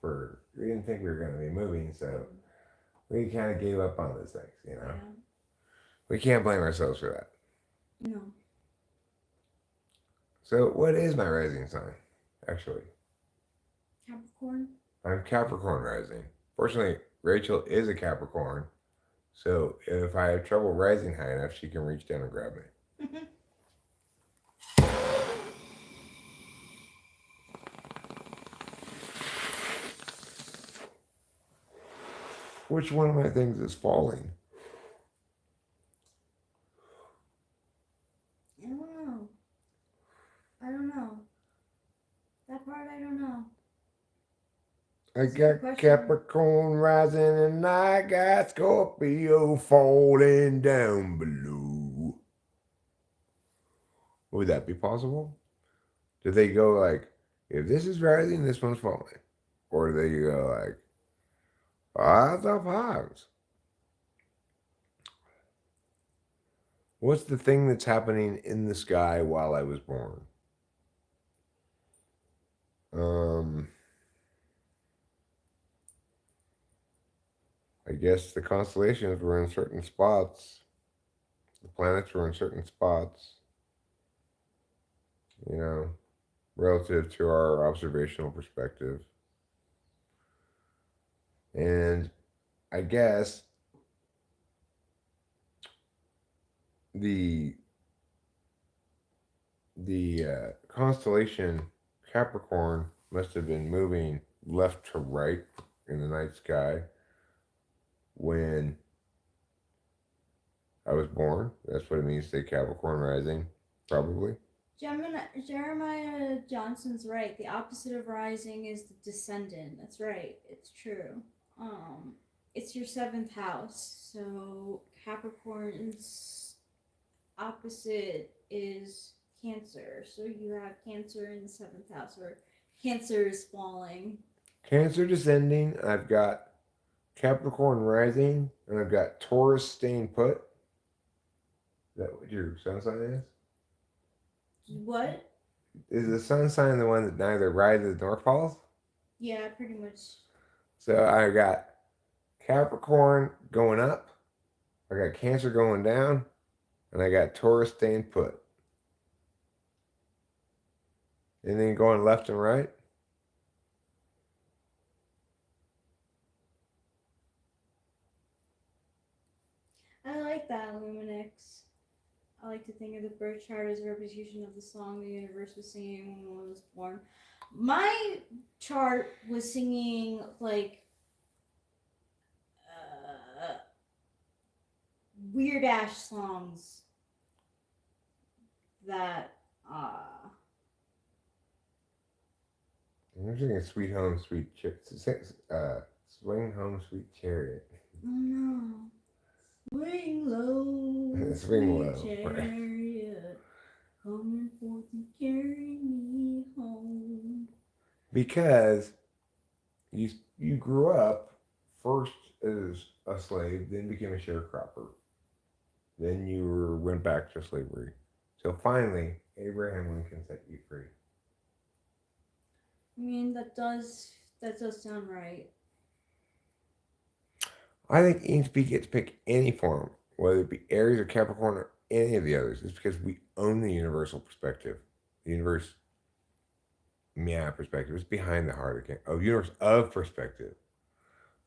we didn't think we were going to be moving, so we kind of gave up on those things, you know? Yeah. We can't blame ourselves for that. No. So, what is my rising sign, actually? Capricorn? I'm Capricorn rising. Fortunately, Rachel is a Capricorn, so if I have trouble rising high enough, she can reach down and grab me. Which one of my things is falling? I don't know. That part I don't know. I got Capricorn rising and I got Scorpio falling down below. Would that be possible? Do they go like, if this is rising, this one's falling? Or do they go like, odds of odds? What's the thing that's happening in the sky while I was born? I guess the constellations were in certain spots. The planets were in certain spots. You know, relative to our observational perspective. And I guess the constellation Capricorn must have been moving left to right in the night sky when I was born. That's what it means to say Capricorn rising, probably. Jeremiah Johnson's right. The opposite of rising is the descendant. That's right. It's true. It's your 7th house. So Capricorn's opposite is Cancer. So you have Cancer in the 7th house, or Cancer is falling. Cancer descending. I've got Capricorn rising, and I've got Taurus staying put. Is that what your sun sign is? What? Is the sun sign the one that neither rises nor falls? Yeah, pretty much. So I got Capricorn going up, I got Cancer going down, and I got Taurus staying put. And then going left and right. I like that, Luminix. I like to think of the birth chart as a representation of the song the universe was singing when one was born. My chart was singing like weird ass songs that I'm thinking Sweet Home, Sweet Swing Home, Sweet Chariot. Oh no. Swing low, Swing low, chariot, coming forth and carry me home. Because you grew up first as a slave, then became a sharecropper. Then you went back to slavery. So finally, Abraham Lincoln set you free. I mean, that does sound right. I think ESP gets to pick any form, whether it be Aries or Capricorn or any of the others. It's because we own the universal perspective. The universe, perspective. It's behind the heart of universe of perspective.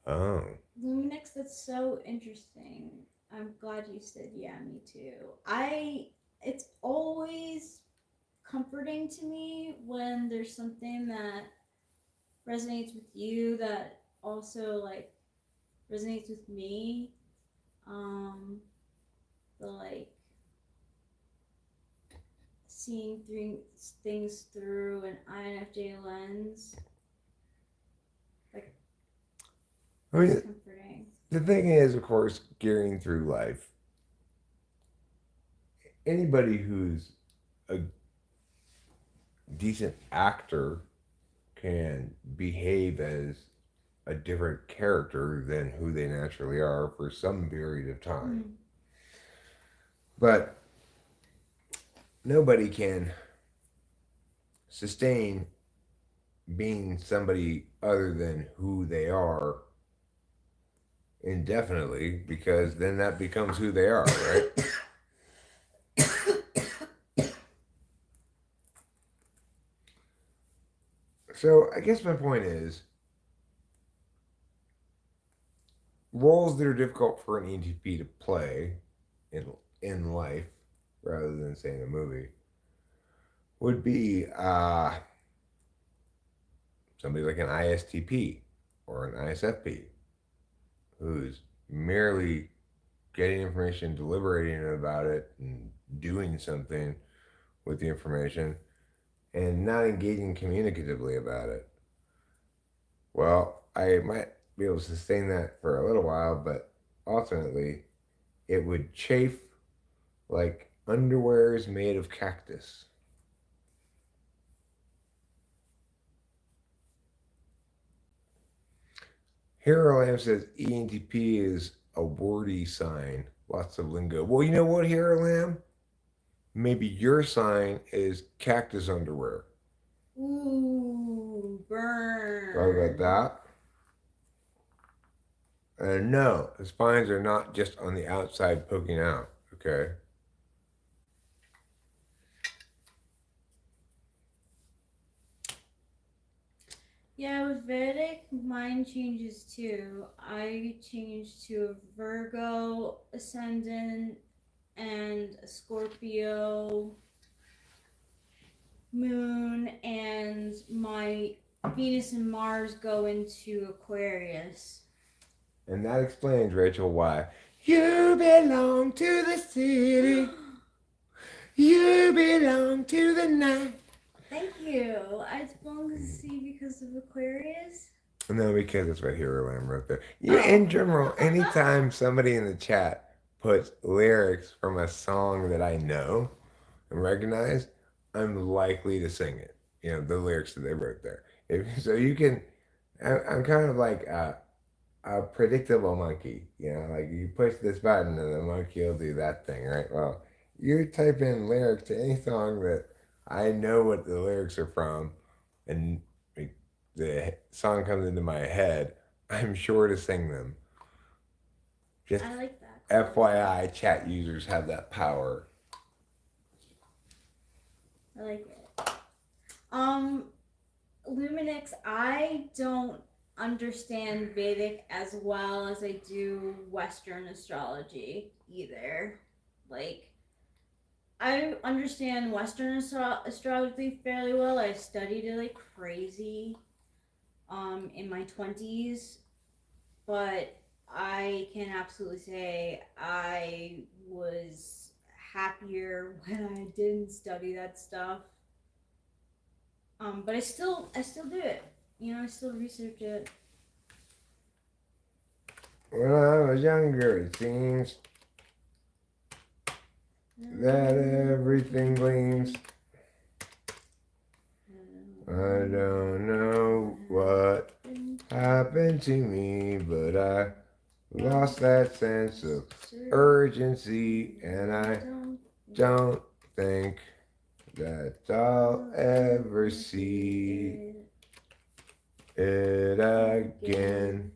Oh. Luminix, that's so interesting. I'm glad you said, yeah, me too. It's always comforting to me when there's something that resonates with you that also like resonates with me. the like seeing things through an INFJ lens. Like, I mean, it's comforting. the thing is, of course, gearing through life, anybody who's a decent actor can behave as a different character than who they naturally are for some period of time. Mm. But nobody can sustain being somebody other than who they are indefinitely, because then that becomes who they are, right? So I guess my point is, roles that are difficult for an ENTP to play in life, rather than say in a movie, would be somebody like an ISTP or an ISFP, who's merely getting information, deliberating about it, and doing something with the information, and not engaging communicatively about it. Well, I might be able to sustain that for a little while, but ultimately, it would chafe like underwear is made of cactus. Hero Lamb says ENTP is a wordy sign, lots of lingo. Well, you know what, Hero Lamb? Maybe your sign is cactus underwear. Ooh, burn. Thought about that? And no, the spines are not just on the outside poking out, okay? Yeah, with Vedic, mine changes too. I changed to a Virgo ascendant and a Scorpio moon, and my Venus and Mars go into Aquarius. And that explains, Rachel, why you belong to the city. You belong to the night. Thank you. I belong to the sea because of Aquarius. No, because it's what Hero Lamb wrote there. Yeah, in general, anytime somebody in the chat puts lyrics from a song that I know and recognize, I'm likely to sing it. You know, the lyrics that they wrote there. So you can, I'm kind of like a predictable monkey. You know, like you push this button and the monkey will do that thing, right? Well, you type in lyrics to any song that I know what the lyrics are from, and the song comes into my head, I'm sure to sing them. Just I like that. FYI, chat users have that power. I like it. Luminix, I don't understand Vedic as well as I do Western astrology either. Like, I understand Western astrology fairly well. I studied it like crazy in my 20s, but I can absolutely say I was happier when I didn't study that stuff. But I still do it. You know, I still research it. When I was younger, it seems that everything gleams. I don't know what happened to me, but I lost that sense of urgency, and I don't think that I'll ever see it again.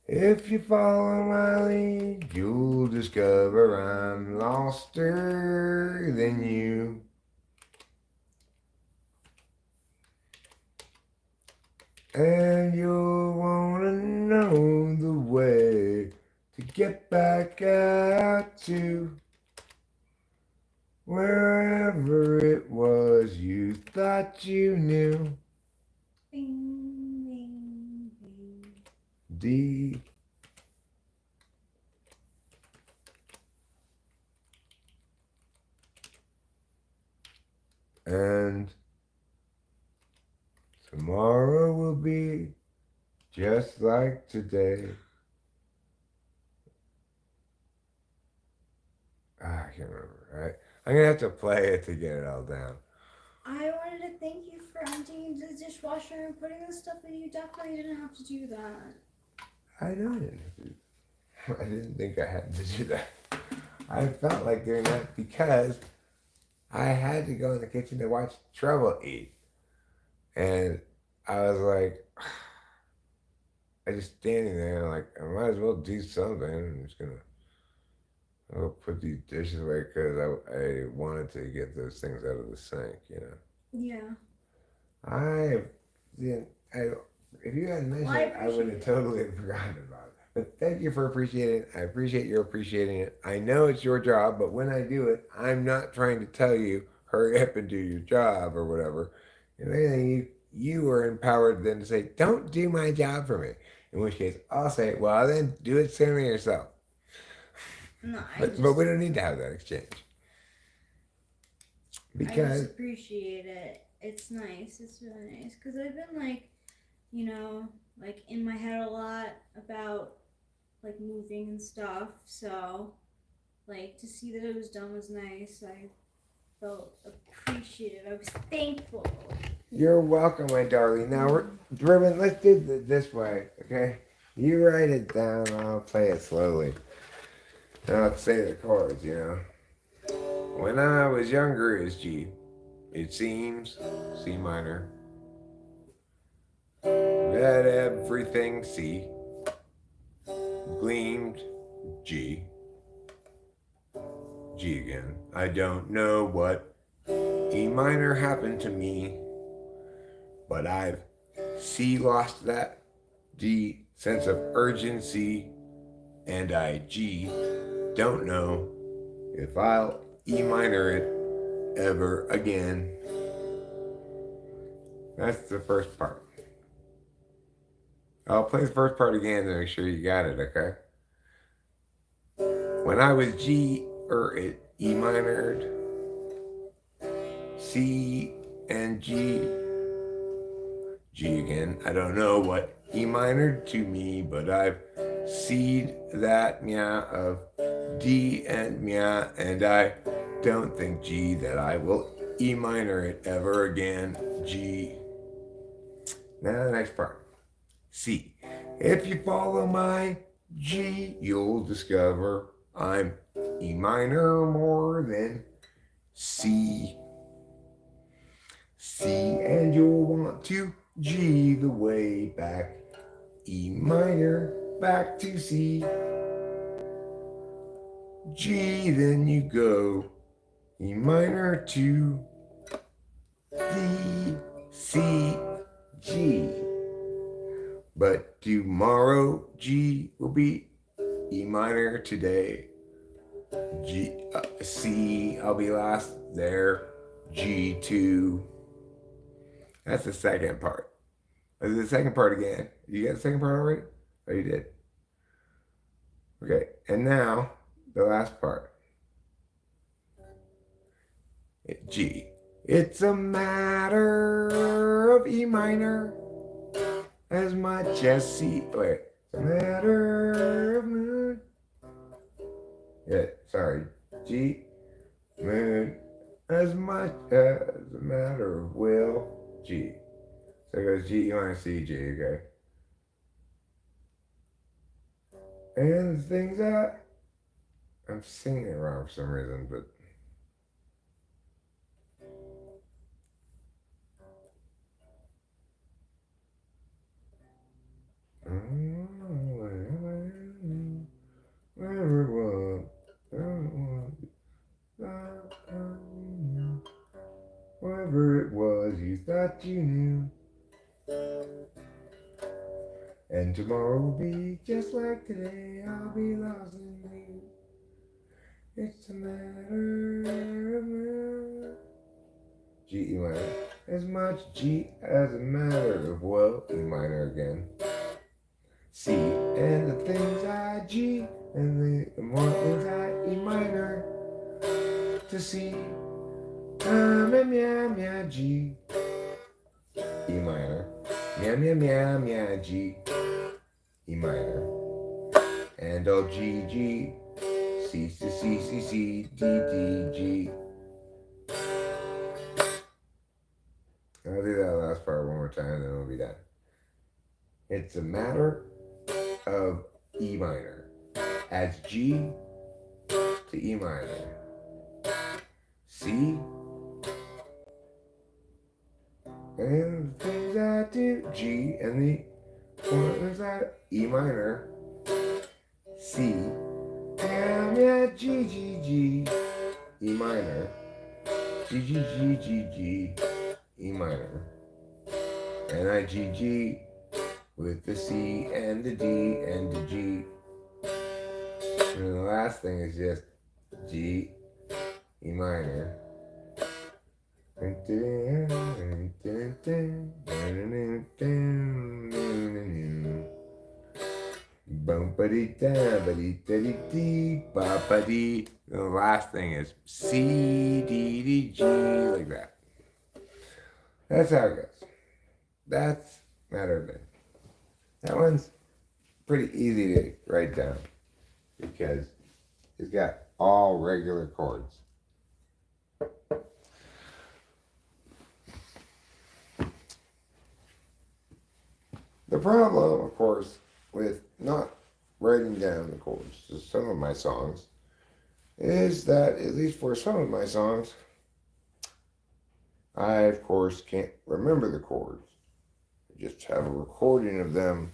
If you follow my lead, you'll discover I'm loster than you. And you'll want to know the way to get back out to wherever it was you thought you knew. Bing, bing, bing. D. And tomorrow will be just like today. I can't remember, right? I'm going to have to play it to get it all down. I wanted to thank you for emptying the dishwasher and putting the stuff in. You definitely didn't have to do that. I know I didn't have to. I didn't think I had to do that. I felt like doing that because I had to go in the kitchen to watch Trouble eat. And I was like, I just standing there like, I might as well do something. I'm just going to put these dishes away because I wanted to get those things out of the sink, you know. Yeah. I didn't, if you hadn't mentioned it, I would have totally forgotten about it. But thank you for appreciating it. I appreciate you appreciating it. I know it's your job, but when I do it, I'm not trying to tell you, hurry up and do your job or whatever. If anything, you are empowered then to say, don't do my job for me. In which case, I'll say, well, then do it sooner yourself. No, but we don't need to have that exchange. Because I just appreciate it. It's nice. It's really nice. Because I've been like, you know, like in my head a lot about like moving and stuff. So, like to see that it was done was nice. I felt appreciative. I was thankful. You're welcome, my darling. Now, Ruben, let's do it this way, okay? You write it down, I'll play it slowly. And I'll say the chords, you know. When I was younger is G. It seems C minor. Let everything see. Gleamed G. G again. I don't know what E minor happened to me, but I've C lost that D sense of urgency, and I G don't know if I'll E minor it ever again. That's the first part. I'll play the first part again to make sure you got it, okay? When I was G it E minored, C and G, G again. I don't know what E minored to me, but I've C'd that mya of D and mya, and I don't think G that I will E minor it ever again. G. Now the next part. C. If you follow my G, you'll discover I'm E minor more than C. C, and you'll want to G the way back. E minor back to C. G, then you go E minor to D, C, G. But tomorrow G will be E minor today. G, C, I'll be last there. G2. That's the second part. Let's do the second part again. You got the second part already? Oh, you did. Okay, and now the last part. G. It's a matter of E minor as much as C. Wait, it's a matter of mood. Yeah, sorry. G. Mood as much as a matter of will. G. So it goes G, E minor, C, G, okay? And the things that I'm singing it wrong for some reason, but wherever it was, wherever it was you thought you knew. And tomorrow will be just like today. I'll be lost in you. It's a matter of mood. G, E minor. As much G as a matter of, well, E minor again. C, and the things I G, and the more things I E minor to C. Meow, meow, meow, G, E minor. Meow, meow, meow, meow, G, E minor. And all G, G, C, C, C, C, C, D, D, G. I'll do that last part one more time, then we'll be done. It's a matter of E minor. Adds G to E minor. C, and the things I do, G, and the ones that E minor, C, and yeah, G, G, G, E minor, G, G, G, G, G, E minor, and I G, G, with the C and the D and the G. And then the last thing is just G, E minor. The last thing is C, D, D, G, like that. That's how it goes. That's matter of it. That one's pretty easy to write down because it's got all regular chords. The problem, of course, with not writing down the chords to some of my songs is that, at least for some of my songs, I, of course, can't remember the chords. I just have a recording of them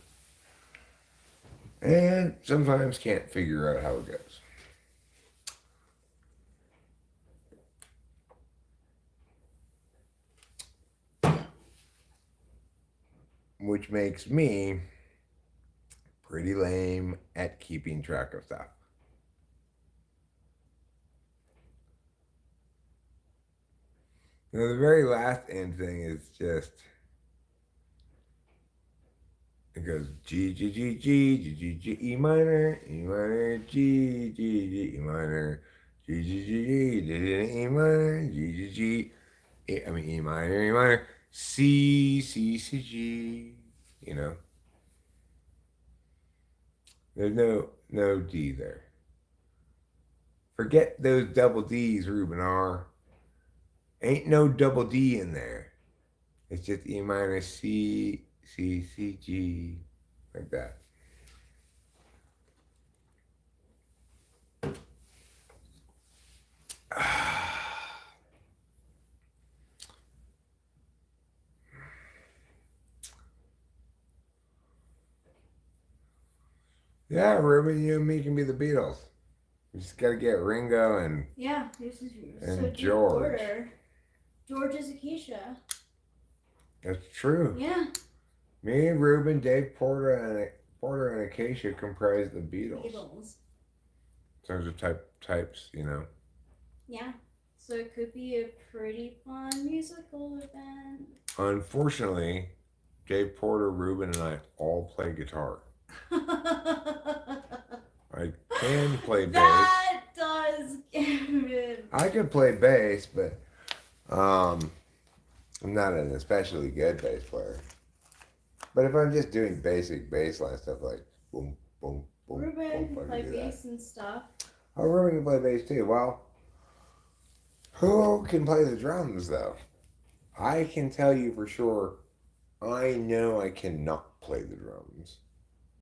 and sometimes can't figure out how it goes. Which makes me pretty lame at keeping track of stuff. Now, the very last end thing is just, it goes G, G, G, G, G, G, G, E minor, G, G, G, E minor, G, G, G, G, E minor, G, G, G, E minor, C, C, C, G, you know. There's no D there. Forget those double D's, Ruben R. Ain't no double D in there. It's just E minor, C, C, C, G, like that. Yeah, Ruben, you and me can be the Beatles. We just gotta get Ringo and this is and so George. George is Acacia. That's true. Yeah. Me, Ruben, Dave Porter, and Acacia comprise the Beatles. In terms of types, you know. Yeah. So it could be a pretty fun musical event. Unfortunately, Dave Porter, Ruben, and I all play guitar. I can play bass. That does give it. I can play bass, but I'm not an especially good bass player. But if I'm just doing basic bass line stuff like boom, boom, boom, Ruben boom, play bass and stuff. Oh, Ruben can play bass too. Well, who can play the drums though? I can tell you for sure, I know I cannot play the drums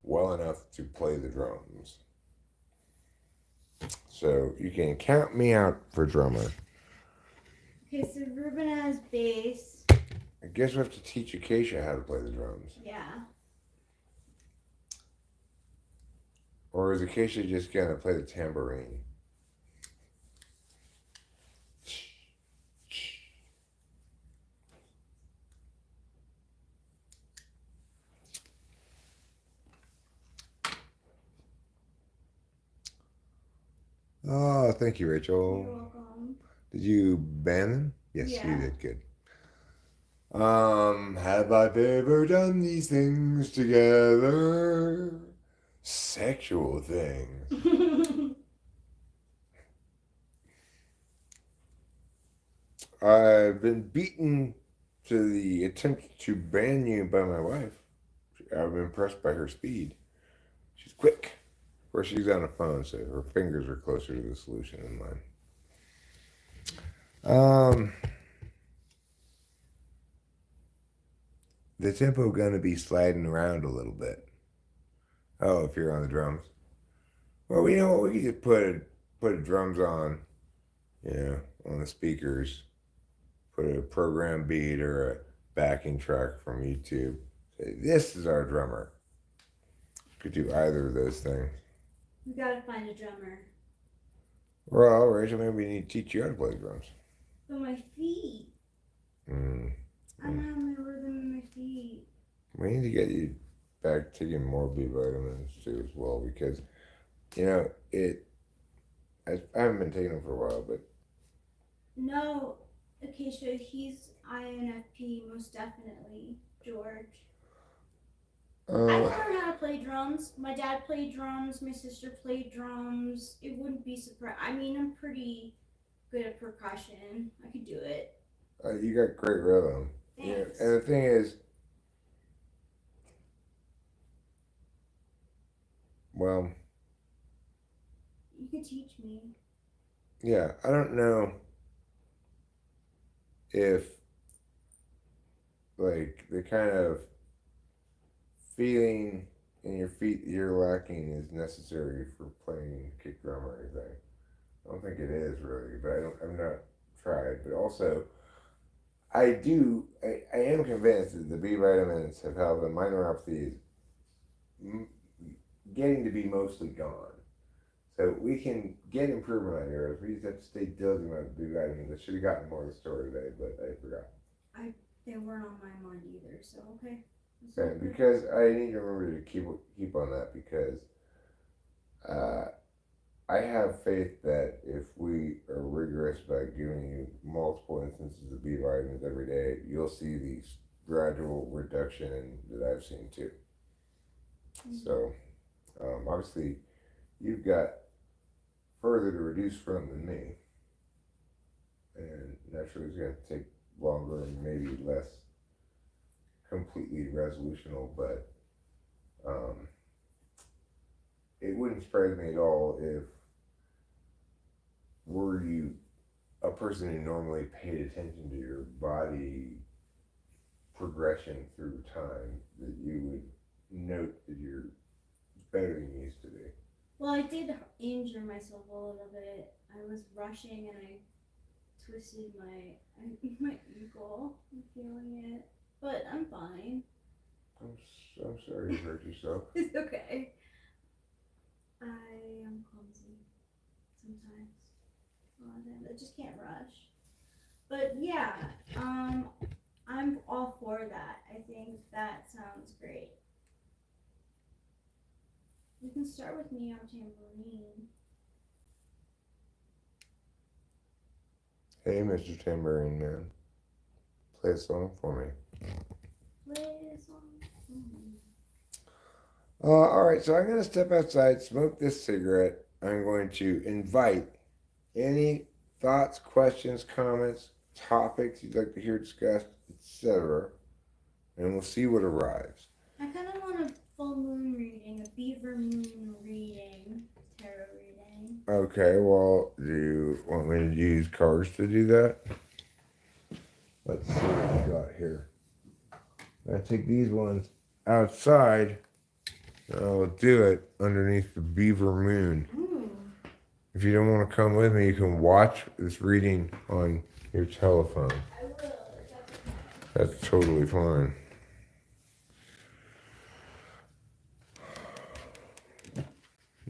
well enough to play the drums. So you can count me out for drummer. Okay, so Ruben has bass. I guess we have to teach Acacia how to play the drums. Yeah. Or is Acacia just gonna play the tambourine? Oh, thank you, Rachel. You're welcome. Did you ban them? Yes, Yeah. you did. Good. Have I ever done these things together? Sexual things. I've been beaten to the attempt to ban you by my wife. I'm impressed by her speed. She's quick. Of course, she's on a phone, so her fingers are closer to the solution than mine. The tempo gonna be sliding around a little bit. Oh, if you're on the drums. Well, you know what? We could just put drums on, on the speakers. Put a program beat or a backing track from YouTube. Say, this is our drummer. Could do either of those things. We gotta find a drummer. Well, Rachel, maybe we need to teach you how to play drums. But my feet. I don't have my rhythm in my feet. We need to get you back taking more B vitamins too as well because, I haven't been taking them for a while, but. No, okay, so he's INFP, most definitely, George. I learned how to play drums. My dad played drums. My sister played drums. It wouldn't be surprised. I mean, I'm pretty good at percussion. I could do it. You got great rhythm. Thanks. Yeah, and the thing is, well, you could teach me. Yeah, I don't know if like the kind of feeling in your feet that you're lacking is necessary for playing kick drum or anything. I don't think it is really, but I'm not tried. But also, I am convinced that the B vitamins have helped the minor neuropathy getting to be mostly gone. So we can get improvement on yours. We just have to stay diligent about the B vitamins. I should have gotten more of the story today, but I forgot. They weren't on my mind either, so okay. And because I need to remember to keep on that because I have faith that if we are rigorous about giving you multiple instances of B vitamins every day, you'll see the gradual reduction that I've seen too. Mm-hmm. So obviously you've got further to reduce from than me, and naturally it's going to take longer and maybe less completely resolutional, but it wouldn't surprise me at all if were you a person who normally paid attention to your body progression through time, that you would note that you're better than you used to be. Well, I did injure myself a little bit. I was rushing and I twisted my ankle. I'm feeling it, but I'm fine. I'm sorry you hurt yourself. It's okay. I am clumsy sometimes. I just can't rush. But yeah, I'm all for that. I think that sounds great. You can start with me on tambourine. Hey, Mr. Tambourine Man, play a song for me. Play a song for me. All right, so I'm going to step outside, smoke this cigarette. I'm going to invite any thoughts, questions, comments, topics you'd like to hear discussed, etc. And we'll see what arrives. I kind of want a full moon reading, a beaver moon reading, tarot reading. Okay, well, do you want me to use cards to do that? Let's see what we got here. I take these ones outside. I'll do it underneath the beaver moon. Ooh. If you don't want to come with me, you can watch this reading on your telephone. I will. That's totally fine.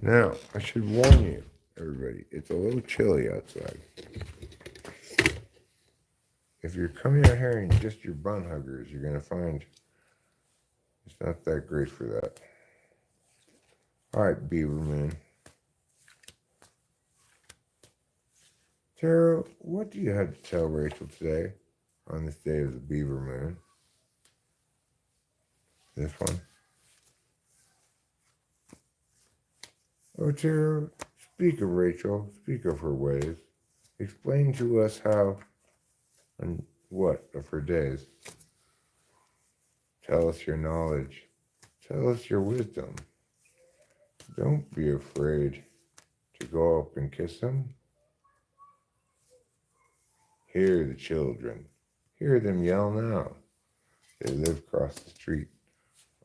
Now, I should warn you, everybody, it's a little chilly outside. If you're coming out here in just your bun huggers, you're going to find it's not that great for that. All right, Beaver Man. Tara, what do you have to tell Rachel today? on this day of the beaver moon. This one. Oh, Tara, speak of Rachel, speak of her ways. Explain to us how and what of her days. Tell us your knowledge. Tell us your wisdom. Don't be afraid to go up and kiss them. Hear the children. Hear them yell now. They live across the street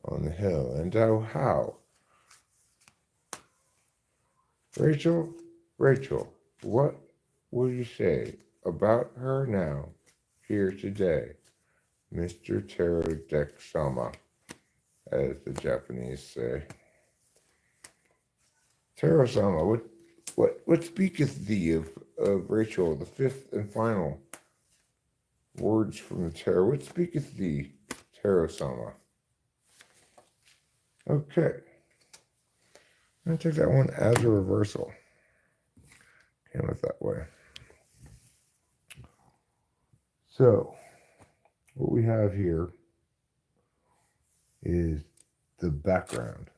on the hill. And oh, how? Rachel, Rachel, what will you say about her now, here today? Mr. Terodek-sama, as the Japanese say. Tero-sama, what speaketh thee of Rachel, the fifth and final words from the Tero? What speaketh thee, Tero-sama? Okay. I'm going to take that one as a reversal. Came out that way. So, what we have here is the background.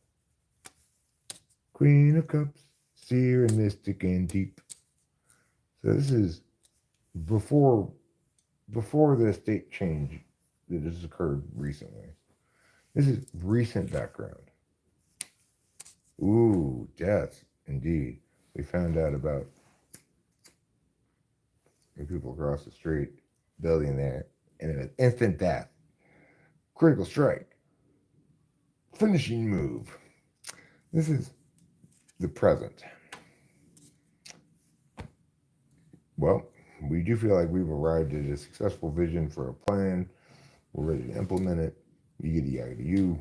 Queen of Cups, seer and mystic and deep. So this is before the state change that has occurred recently. This is recent background. Ooh, death, indeed. We found out about the people across the street building there, and it was instant death. Critical strike. Finishing move. This is the present. Well, we do feel like we've arrived at a successful vision for a plan. We're ready to implement it. You.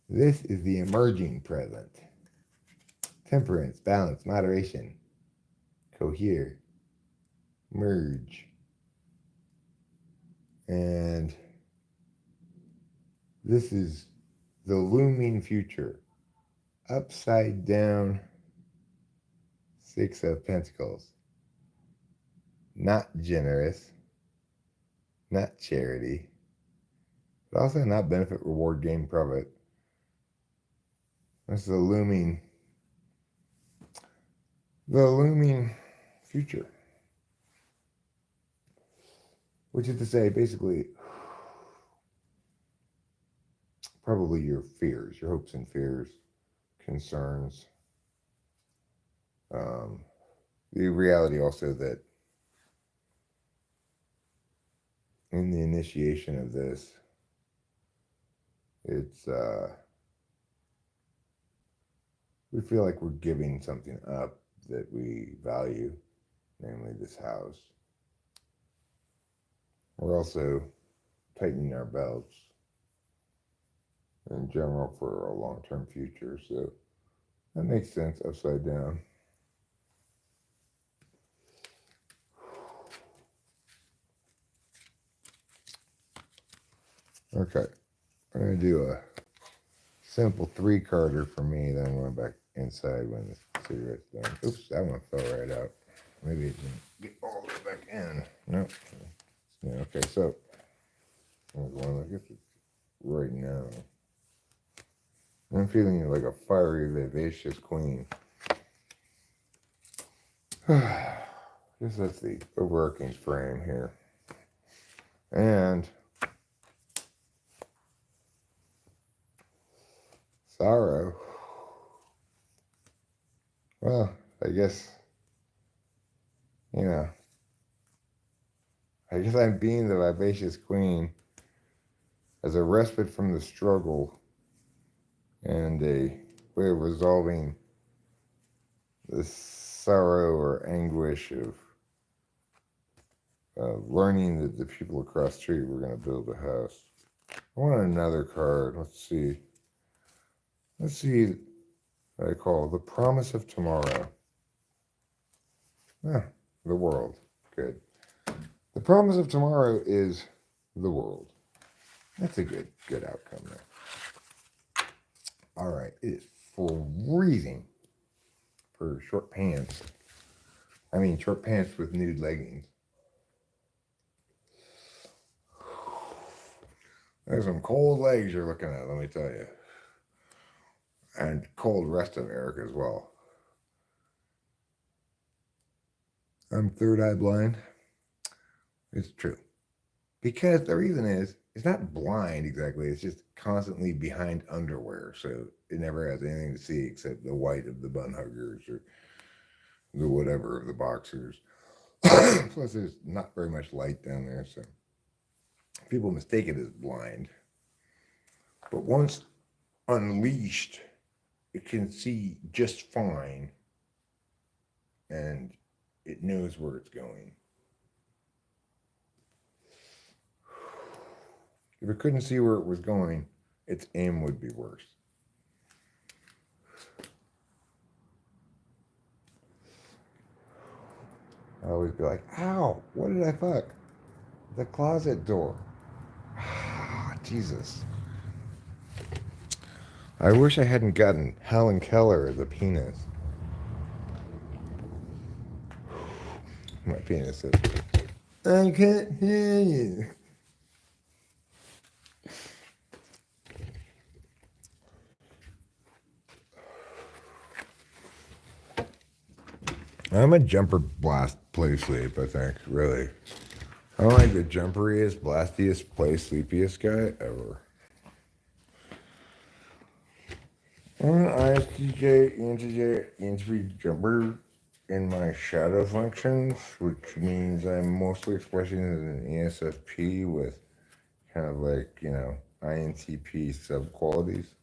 This is the emerging present. Temperance, balance, moderation, cohere, merge. And this is the looming future. Upside down, Six of Pentacles. Not generous, not charity, but also not benefit, reward, gain, profit. That's the looming future. Which is to say, basically, probably your fears, your hopes and fears, concerns. The reality also that in the initiation of this, it's we feel like we're giving something up that we value, namely this house. We're also tightening our belts in general for a long-term future, so that makes sense upside down. Okay, I'm going to do a simple 3-carder for me, then I'm going back inside when the cigarette's done. Oops, that one fell right out. Maybe it didn't get all the way back in. Nope. Yeah, okay, so I'm going, I guess it's right now. I'm feeling like a fiery, vivacious queen. I guess that's the overarching frame here. And sorrow. Well, I guess, I guess I'm being the vivacious queen as a respite from the struggle and a way of resolving the sorrow or anguish of learning that the people across the street were going to build a house. I want another card. Let's see what I call the promise of tomorrow. The world. Good. The promise of tomorrow is the world. That's a good outcome there. All right, it is freezing for short pants. I mean, short pants with nude leggings. There's some cold legs you're looking at, let me tell you. And cold rest of Eric as well. I'm third eye blind. It's true. Because the reason is, it's not blind exactly, it's just constantly behind underwear. So it never has anything to see except the white of the bun huggers or the whatever of the boxers. Plus, there's not very much light down there, so people mistake it as blind. But once unleashed, it can see just fine, and it knows where it's going. If it couldn't see where it was going, its aim would be worse. I always be like, ow, what did I fuck? The closet door. Ah, Jesus. I wish I hadn't gotten Helen Keller as a penis. My penis says, I can't hear you. I'm a jumper blast play sleep, I think, really. I'm like the jumperiest, blastiest, play sleepiest guy ever. I'm an ISTJ, ENTJ, ENTP jumper in my shadow functions, which means I'm mostly expressing as an ESFP with kind of like, INTP sub-qualities.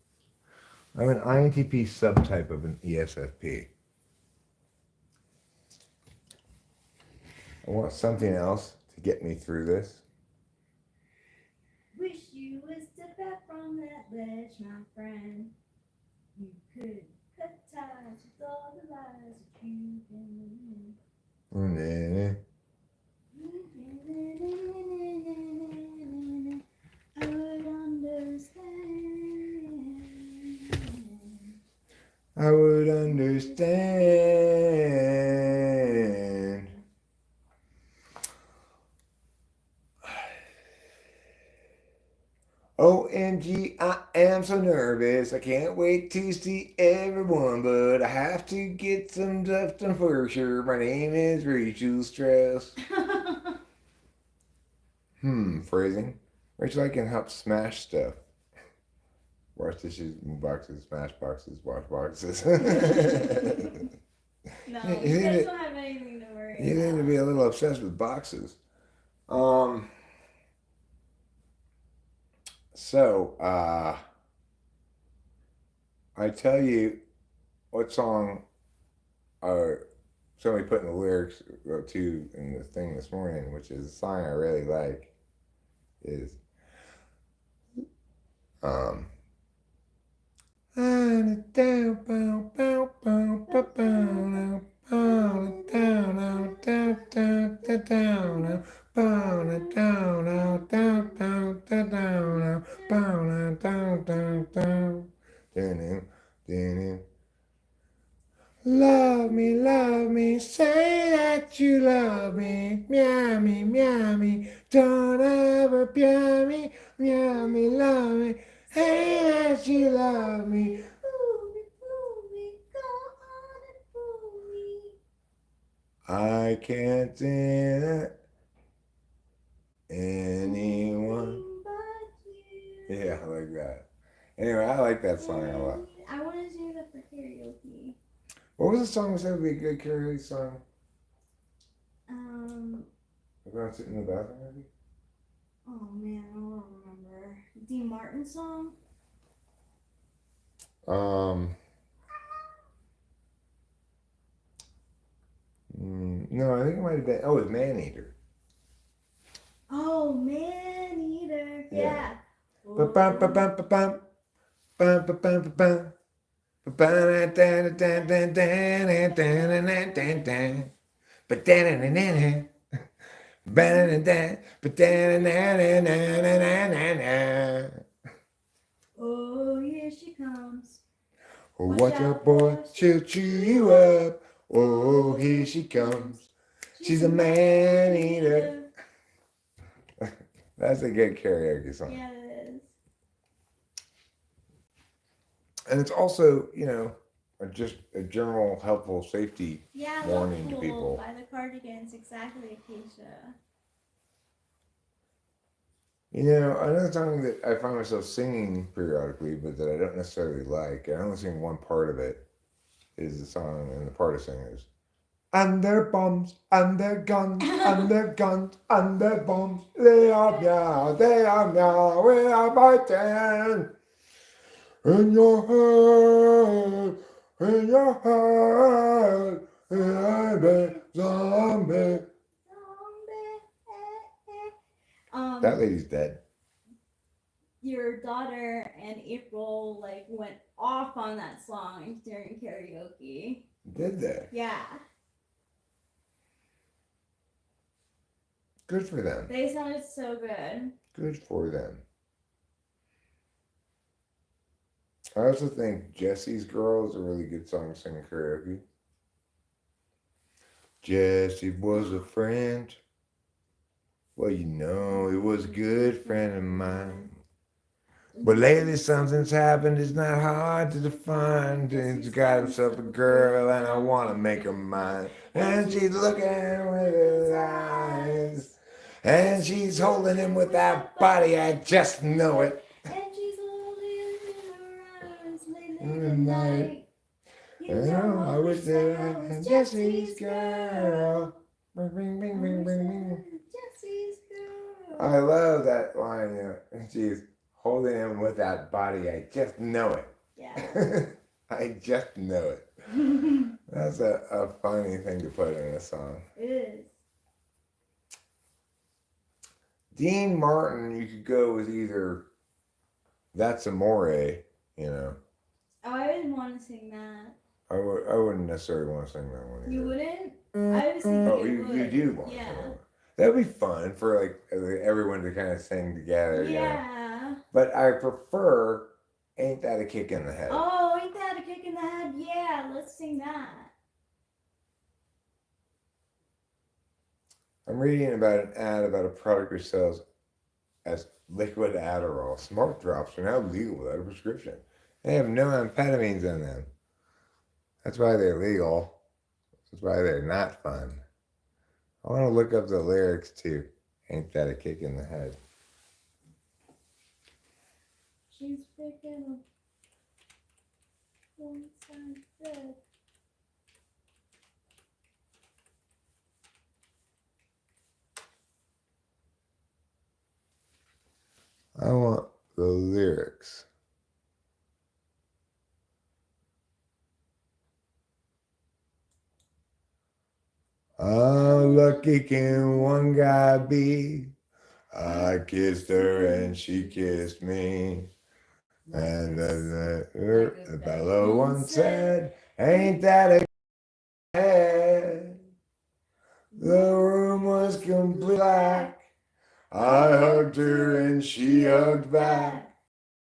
I'm an INTP subtype of an ESFP. I want something else to get me through this. Wish you would step back from that ledge, my friend. You could cut ties with all the lies that you've been living. I would understand. I would understand. OMG, I am so nervous. I can't wait to see everyone, but I have to get some stuff done for sure. My name is Rachel Strauss. Phrasing. Rachel, I can help smash stuff. Wash dishes, move boxes, smash boxes, wash boxes. No, you guys don't have anything to worry about. You need to be a little obsessed with boxes. So, I tell you what song somebody put in the lyrics to in the thing this morning, which is a song I really like, is love me, say that you love me, meow me, don't ever meow me, love me, say that you love me. Fool me, go on and fool me. I can't see that anyone. Yeah, I like that. Anyway, I like that song a lot. I want to do that for karaoke. What was the song that said would be a good karaoke song? We're going to sit in the bathroom, maybe? Oh man, I don't remember. Dean Martin song? No, I think it might have been. Oh, it was Man Eater. Oh, Man Eater. Yeah. Ba-bum. Oh, here she comes. Oh, watch out, boy, she'll chew you up. Oh, here she comes. She's a man eater. That's a good karaoke song. Yeah, it is. And it's also, just a general helpful safety Yeah, warning to Love people. by the Cardigans, exactly, Acacia. Another song that I find myself singing periodically, but that I don't necessarily like, and I only sing one part of it, is the song, and the part I sing is, and their bombs, and their guns, and their guns, and their bombs, they are now, we are fighting. In your head, in your head, baby, zombie. That lady's dead. Your daughter and April went off on that song during karaoke. Did they? Yeah. Good for them. They sounded so good. Good for them. I also think Jesse's Girl is a really good song to sing in karaoke. Jesse was a friend. Well, he was a good friend of mine. But lately something's happened, it's not hard to define. He's got himself a girl and I want to make her mine. And she's looking with her eyes. And she's holding him with that body, I just know it. And she's holding in her arms late In in the the night. I wish that I had Jesse's girl. Jesse's girl. I love that line, she's holding him with that body, I just know it. Yeah. I just know it. That's a funny thing to put in a song. It is. Dean Martin, you could go with either That's Amore, Oh, I didn't want to sing that. I wouldn't necessarily want to sing that one either. You wouldn't? I was thinking you do want to sing that one. That'd be fun for everyone to kind of sing together. Yeah. But I prefer Ain't That a Kick in the Head. Oh, Ain't That a Kick in the Head? Yeah, let's sing that. I'm reading about an ad about a product which sells as liquid Adderall. Smart drops are now legal without a prescription. They have no amphetamines in them. That's why they're legal. That's why they're not fun. I want to look up the lyrics to Ain't That a Kick in the Head. She's picking up one side bed. I want the lyrics. How lucky can one guy be? I kissed her and she kissed me. And the fellow once said, ain't that a head? The room was complete black. I hugged her and she hugged back.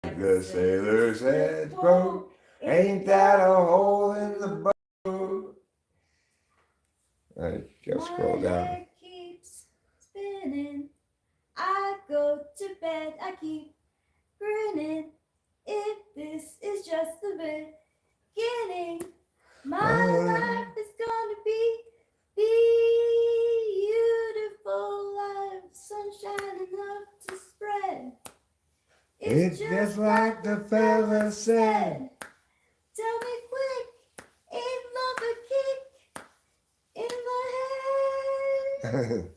The sailor said, quote, ain't that a hole in the boat? I gotta scroll down. My head keeps spinning. I go to bed. I keep grinning. If this is just the beginning, my life is gonna be beautiful. Life, sunshine enough to spread. It's just like the fella said. Tell me quick, ain't love a kick in the head?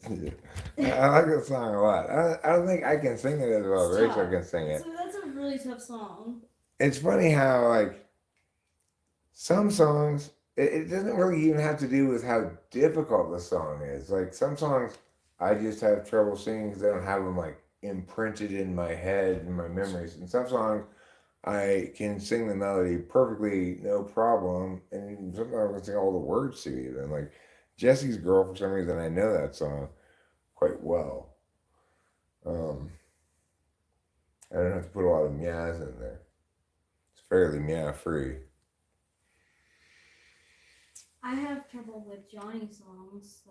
I like this song a lot. I don't think I can sing it as well. It's Rachel tough. can sing it. So that's a really tough song. It's funny how some songs, it doesn't really even have to do with how difficult the song is. Like some songs I just have trouble singing because I don't have them imprinted in my head and my memories. And some songs I can sing the melody perfectly, no problem, and sometimes I can sing all the words to even. Like Jesse's Girl, for some reason, I know that song quite well. I don't have to put a lot of meows in there. It's fairly meow free. I have trouble with Johnny songs.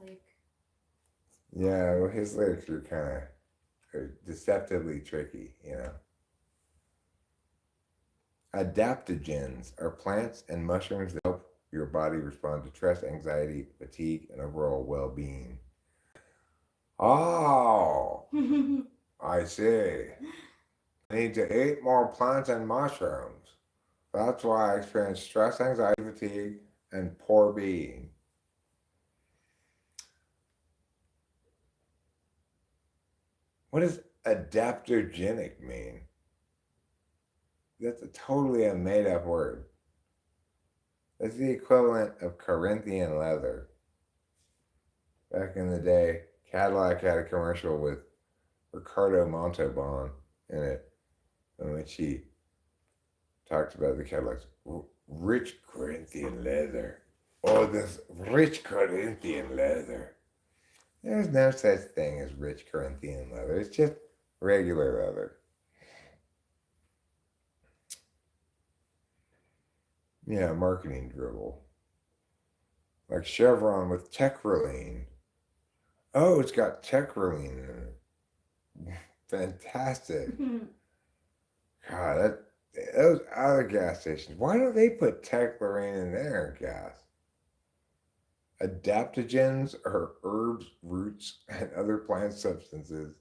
Yeah, well, his lyrics are kind of deceptively tricky, Adaptogens are plants and mushrooms that help your body respond to stress, anxiety, fatigue, and overall well-being. Oh, I see. I need to eat more plants and mushrooms. That's why I experience stress, anxiety, fatigue, and poor being. What does adaptogenic mean? That's totally a made-up word. That's the equivalent of Corinthian leather. Back in the day, Cadillac had a commercial with Ricardo Montalban in it, in which he talked about the Cadillac's rich Corinthian leather. Oh, this rich Corinthian leather. There's no such thing as rich Corinthian leather. It's just regular leather. Yeah, marketing dribble. Like Chevron with Tetraline. Oh, it's got Tetraline in it. Fantastic. God, those other gas stations. Why don't they put Tetraline in their gas? Adaptogens are herbs, roots, and other plant substances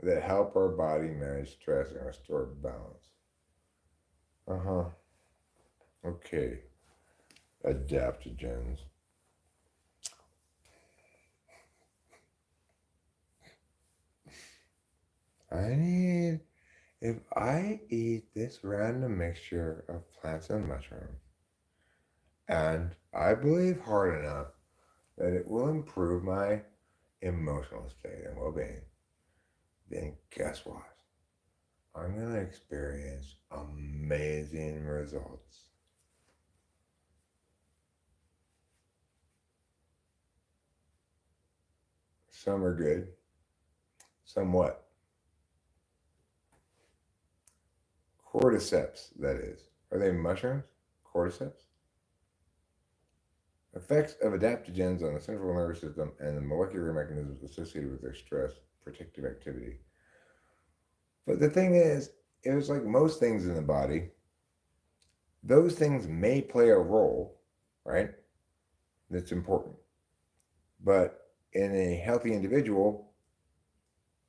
that help our body manage stress and restore balance. Uh-huh. Okay. Adaptogens. If I eat this random mixture of plants and mushrooms, and I believe hard enough that it will improve my emotional state and well-being, then guess what? I'm going to experience amazing results. Some are good, some what? Cordyceps, that is. Are they mushrooms? Cordyceps? Effects of adaptogens on the central nervous system and the molecular mechanisms associated with their stress protective activity. But the thing is, it was like most things in the body, those things may play a role, right? That's important. But in a healthy individual,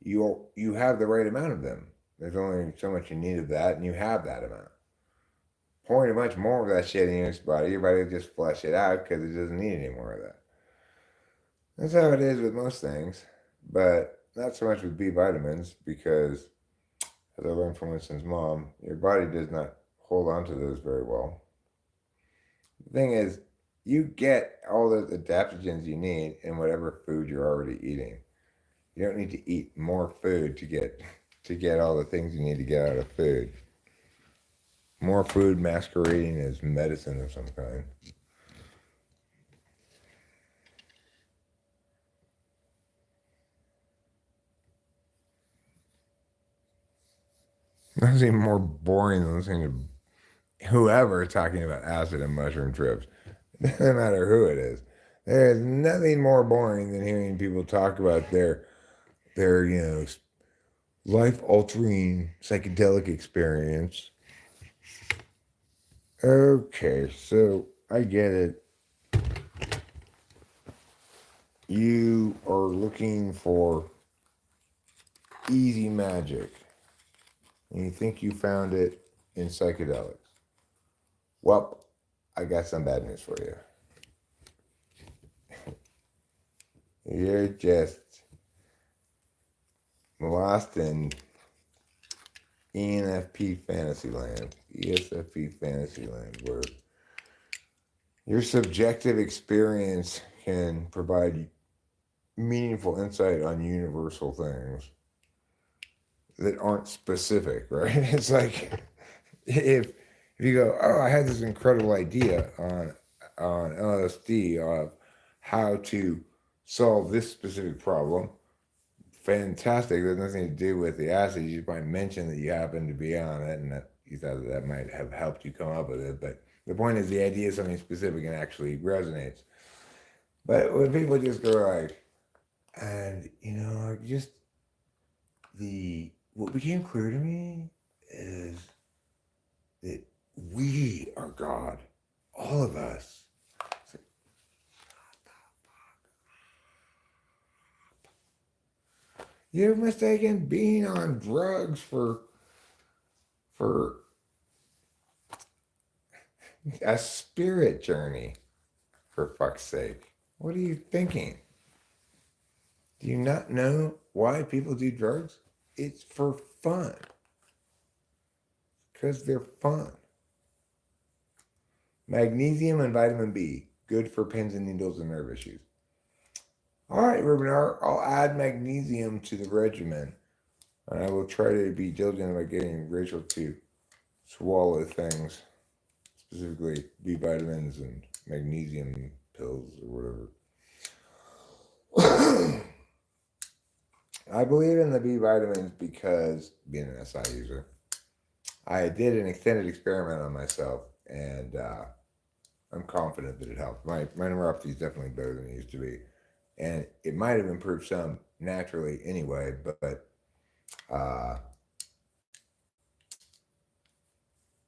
you have the right amount of them. There's only so much you need of that, and you have that amount. Pouring a bunch more of that shit in your body will just flush it out because it doesn't need any more of that. That's how it is with most things, but not so much with B vitamins because, as I learned from Winston's mom, your body does not hold on to those very well. The thing is, you get all the adaptogens you need in whatever food you're already eating. You don't need to eat more food to get all the things you need to get out of food. More food masquerading as medicine of some kind. Nothing even more boring than listening to whoever talking about acid and mushroom trips. It doesn't matter who it is. There is nothing more boring than hearing people talk about their life-altering psychedelic experience. Okay, so I get it. You are looking for easy magic, and you think you found it in psychedelics. Well, I got some bad news for you. You're just lost in ENFP Fantasyland, ESFP Fantasyland, where your subjective experience can provide meaningful insight on universal things that aren't specific, right? It's like if you go, oh, I had this incredible idea on LSD of how to solve this specific problem. Fantastic. There's nothing to do with the acid. You just might mention that you happen to be on it and that you thought that might have helped you come up with it. But the point is the idea is something specific and actually resonates. But when people just go like, and just what became clear to me is that we are God. All of us. It's like, you're mistaken being on drugs for a spirit journey, for fuck's sake. What are you thinking? Do you not know why people do drugs? It's for fun. Because they're fun. Magnesium and vitamin B, good for pins and needles and nerve issues. All right, Ruben, I'll add magnesium to the regimen. And I will try to be diligent about getting Rachel to swallow things, specifically B vitamins and magnesium pills or whatever. I believe in the B vitamins because, being an SI user, I did an extended experiment on myself, and I'm confident that it helped. My neuropathy is definitely better than it used to be. And it might have improved some naturally anyway, but I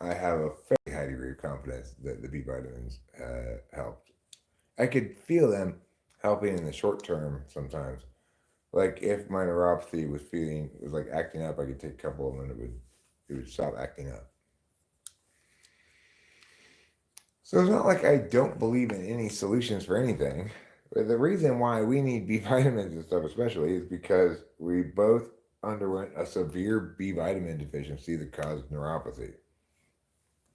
have a fairly high degree of confidence that the B vitamins helped. I could feel them helping in the short term sometimes. Like if my neuropathy was like acting up, I could take a couple of them and it would stop acting up. So it's not like I don't believe in any solutions for anything. But the reason why we need B vitamins and stuff especially is because we both underwent a severe B vitamin deficiency that caused neuropathy.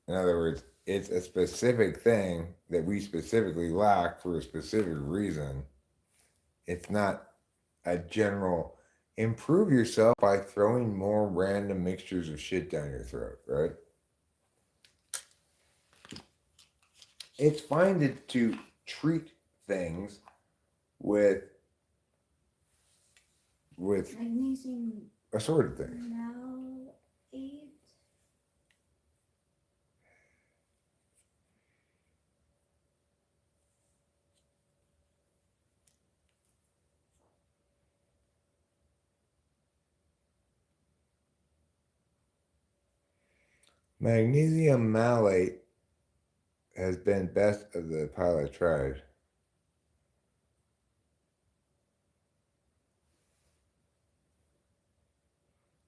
In other words, it's a specific thing that we specifically lack for a specific reason. It's not a general improve yourself by throwing more random mixtures of shit down your throat, right? It's fine to treat things with magnesium assorted things. malate. Magnesium malate has been best of the pile I tried.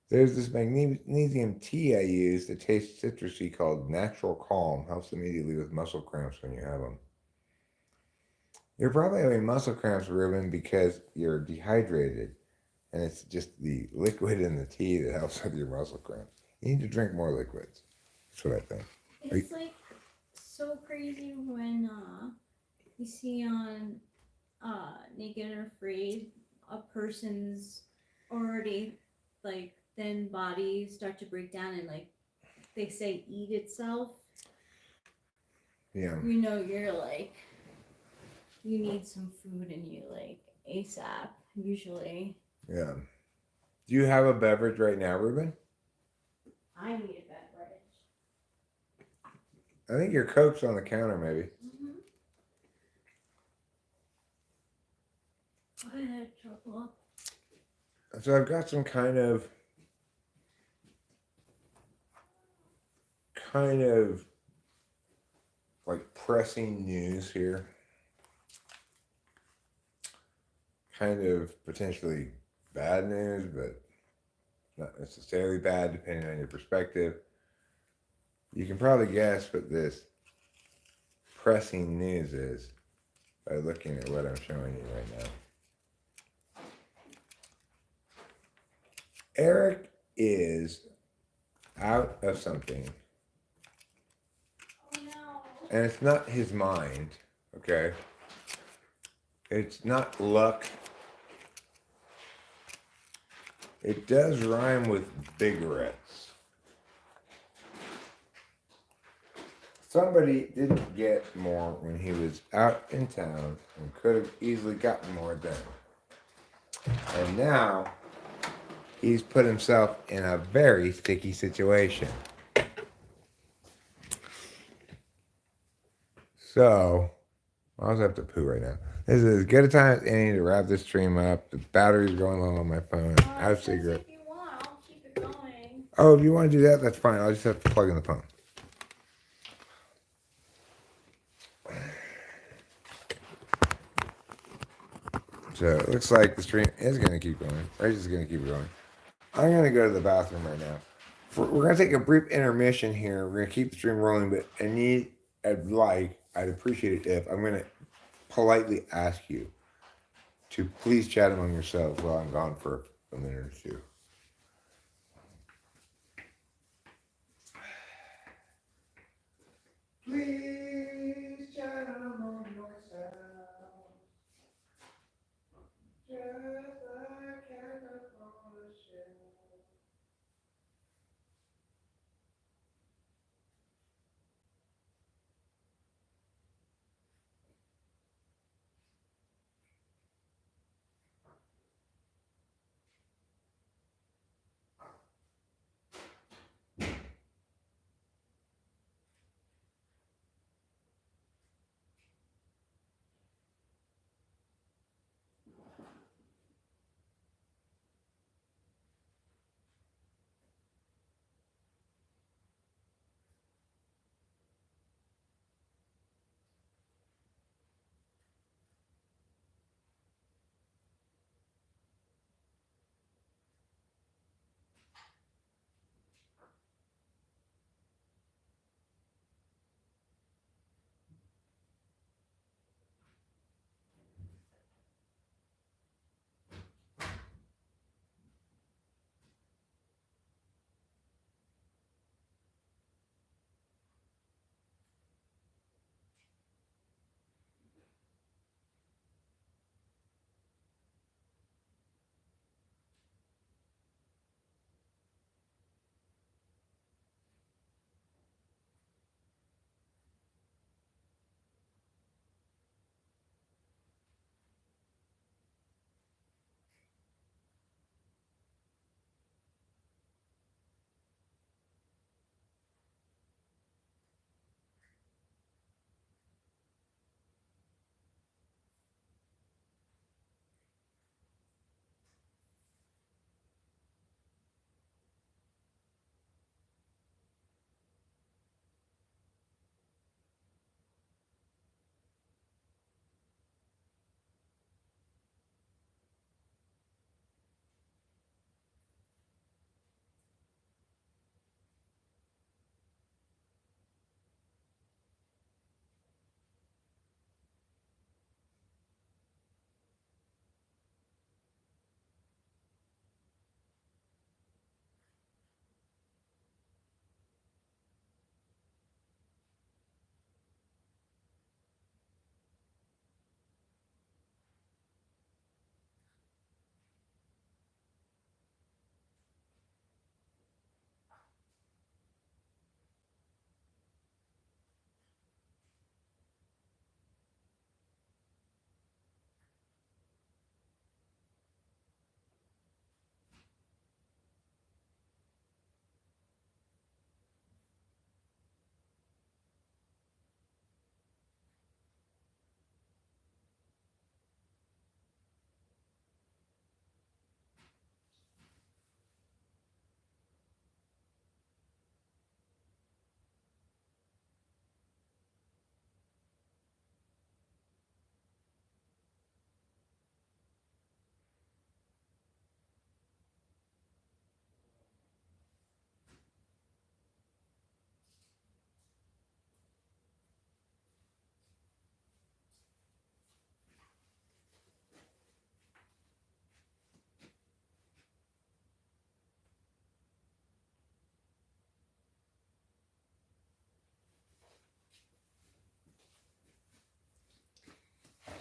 There's this magnesium tea I use that tastes citrusy called Natural Calm. Helps immediately with muscle cramps when you have them. You're probably having muscle cramps, Ruben, because you're dehydrated. And it's just the liquid in the tea that helps with your muscle cramps. You need to drink more liquids. That's what I think. It's like so crazy when you see on Naked and Afraid a person's already like thin body start to break down and like they say eat itself. Yeah. You know you're like you need some food in you like ASAP usually. Yeah. Do you have a beverage right now, Ruben? I need a beverage. I think your Coke's on the counter, maybe. Mm-hmm. I had trouble. So I've got some kind of like pressing news here. Kind of potentially bad news, but not necessarily bad depending on your perspective. You can probably guess what this pressing news is by looking at what I'm showing you right now. Eric is out of something. Oh no. And it's not his mind, okay? It's not luck. It does rhyme with bigorettes. Somebody didn't get more when he was out in town and could have easily gotten more then. And now he's put himself in a very sticky situation. So, I also have to poo right now. This is as good a time as any to wrap this stream up. The battery's going low on my phone. I have cigarette. If you want, I'll keep it going. Oh, if you want to do that, that's fine. I'll just have to plug in the phone. So it looks like the stream is going to keep going. Rachel's going to keep going. I'm going to go to the bathroom right now. We're going to take a brief intermission here. We're going to keep the stream rolling, but I'd appreciate it if I'm going to politely ask you to please chat among yourselves while I'm gone for a minute or two. Please chat among yourselves. Just like cat upon a shelf.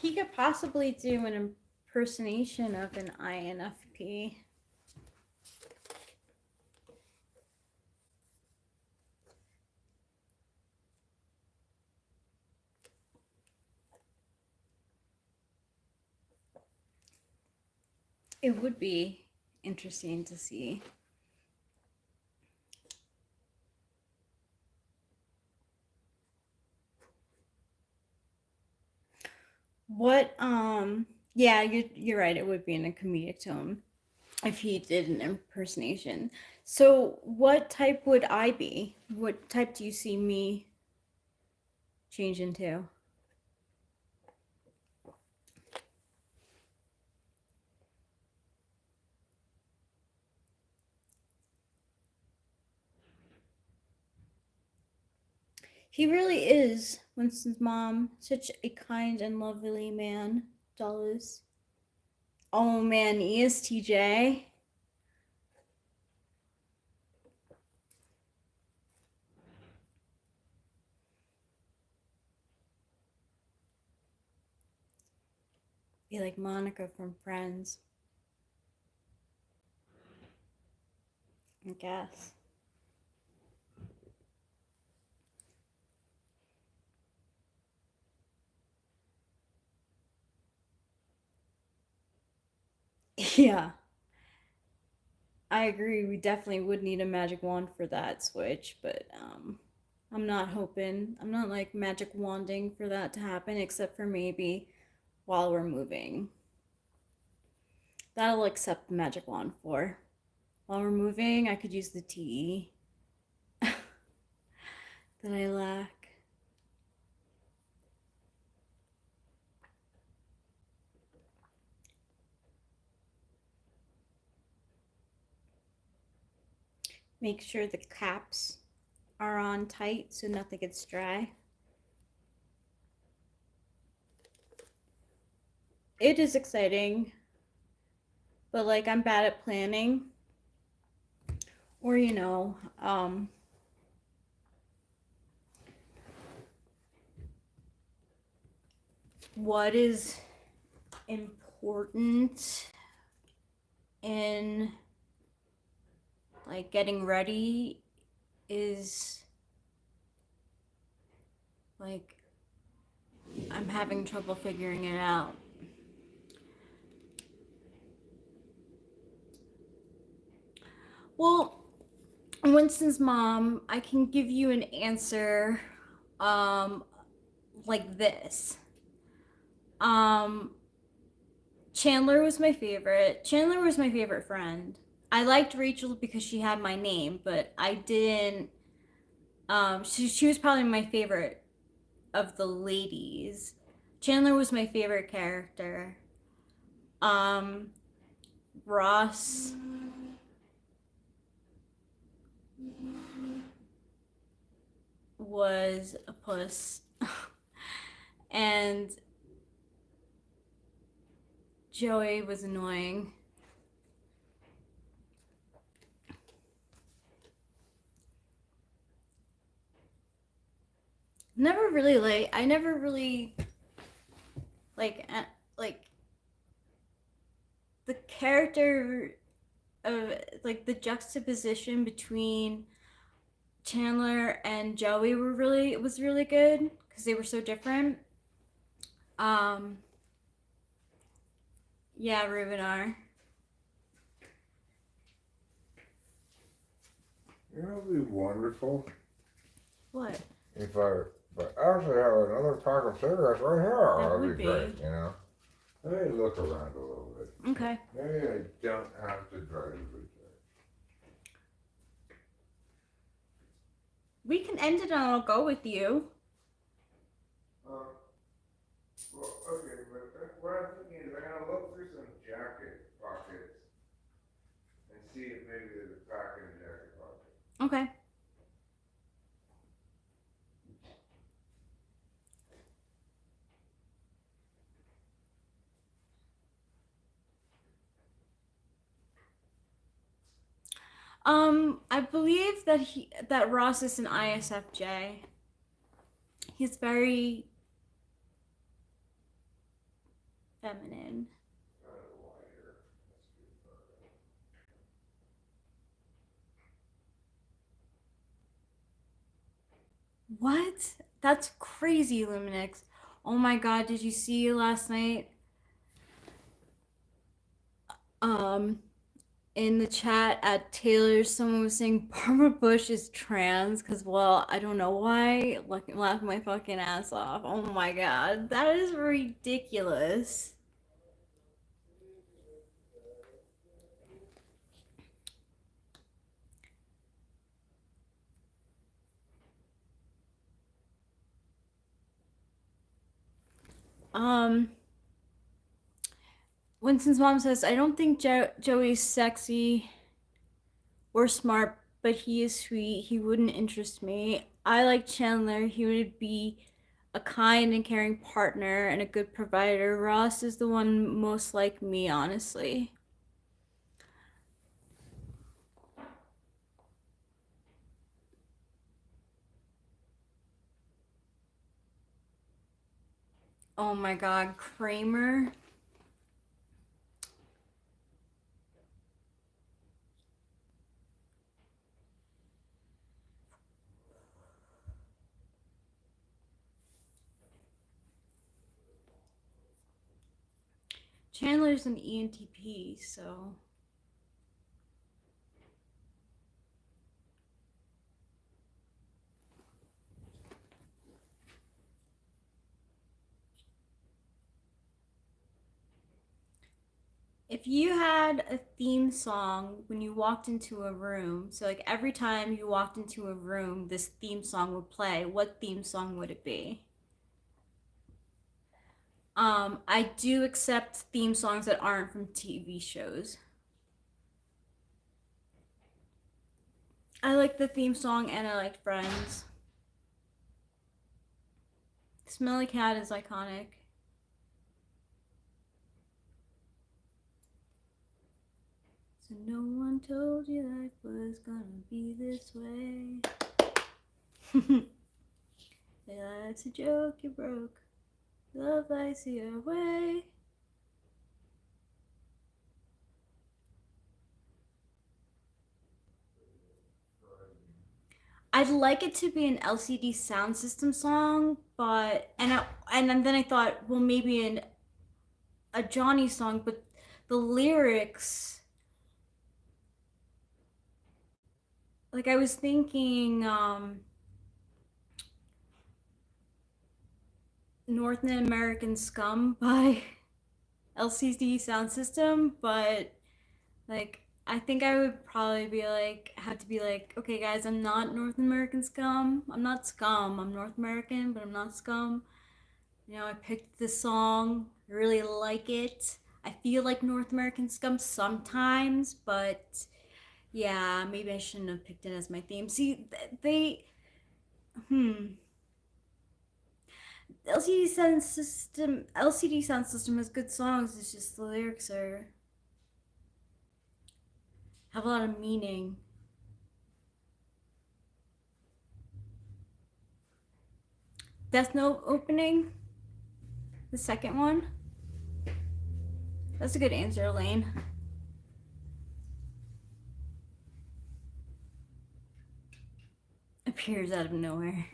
He could possibly do an impersonation of an INFP. It would be interesting to see. What yeah, you're right, it would be in a comedic tone. if he did an impersonation. So what type would I be? What type do you see me change into? He really is, Winston's mom, such a kind and lovely man. Dollars. Oh man, he is, TJ. Be like Monica from Friends. I guess. Yeah. I agree. We definitely would need a magic wand for that switch, but I'm not hoping. I'm not like magic wanding for that to happen, except for maybe while we're moving. That'll accept the magic wand for. While we're moving, I could use the tea that I lack. Make sure the caps are on tight so nothing gets dry. It is exciting, but like I'm bad at planning. Or, what is important in like getting ready is like I'm having trouble figuring it out. Well, Winston's mom, I can give you an answer like this. Chandler was my favorite. Chandler was my favorite friend. I liked Rachel because she had my name, but I didn't. She was probably my favorite of the ladies. Chandler was my favorite character. Ross was a puss. And Joey was annoying. I never really like the character of like the juxtaposition between Chandler and Joey was really good because they were so different. Um, yeah, Rubenar. You know, it'd be wonderful What? if I actually have another pack of cigarettes right here. That'd be great, you know? Let me look around a little bit. Okay. Maybe I don't have to drive every day. We can end it and I'll go with you. Well, okay, but what I'm thinking is I'm gonna look through some jacket pockets and see if maybe there's a pack in a jacket pocket. Okay. I believe that Ross is an ISFJ. He's very feminine. What? That's crazy, Luminix. Oh my god, did you see last night? In the chat at Taylor's, someone was saying Barbara Bush is trans because, well, I don't know why. Laugh my fucking ass off. Oh my god, that is ridiculous. Winston's mom says, I don't think Joey's sexy or smart, but he is sweet. He wouldn't interest me. I like Chandler. He would be a kind and caring partner and a good provider. Ross is the one most like me, honestly. Oh my god, Kramer. Chandler's an ENTP, so. If you had a theme song when you walked into a room, so like every time you walked into a room, this theme song would play, what theme song would it be? I do accept theme songs that aren't from TV shows. I like the theme song and I like Friends. Smelly Cat is iconic. So no one told you life was gonna be this way. Life's a joke you broke. Love lies your way. I'd like it to be an LCD Sound System song, but and then I thought, well, maybe a Johnny song, but the lyrics, like I was thinking, North American Scum by LCD Sound System, but like I think I would probably be like have to be like, okay guys, I'm not North American Scum. I'm not Scum. I'm North American, but I'm not Scum. You know, I picked this song. I really like it. I feel like North American Scum sometimes, but yeah, maybe I shouldn't have picked it as my theme. See, they LCD Sound System has good songs. It's just the lyrics have a lot of meaning. Death Note opening, the second one. That's a good answer, Elaine. Appears out of nowhere.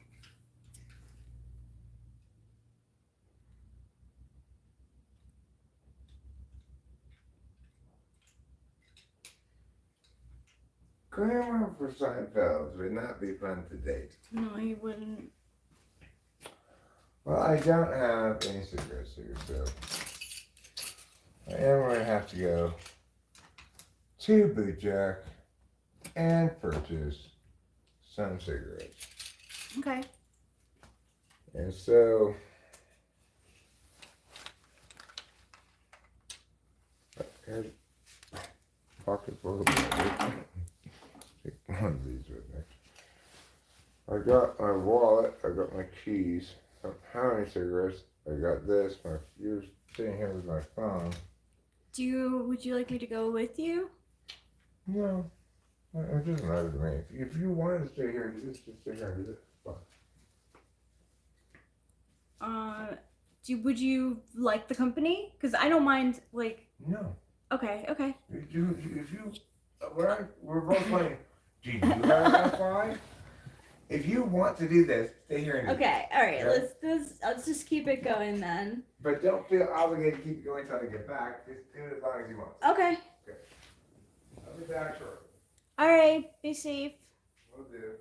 Grammar for Seinfeld would not be fun to date. No, he wouldn't. Well, I don't have any cigarettes here, so I am going to have to go to Boot Jack and purchase some cigarettes. Okay. And so, pocket full of money. Take one of these with me. I got my wallet, I got my keys, I don't have any cigarettes, I got this, you're sitting here with my phone. Would you like me to go with you? No, it doesn't matter to me. If you wanted to stay here, you just stay here and do this. Fine. Would you like the company? Because I don't mind, like. No. Okay. We're both playing. Do you have Wi-Fi? If you want to do this, stay here and do Okay, all right. Okay? Let's just keep it going then. But don't feel obligated to keep going until I get back. Just do it as long as you want. Okay. I'll be back shortly. All right. Be safe. Will do.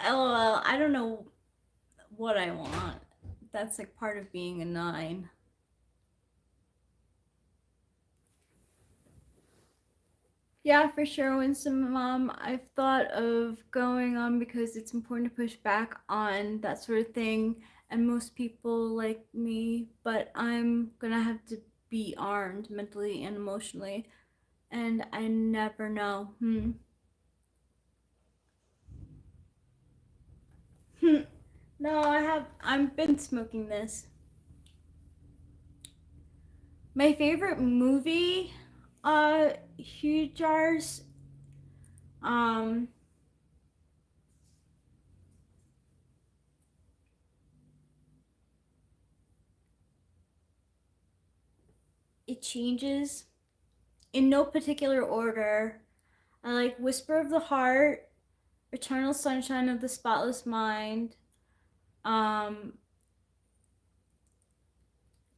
LOL. I don't know what I want. That's like part of being a 9. Yeah, for sure. When some I've thought of going on because it's important to push back on that sort of thing, and most people like me, but I'm gonna have to be armed mentally and emotionally, and I never know. No, I've been smoking this. My favorite movie, huge jars. Um, it changes in no particular order. I like Whisper of the Heart, Eternal Sunshine of the Spotless Mind, um,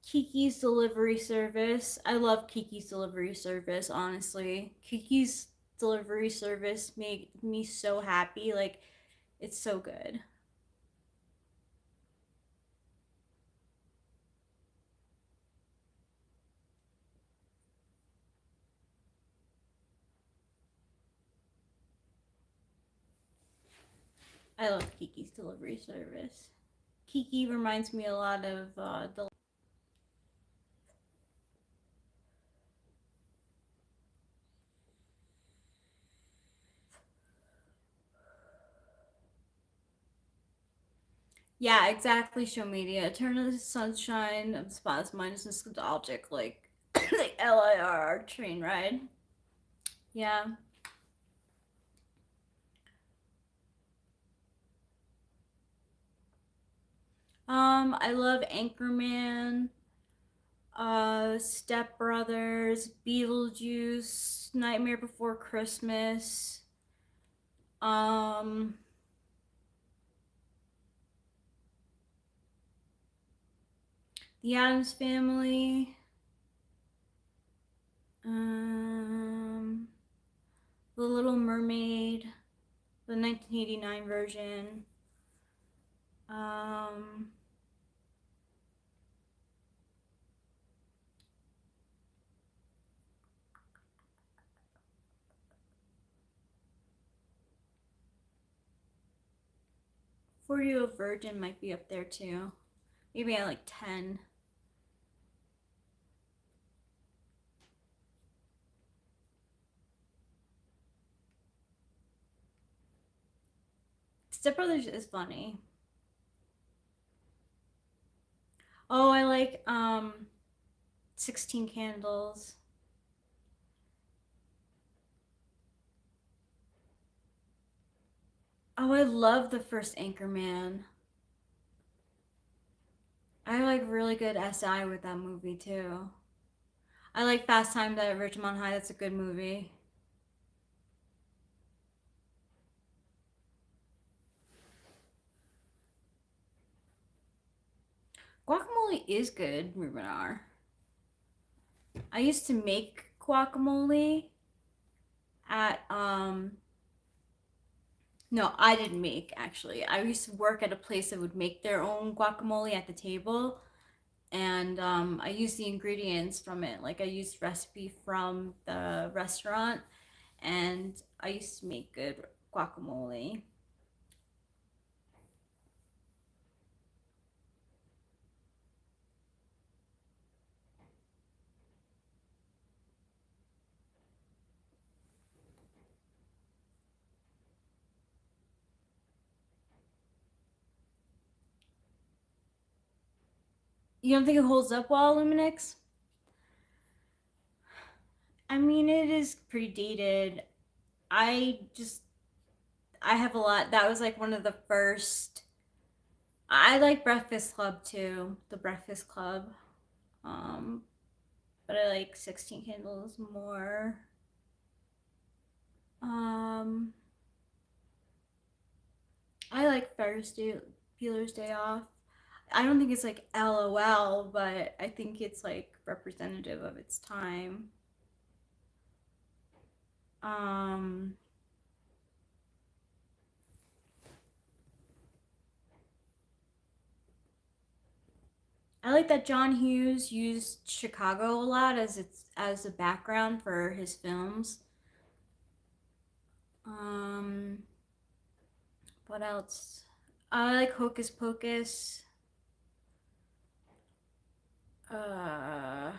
Kiki's Delivery Service. I love Kiki's Delivery Service, honestly. Kiki's Delivery Service made me so happy. Like, it's so good. I love Kiki's Delivery Service. Kiki reminds me a lot of the. Yeah, exactly. Show media. Eternal Sunshine of the Spotless Mind is nostalgic, like the LIRR train ride. Yeah. I love Anchorman, Step Brothers, Beetlejuice, Nightmare Before Christmas, um, The Addams Family, um, The Little Mermaid, the 1989 version, um, For You a Virgin might be up there too. Maybe I like 10. Step Brothers is funny. Oh, I like 16 Candles. Oh, I love the first Anchorman. I like really good SI with that movie too. I like Fast Times at Ridgemont High. That's a good movie. Guacamole is good, Rubenar. I used to make guacamole at no, I didn't make actually. I used to work at a place that would make their own guacamole at the table, and I used the ingredients from it. Like I used recipe from the restaurant, and I used to make good guacamole. You don't think it holds up well, Luminix? I mean, it is pretty dated. I just, I have a lot. That was like one of the first. I like Breakfast Club too, the Breakfast Club. Um, but I like 16 Candles more. Um, I like Ferris Bueller's Day Off. I don't think it's like LOL, but I think it's like representative of its time. Um, I like that John Hughes used Chicago a lot as a background for his films. Um, what else? I like Hocus Pocus. Uh,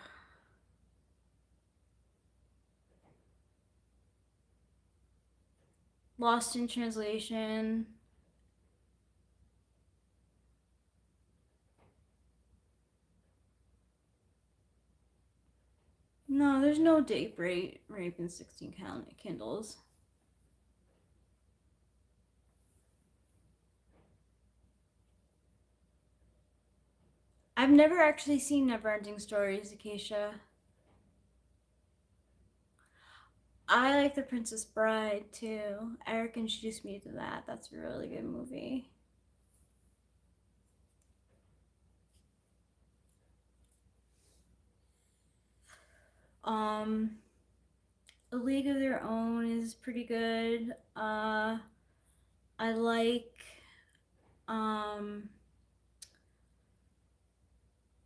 Lost in Translation. No, there's no date rape in 16 Candles. I've never actually seen Neverending Stories, Acacia. I like The Princess Bride too. Eric introduced me to that. That's a really good movie. Um, A League of Their Own is pretty good. I like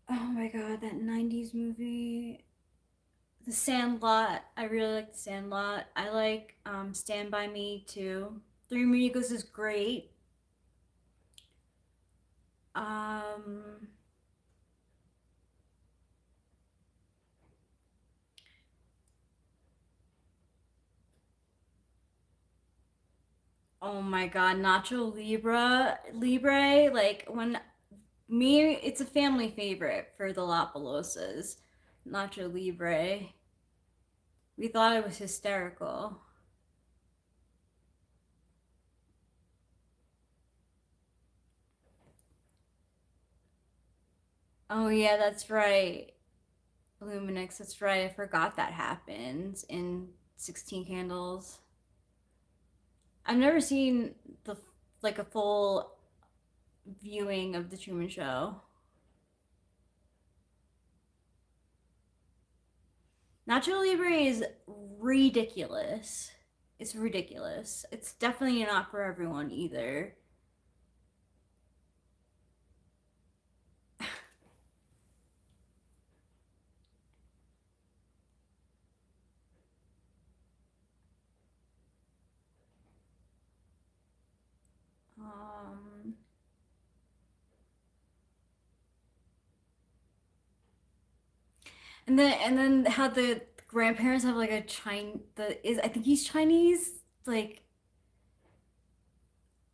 oh my god, that 90s movie. The Sandlot. I really like The Sandlot. I like Stand By Me too. Three Amigos is great. Um oh my god, Nacho Libre, like when me, it's a family favorite for the Lapalosas. Nacho Libre. We thought it was hysterical. Oh yeah, that's right. Luminix, that's right. I forgot that happens in 16 Candles. I've never seen the like a full viewing of the Truman Show. Nacho Libre is ridiculous. It's ridiculous. It's definitely not for everyone either. Um, and then how the grandparents have like a Chinese the is I think he's Chinese, like,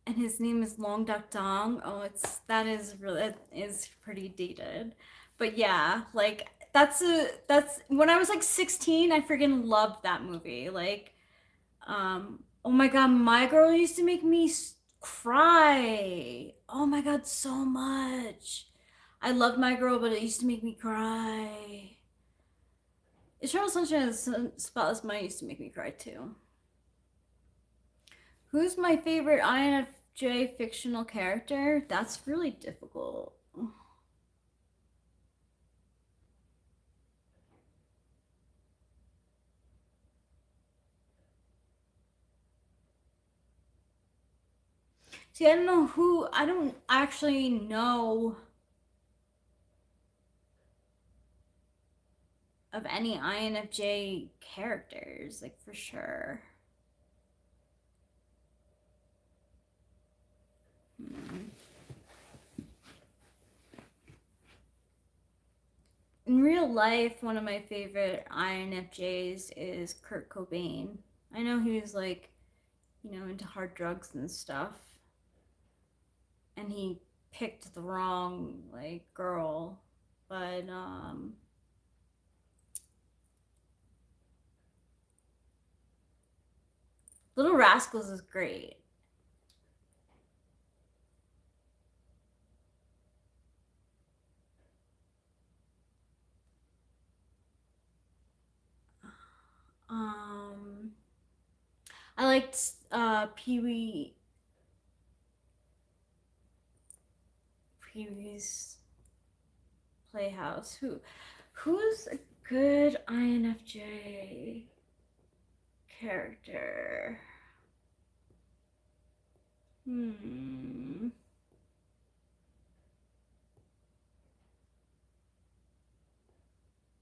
and his name is Long Duck Dong. Oh, it's that is really it is pretty dated. But yeah, like that's when I was like 16, I freaking loved that movie. Like, oh my god, My Girl used to make me cry. Oh my god, so much. I loved My Girl, but it used to make me cry. Eternal Sunshine of the Spotless Mind used to make me cry too. Who's my favorite INFJ fictional character? That's really difficult. See, I don't actually know of any INFJ characters, like for sure. Hmm. In real life, one of my favorite INFJs is Kurt Cobain. I know he was like, into hard drugs and stuff, and he picked the wrong like girl, but Little Rascals is great. Um, I liked Pee Wee's Playhouse. Who's a good INFJ character? Hmm.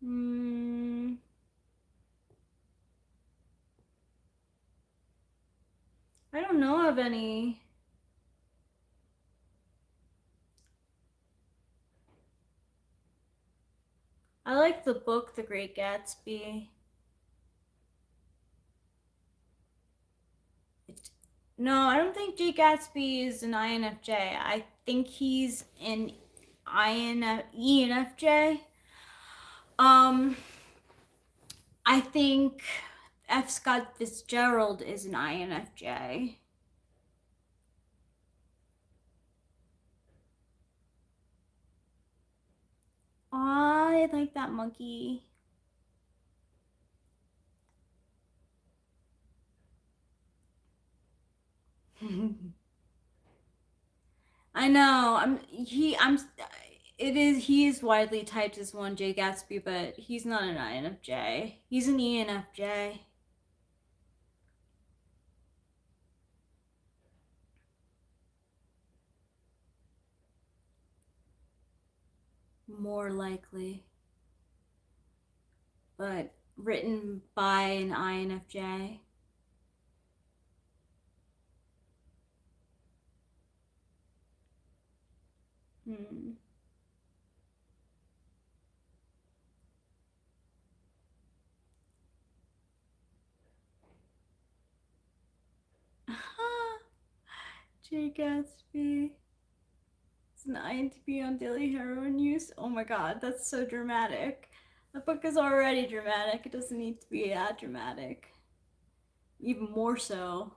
Hmm. I don't know of any. I like the book The Great Gatsby. No, I don't think Jay Gatsby is an INFJ. I think he's an ENFJ. I think F. Scott Fitzgerald is an INFJ. I like that monkey. I know. He is widely typed as one Jay Gatsby, but he's not an INFJ. He's an ENFJ. More likely. But written by an INFJ. Hmm. Jay Gatsby. It's an INTP on daily heroin use. Oh my god, that's so dramatic. The book is already dramatic. It doesn't need to be that dramatic. Even more so.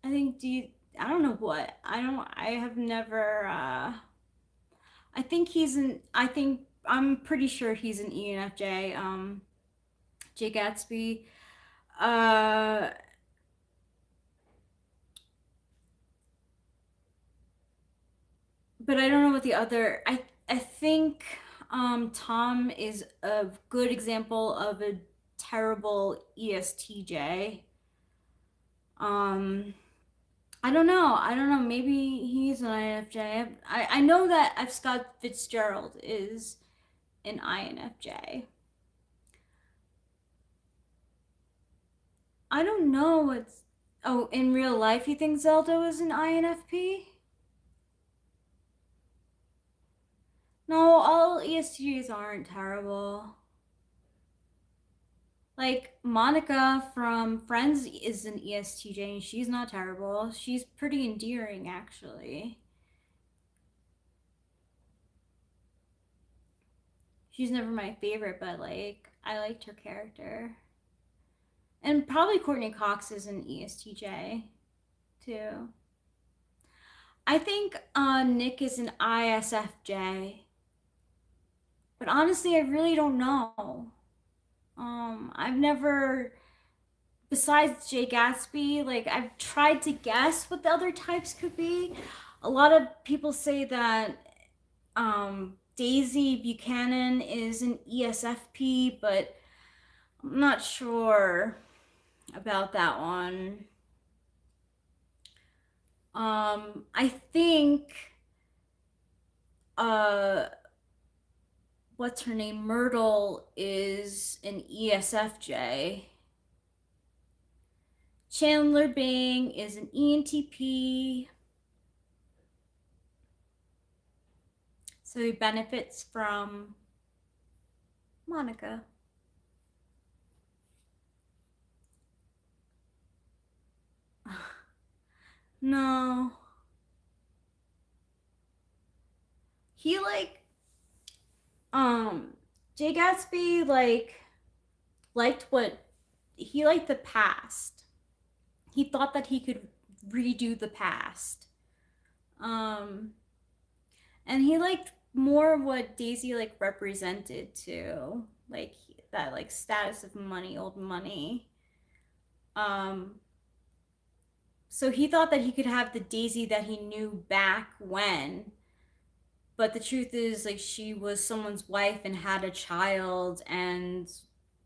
I think I don't know what. I have never I think I'm pretty sure he's an ENFJ. Jay Gatsby. Uh but I don't know what the other. I think Tom is a good example of a terrible ESTJ. Um, I don't know. I don't know. Maybe he's an INFJ. I know that F. Scott Fitzgerald is an INFJ. I don't know what's. Oh, in real life, you think Zelda is an INFP? No, all ESTJs aren't terrible. Like Monica from Friends is an ESTJ and she's not terrible. She's pretty endearing actually. She's never my favorite, but like I liked her character. And probably Courtney Cox is an ESTJ too. I think Nick is an ISFJ. But honestly, I really don't know. I've never besides Jay Gatsby, like I've tried to guess what the other types could be. A lot of people say that Daisy Buchanan is an ESFP, but I'm not sure about that one. I think uh, what's her name? Myrtle is an ESFJ. Chandler Bing is an ENTP. So he benefits from Monica. No. He Jay Gatsby liked what he liked the past. He thought that he could redo the past. Um and he liked more of what Daisy like represented too. Like that like status of money, old money. Um so he thought that he could have the Daisy that he knew back when, but the truth is like she was someone's wife and had a child and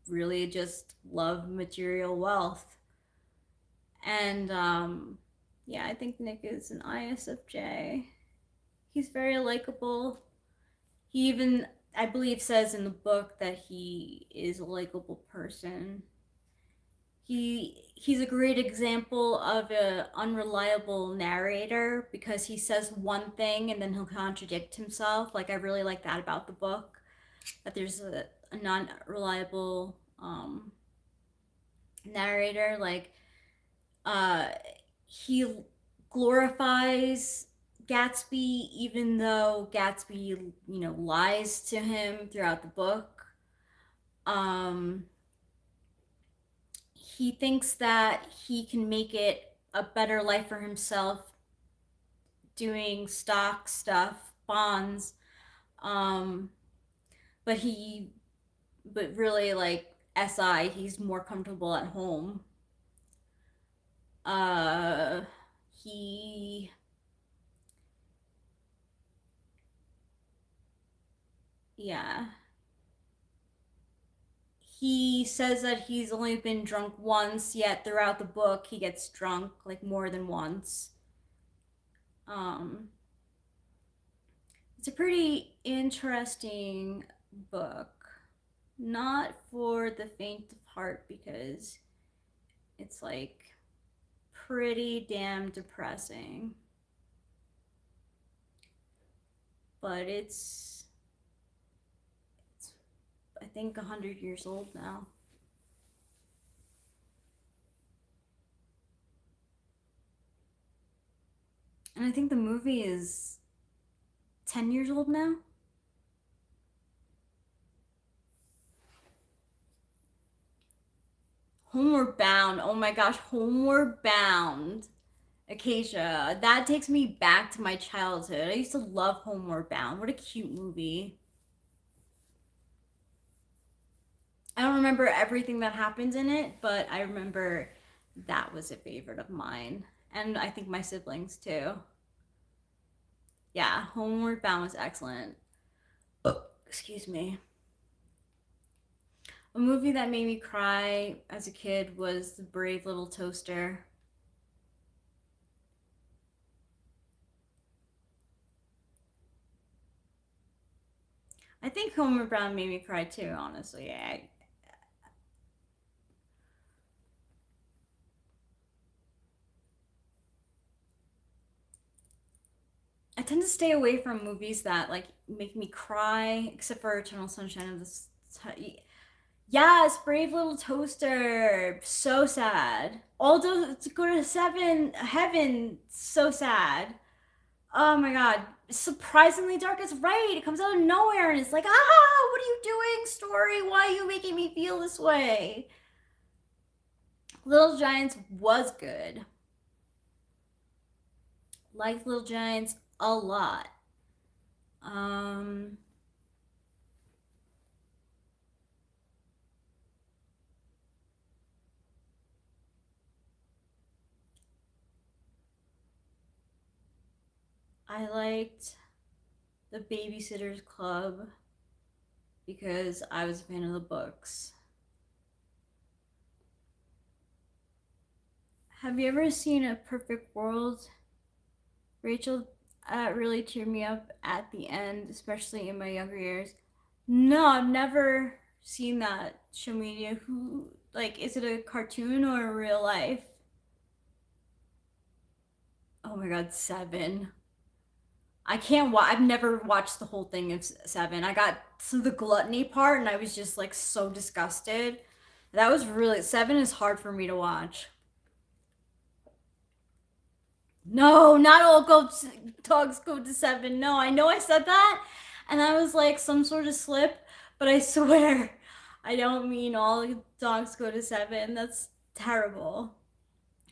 really just loved material wealth. And yeah, I think Nick is an ISFJ. He's very likable. He even, I believe, says in the book that he is a likable person. he's a great example of an unreliable narrator because he says one thing and then he'll contradict himself. Like I really like that about the book, that there's a non-reliable narrator. Like he glorifies Gatsby even though Gatsby, lies to him throughout the book. He thinks that he can make it a better life for himself doing stock stuff, bonds. Um, but really, like SI, he's more comfortable at home. He Yeah. He says that he's only been drunk once, yet throughout the book he gets drunk like more than once. Um, it's a pretty interesting book. Not for the faint of heart because it's like pretty damn depressing. But it's I think 100 years old now. And I think the movie is 10 years old now. Homeward Bound. Oh my gosh, Homeward Bound. Acacia. That takes me back to my childhood. I used to love Homeward Bound. What a cute movie. I don't remember everything that happens in it, but I remember that was a favorite of mine. And I think my siblings too. Yeah, Homeward Bound was excellent. Oh, excuse me. A movie that made me cry as a kid was The Brave Little Toaster. I think Homeward Bound made me cry too, honestly. I tend to stay away from movies that like make me cry, except for Eternal Sunshine of the Yes, Brave Little Toaster. So sad. Although to go to heaven, so sad. Oh my god. Surprisingly dark. It's right. It comes out of nowhere and it's like, what are you doing, story? Why are you making me feel this way? Little Giants was good. Liked Little Giants a lot. I liked the Babysitter's Club because I was a fan of the books. Have you ever seen A Perfect World? Rachel, really cheered me up at the end, especially in my younger years. No, I've never seen that. Show media. Who, like, is it a cartoon or real life? Oh my god, Seven. I can't watch. I've never watched the whole thing of Seven. I got to the gluttony part and I was just like so disgusted. That was really Seven is hard for me to watch. No, not all dogs go to Seven. No, I know I said that, and that was like some sort of slip, but I swear I don't mean all dogs go to Seven. That's terrible.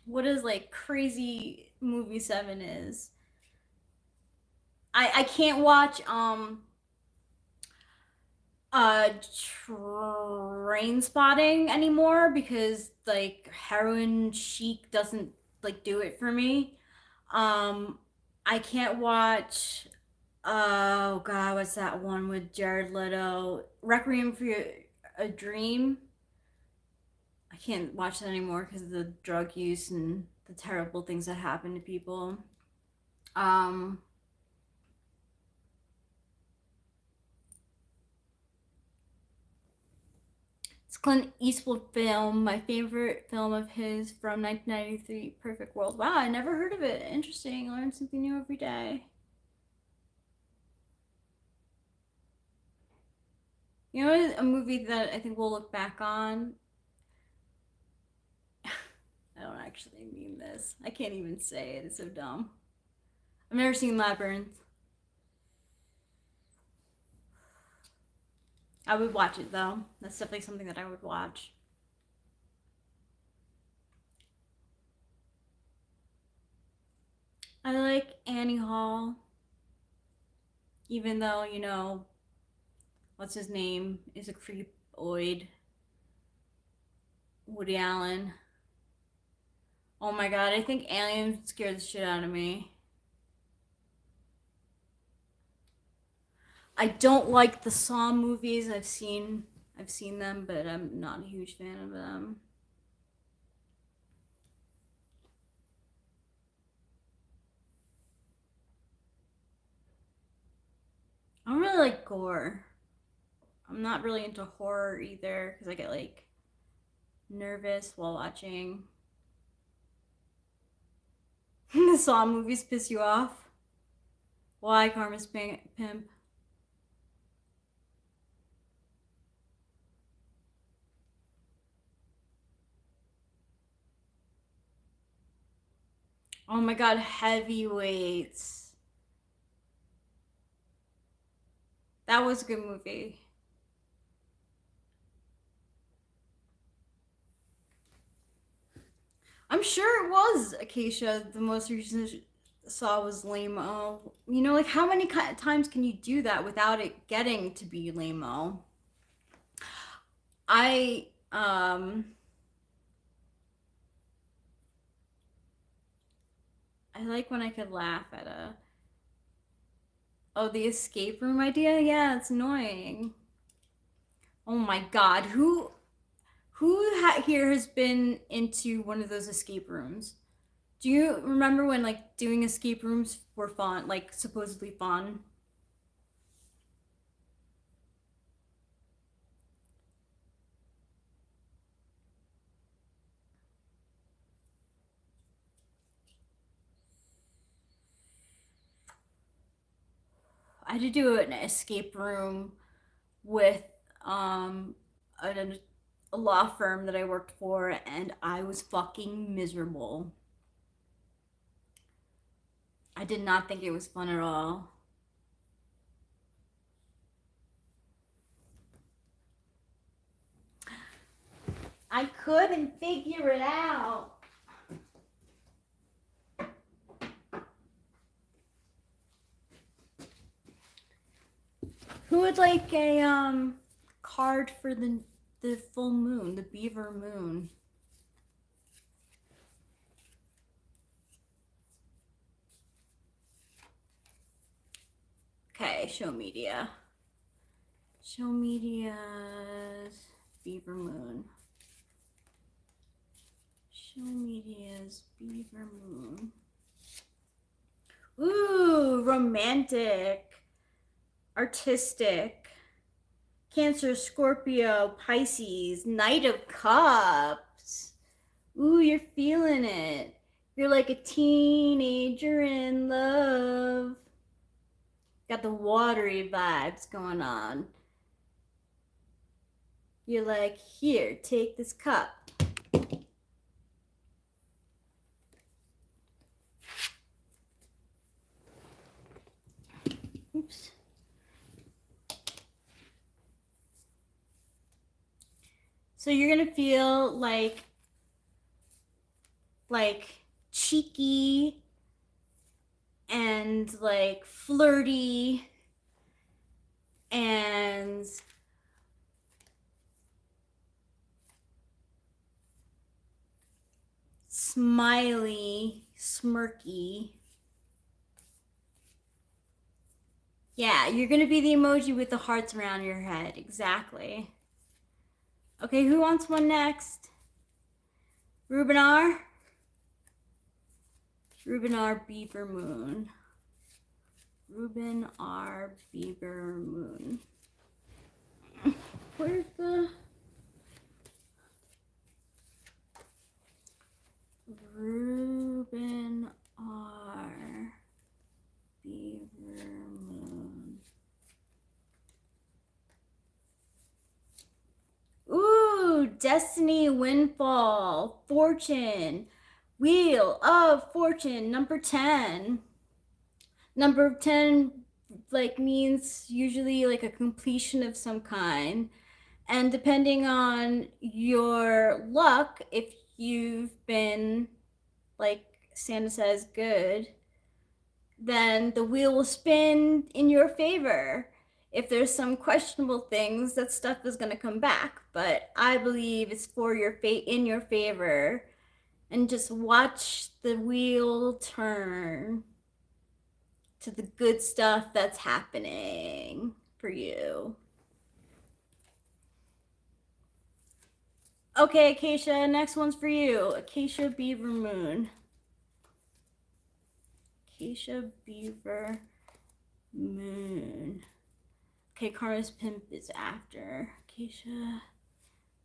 What is like crazy movie Seven is? I can't watch Train Spotting anymore because like heroin chic doesn't like do it for me. I can't watch. Oh God, what's that one with Jared Leto? Requiem for a Dream. I can't watch that anymore because of the drug use and the terrible things that happen to people. Um, It's Clint Eastwood film, my favorite film of his from 1993, Perfect World. Wow, I never heard of it. Interesting. Learn something new every day. You know, a movie that I think we'll look back on. I don't actually mean this. I can't even say it. It's so dumb. I've never seen Labyrinth. I would watch it though. That's definitely something that I would watch. I like Annie Hall. Even though, you know, what's his name is a creepoid. Woody Allen. Oh my god, I think Alien scared the shit out of me. I don't like the Saw movies. I've seen them, but I'm not a huge fan of them. I don't really like gore. I'm not really into horror either because I get like nervous while watching. The Saw movies piss you off? Why, Karma's Pimp? Oh my god, Heavyweights. That was a good movie. I'm sure it was, Acacia. The most recent saw was lame-o. You know, like how many times can you do that without it getting to be lame-o? I like when I could laugh at a the escape room idea. Yeah, it's annoying. Oh my god, who here has been into one of those escape rooms? Do you remember when like doing escape rooms were fun, like supposedly fun? I had to do an escape room with a, a law firm that I worked for, and I was fucking miserable. I did not think it was fun at all. I couldn't figure it out. Who would like a card for the full moon, the beaver moon? Okay, show media. Show media's beaver moon. Show media's beaver moon. Ooh, romantic, artistic. Cancer, Scorpio, Pisces, Knight of Cups. Ooh, you're feeling it. You're like a teenager in love. Got the watery vibes going on. You're like, here, take this cup. Oops. So you're gonna feel like cheeky and like flirty and smiley, smirky. Yeah, you're gonna be the emoji with the hearts around your head. Exactly. Okay, who wants one next? Ruben R. Beaver Moon. Ruben R. Beaver Moon. Where's the... Destiny Windfall, Fortune, Wheel of Fortune, number 10. Number 10 like means usually like a completion of some kind. And depending on your luck, if you've been, like Santa says, good, then the wheel will spin in your favor. If there's some questionable things, that stuff is going to come back. But I believe it's for your in your favor. And just watch the wheel turn to the good stuff that's happening for you. Okay, Acacia, next one's for you. Acacia Beaver Moon. Acacia Beaver Moon. Okay, Karma's Pimp is after. Acacia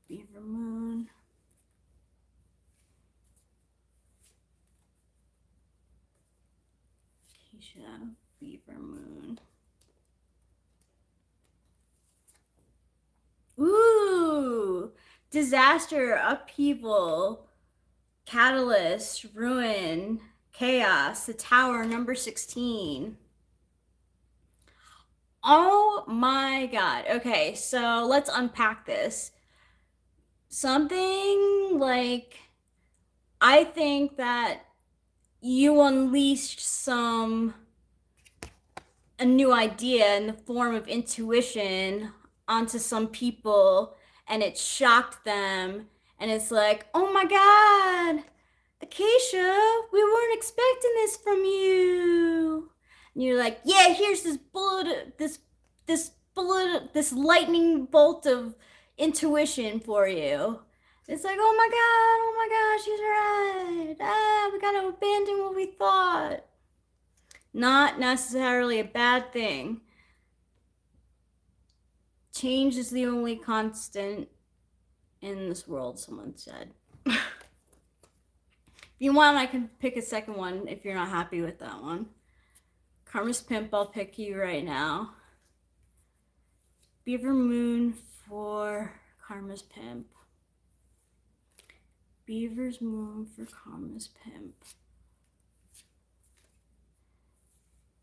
Beaver Moon. Acacia Beaver Moon. Ooh! Disaster, upheaval, catalyst, ruin, chaos, the tower, number 16. Oh my god. Okay, so let's unpack this. Something like, I think that you unleashed a new idea in the form of intuition onto some people, and it shocked them, and it's like, oh my god, Acacia, we weren't expecting this from you. And you're like, yeah, here's this bullet, this lightning bolt of intuition for you. It's like, oh my god, she's right. We gotta abandon what we thought. Not necessarily a bad thing. Change is the only constant in this world, someone said. If you want, I can pick a second one if you're not happy with that one. Karma's Pimp, I'll pick you right now. Beaver Moon for Karma's Pimp. Beaver's Moon for Karma's Pimp.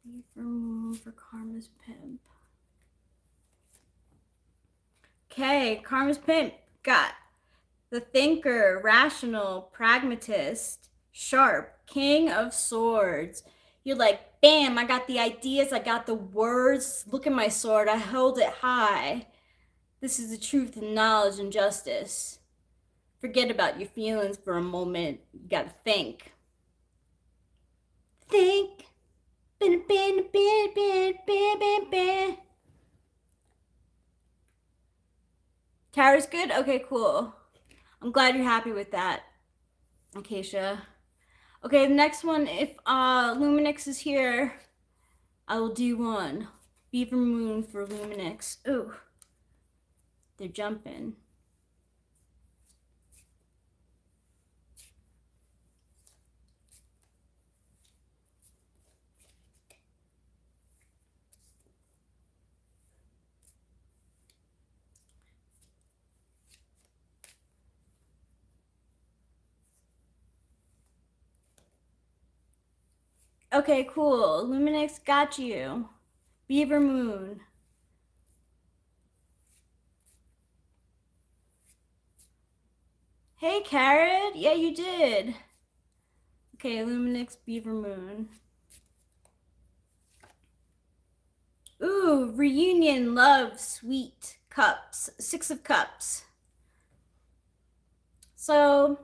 Beaver Moon for Karma's Pimp. Okay, Karma's Pimp got the thinker, rational, pragmatist, sharp, king of swords. You're like, bam, I got the ideas, I got the words. Look at my sword, I held it high. This is the truth and knowledge and justice. Forget about your feelings for a moment. You gotta think. Think. Tower's good? Okay, cool. I'm glad you're happy with that, Acacia. Okay, the next one, if Luminix is here, I will do one. Beaver Moon for Luminix. Ooh, they're jumping. Okay, cool. Luminix got you. Beaver Moon. Hey, Carrot. Yeah, you did. Okay, Luminix, Beaver Moon. Ooh, reunion, love, sweet, cups. 6 of Cups. So,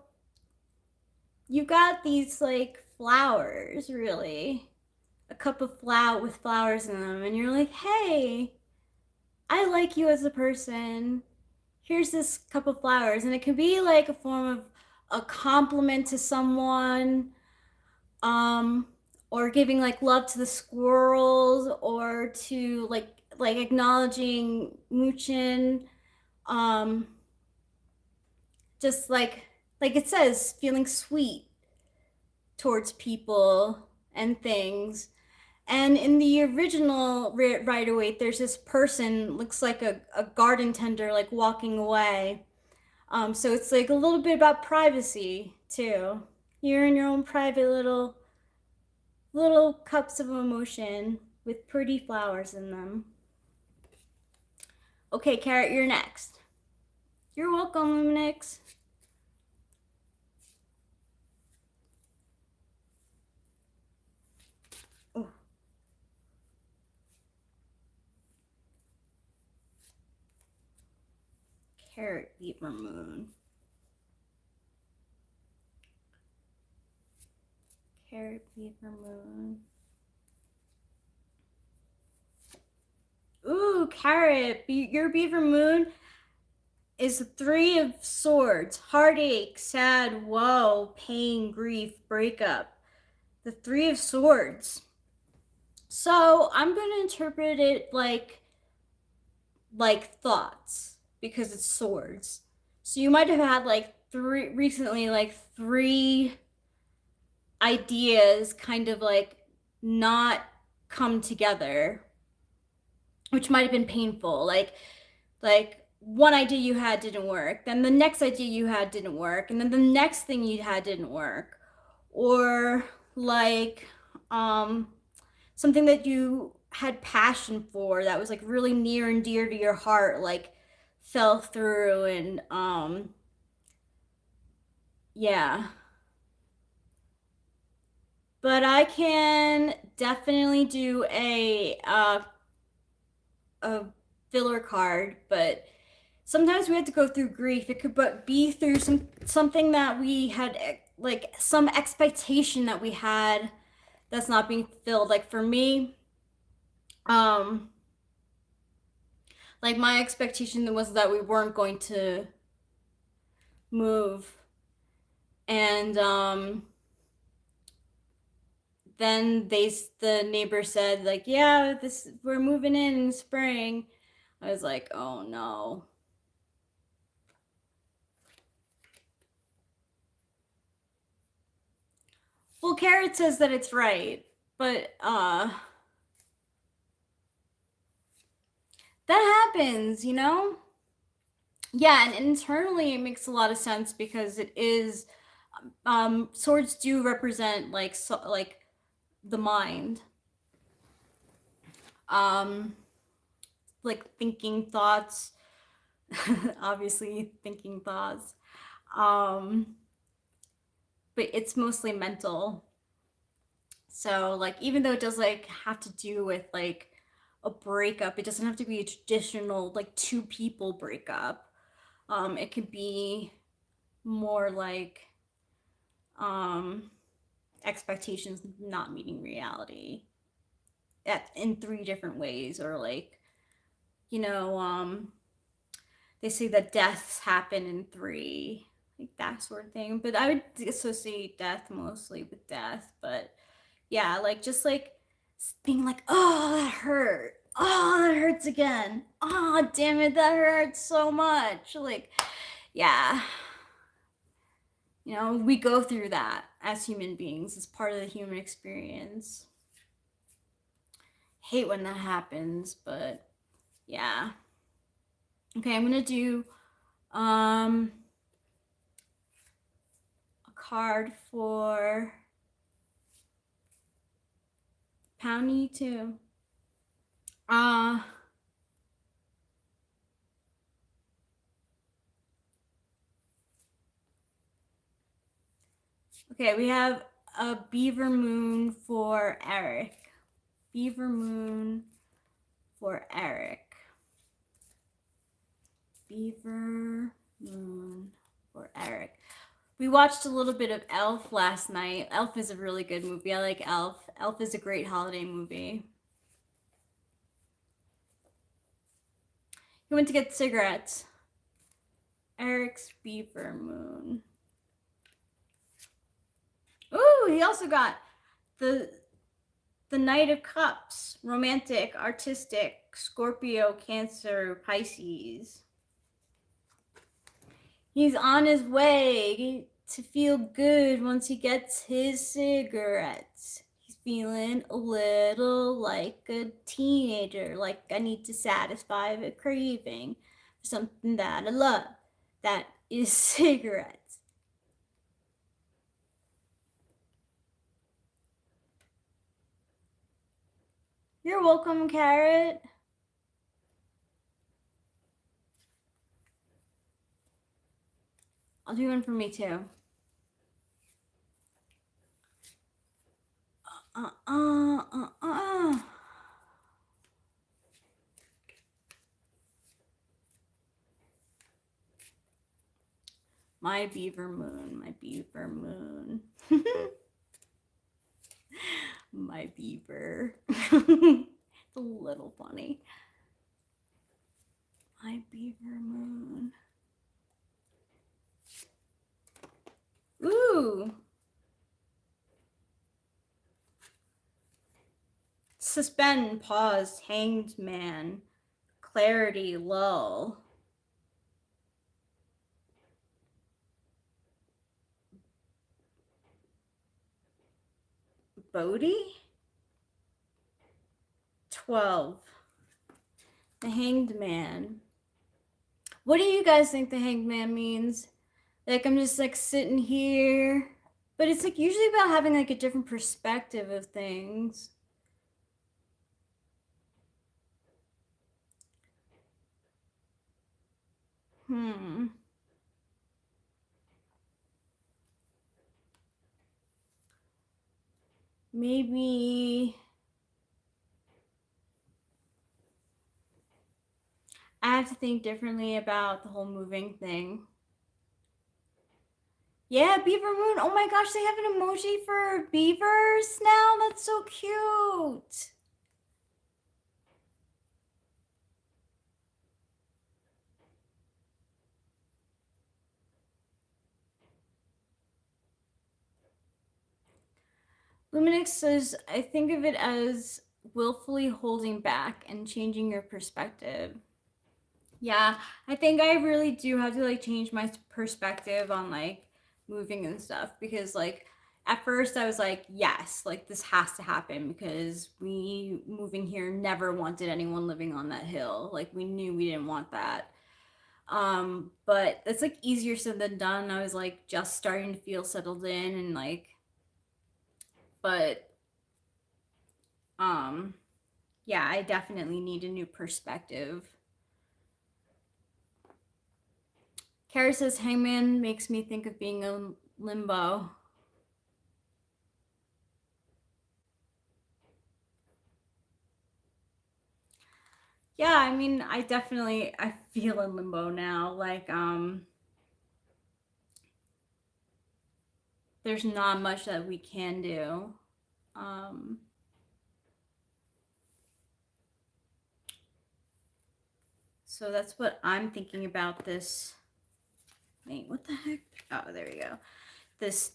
you got these, like, flowers, really. A cup of with flowers in them. And you're like, hey, I like you as a person. Here's this cup of flowers. And it can be, like, a form of a compliment to someone. Or giving like love to the squirrels, or to like acknowledging Muchin, just like it says, feeling sweet towards people and things. And in the original Rider-Waite, there's this person, looks like a garden tender, like walking away. So it's like a little bit about privacy too. You're in your own private little cups of emotion with pretty flowers in them. Okay, Carrot, you're next. You're welcome, Luminix. Ooh. Carrot Beaver Moon. Carrot Beaver Moon. Ooh, Carrot, your Beaver Moon is the Three of Swords. Heartache, sad, woe, pain, grief, breakup. The Three of Swords. So I'm going to interpret it like thoughts because it's swords. So you might have had like three ideas kind of like not come together, which might have been painful. Like one idea you had didn't work, then the next idea you had didn't work, and then the next thing you had didn't work. Or like something that you had passion for that was like really near and dear to your heart like fell through. And yeah, but I can definitely do a filler card. But sometimes we have to go through grief. It could but be through something that we had, like some expectation that we had that's not being filled. Like for me, like my expectation was that we weren't going to move. And then the neighbor said like, yeah, we're moving in spring. I was like, oh no. Well, Carrot says that it's right, but that happens, you know? Yeah, and internally it makes a lot of sense because it is swords do represent like the mind. Like thinking thoughts. Obviously thinking thoughts. But it's mostly mental. So like even though it does like have to do with like a breakup, it doesn't have to be a traditional like two people breakup. It could be more like expectations not meeting reality in three different ways. Or like, you know, they say that deaths happen in three, like that sort of thing. But I would associate death mostly with death. But yeah, like just like being like, oh, that hurt. Oh, that hurts again. Oh, damn it, that hurts so much. Like, yeah. You know, we go through that as human beings. It's part of the human experience. Hate when that happens, but yeah. Okay, I'm gonna do a card for Poundy too. Okay, we have a Beaver Moon for Eric. Beaver Moon for Eric. Beaver Moon for Eric. We watched a little bit of Elf last night. Elf is a really good movie. I like Elf. Elf is a great holiday movie. He went to get cigarettes. Eric's Beaver Moon. Ooh, he also got the Knight of Cups. Romantic, artistic, Scorpio, Cancer, Pisces. He's on his way to feel good once he gets his cigarettes. He's feeling a little like a teenager, like I need to satisfy the craving for something that I love, that is cigarettes. You're welcome, Carrot. I'll do one for me too. My beaver moon, my beaver moon. My beaver. It's a little funny. My beaver moon. Ooh. Suspend, pause, hanged man, clarity, lull. Bodhi? 12. The hanged man. What do you guys think the hanged man means? Like, I'm just like sitting here, but it's like usually about having like a different perspective of things. Maybe I have to think differently about the whole moving thing. Yeah, beaver moon. Oh my gosh, they have an emoji for beavers now. That's so cute. Luminix says, I think of it as willfully holding back and changing your perspective. Yeah, I think I really do have to like change my perspective on like moving and stuff, because like at first I was like, yes, like this has to happen because we moving here never wanted anyone living on that hill. Like we knew we didn't want that. But it's like easier said than done. I was like just starting to feel settled in and like, but yeah, I definitely need a new perspective. Kara says hangman makes me think of being in limbo. Yeah, I mean, I feel in limbo now. Like, there's not much that we can do. So that's what I'm thinking about this. Wait, what the heck? Oh, there we go. This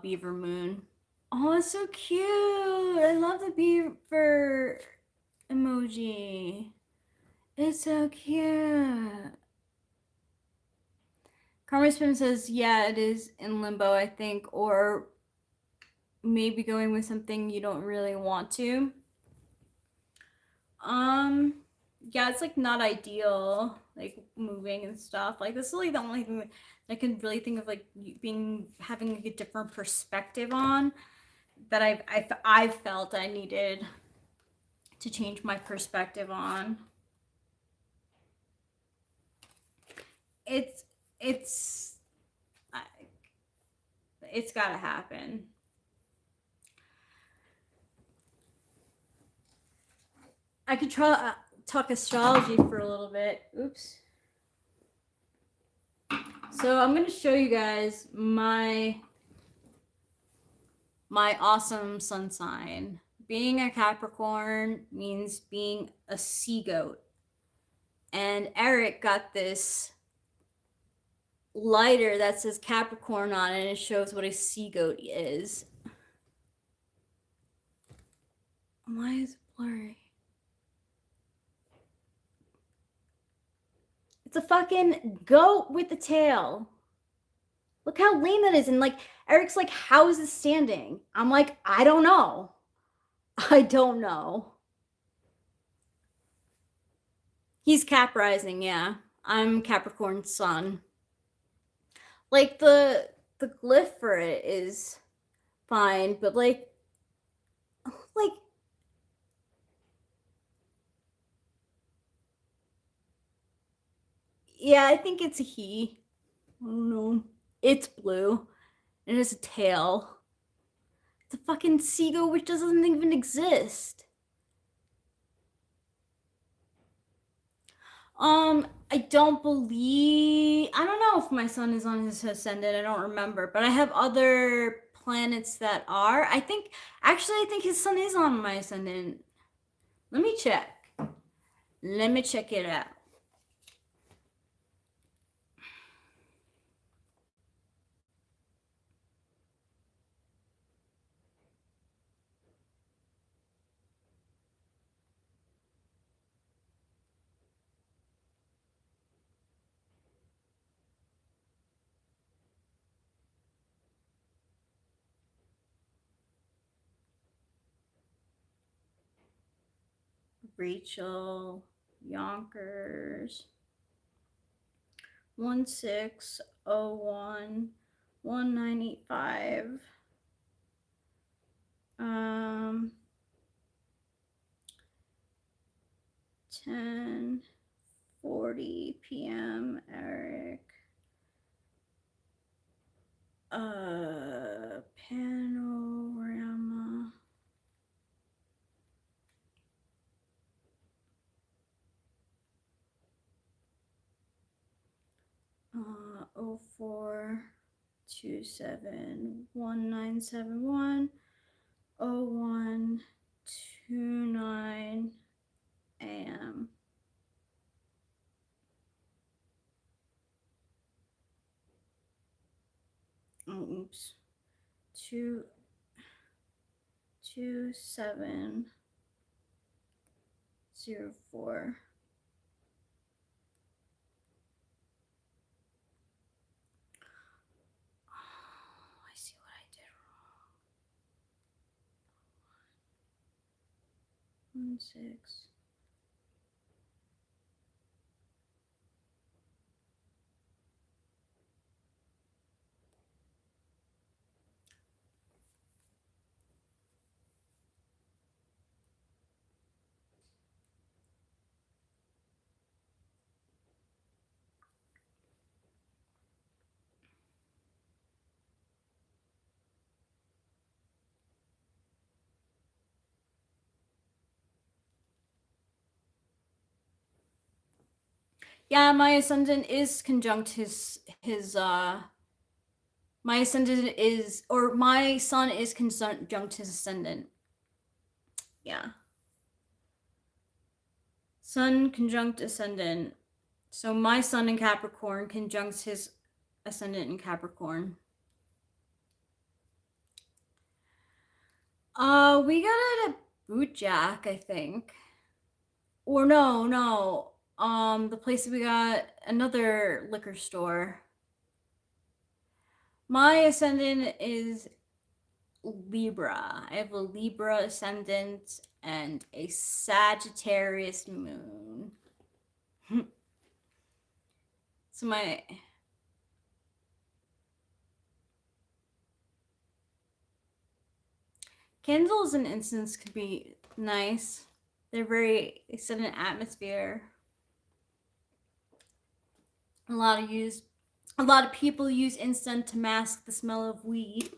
beaver moon. Oh, it's so cute. I love the beaver emoji. It's so cute. Karma Spin says, yeah, it is in limbo, I think, or maybe going with something you don't really want to. Yeah, it's like not ideal, like moving and stuff. Like this is like the only thing that I can really think of, like having like a different perspective on, that I've felt I needed to change my perspective on. It's gotta happen. I could try talk astrology for a little bit. Oops. So I'm going to show you guys my awesome sun sign. Being a Capricorn means being a sea goat. And Eric got this lighter that says Capricorn on it, and it shows what a sea goat is. Why is it blurry? It's a fucking goat with a tail. Look how lame that is. And like, Eric's like, how is this standing? I'm like, I don't know. I don't know. He's Cap rising, yeah. I'm Capricorn sun. like the glyph for it is fine, but like yeah, I think it's a he. I don't know. It's blue. And it has a tail. It's a fucking seagull which doesn't even exist. I don't know if my sun is on his ascendant. I don't remember, but I have other planets that are. I think his sun is on my ascendant. Let me check it out. Rachel Yonkers 1601 1985 10:40 p.m. Eric panorama 04271971 0129 a.m. Oh, oops. 2704. I see what I did wrong. 16. Yeah, my ascendant is conjunct his my ascendant is, or my sun is conjunct his ascendant. Yeah. Sun conjunct ascendant. So my sun in Capricorn conjuncts his ascendant in Capricorn. We got it at Boot Jack, I think. Or no. The place we got, another liquor store. My ascendant is Libra. I have a Libra ascendant and a Sagittarius moon. So my candles and incense could be nice. They set an atmosphere. A lot of people use incense to mask the smell of weed,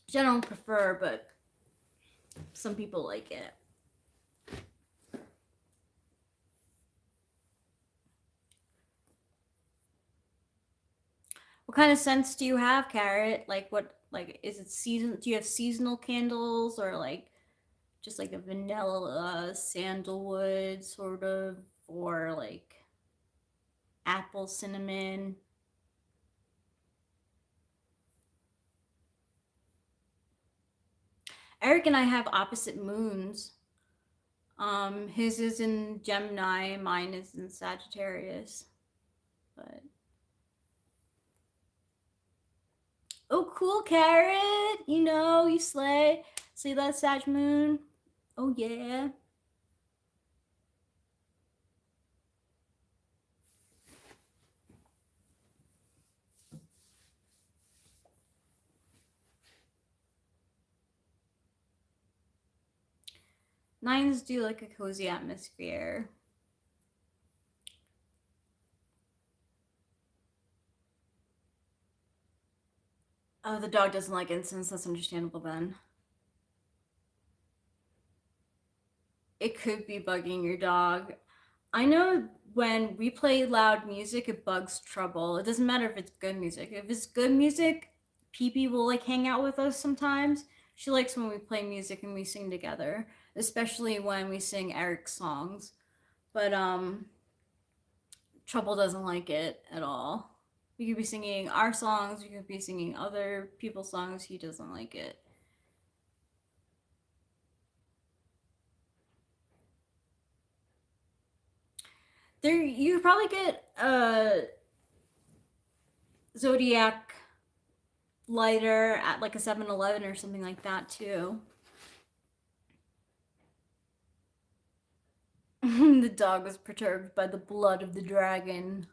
which I don't prefer, but some people like it. What kind of scents do you have, Carrot? Is it season? Do you have seasonal candles, or like just like a vanilla sandalwood sort of, or like apple cinnamon? Eric and I have opposite moons. His is in Gemini, mine is in Sagittarius. But oh, cool, Carrot! You slay. See that Sag moon? Oh yeah. Nines do like a cozy atmosphere. Oh, the dog doesn't like incense. That's understandable then. It could be bugging your dog. I know when we play loud music, it bugs Trouble. It doesn't matter if it's good music. If it's good music, Pee will like hang out with us sometimes. She likes when we play music and we sing together, especially when we sing Eric's songs. But Trouble doesn't like it at all. We could be singing our songs, we could be singing other people's songs. He doesn't like it. There, you probably get a Zodiac lighter at like a 7-Eleven or something like that too. The dog was perturbed by the blood of the dragon.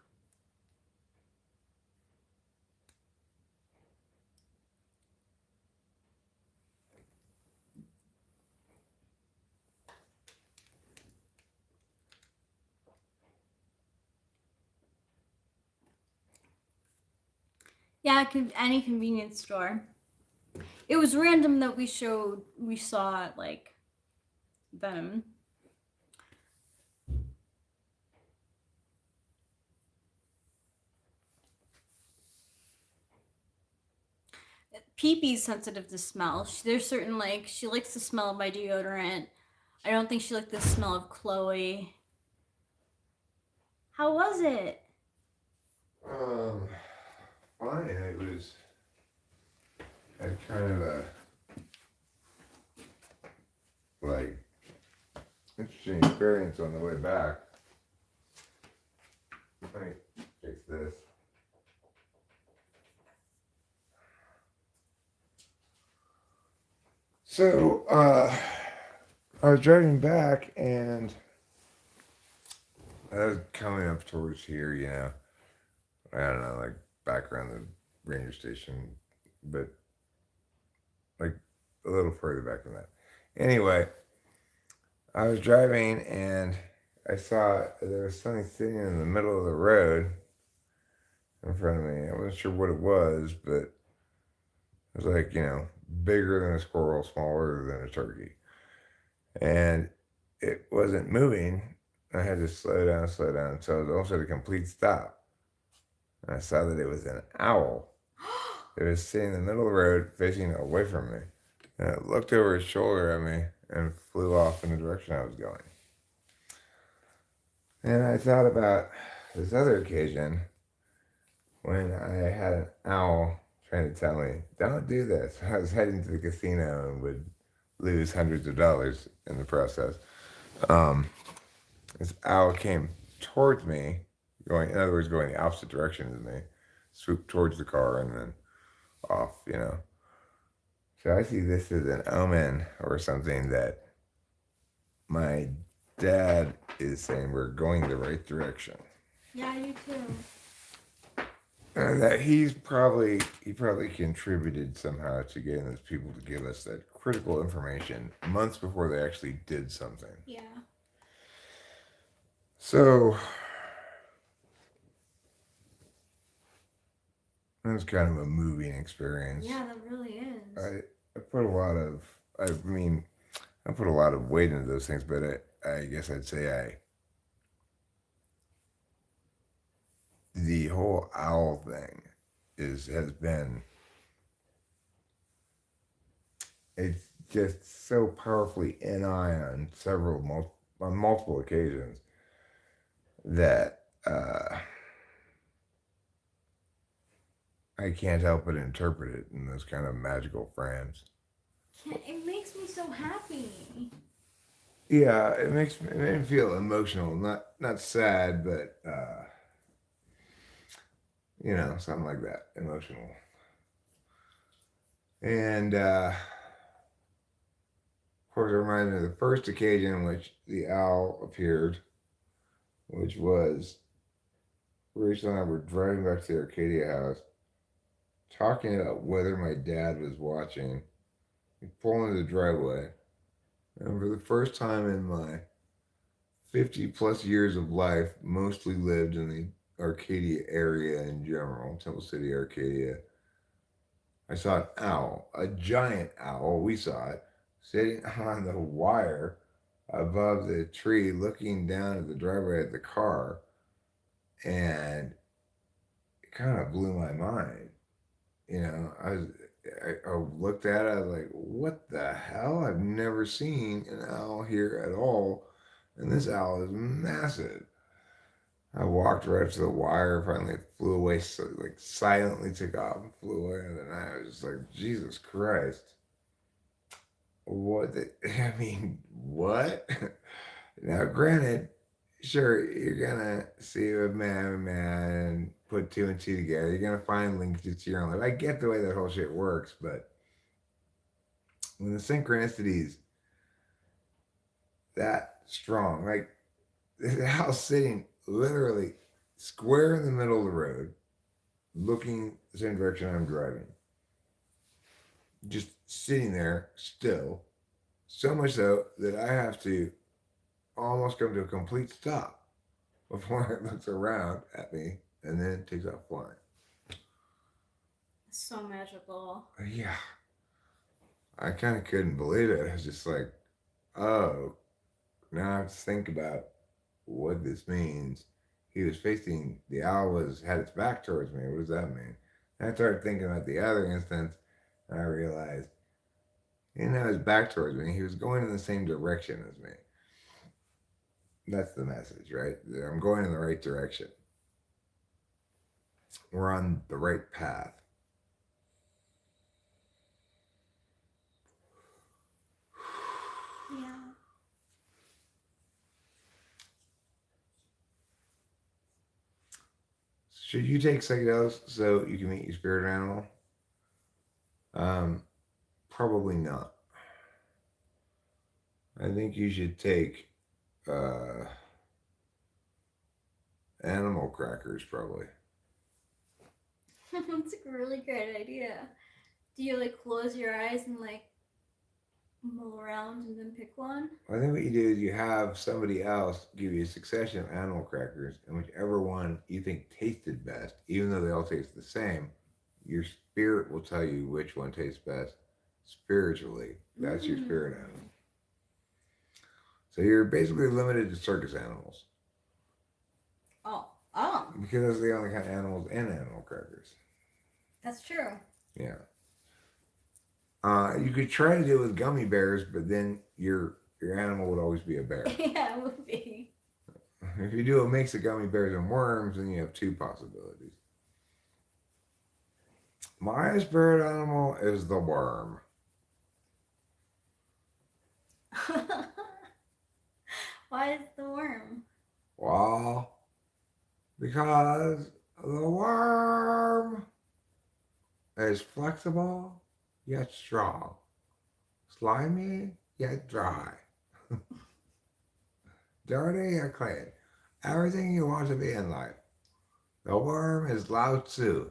Yeah, any convenience store. It was random that we saw like them. Pee sensitive to smell. There's certain like she likes the smell of my deodorant. I don't think she liked the smell of Chloe. How was it? Fine. It was had kind of a like interesting experience on the way back. Let me fix this. So, I was driving back and I was coming up towards here, you know. I don't know, like back around the ranger station, but like a little further back than that. Anyway, I was driving and I saw there was something sitting in the middle of the road in front of me. I wasn't sure what it was, but it was like, you know, bigger than a squirrel, smaller than a turkey. And it wasn't moving. I had to slow down, slow down. So it was almost at a complete stop. And I saw that it was an owl. It was sitting in the middle of the road facing away from me. And it looked over its shoulder at me and flew off in the direction I was going. And I thought about this other occasion when I had an owl trying to tell me, don't do this. I was heading to the casino and would lose hundreds of dollars in the process. This owl came towards me, in other words, going the opposite direction as me, swooped towards the car and then off, you know. So I see this as an omen or something that my dad is saying we're going the right direction. Yeah, you too. And that he probably contributed somehow to getting those people to give us that critical information months before they actually did something. Yeah. So it was kind of a moving experience. Yeah, that really is. I put a lot of I put a lot of weight into those things, but I guess I'd say the whole owl thing has been, it's just so powerfully in eye on multiple occasions that I can't help but interpret it in those kind of magical frames. It makes me so happy. Yeah, it made me feel emotional, not sad, but you know, something like that, emotional. And of course, it reminded me of the first occasion in which the owl appeared, which was Rachel and I were driving back to the Arcadia house, talking about whether my dad was watching. We pull into the driveway, And for the first time in my 50 plus years of life, mostly lived in the Arcadia area in general, Temple City, Arcadia. I saw an owl, a giant owl. We saw it sitting on the wire above the tree, looking down at the driveway of the car, and it kind of blew my mind. You know, I looked at it. I was like, "What the hell? I've never seen an owl here at all, and this owl is massive." I walked right up to the wire. Finally, it flew away. So, like, silently took off and flew away. And then I was just like, "Jesus Christ! What? I mean, what?" Now, granted, sure, you're gonna see a man and put two and two together. You're gonna find linkages to your own life. I get the way that whole shit works, but when the synchronicities that strong, like the house sitting literally square in the middle of the road, looking the same direction I'm driving, just sitting there still, so much so that I have to almost come to a complete stop before it looks around at me and then takes off flying. So magical. Yeah. I kind of couldn't believe it. I was just like, oh, now I have to think about what this means. He was facing, the owl had its back towards me. What does that mean? And I started thinking about the other instance, and I realized he didn't have his back towards me. He was going in the same direction as me. That's the message, right? I'm going in the right direction. We're on the right path. Yeah. Should you take psychedelics so you can meet your spirit animal? Probably not. I think you should take animal crackers, probably. That's a really great idea. Do you like close your eyes and like mull around and then pick one? I think what you do is you have somebody else give you a succession of animal crackers, and whichever one you think tasted best, even though they all taste the same, your spirit will tell you which one tastes best spiritually. That's your spirit animal. So you're basically limited to circus animals. Oh. Because that's the only kind of animals in animal crackers. That's true. Yeah. You could try to do it with gummy bears, but then your animal would always be a bear. Yeah, it would be. If you do a mix of gummy bears and worms, then you have two possibilities. My spirit animal is the worm. Why is the worm? Well, because the worm is flexible yet strong, slimy yet dry, dirty yet clean. Everything you want to be in life. The worm is Lao Tzu.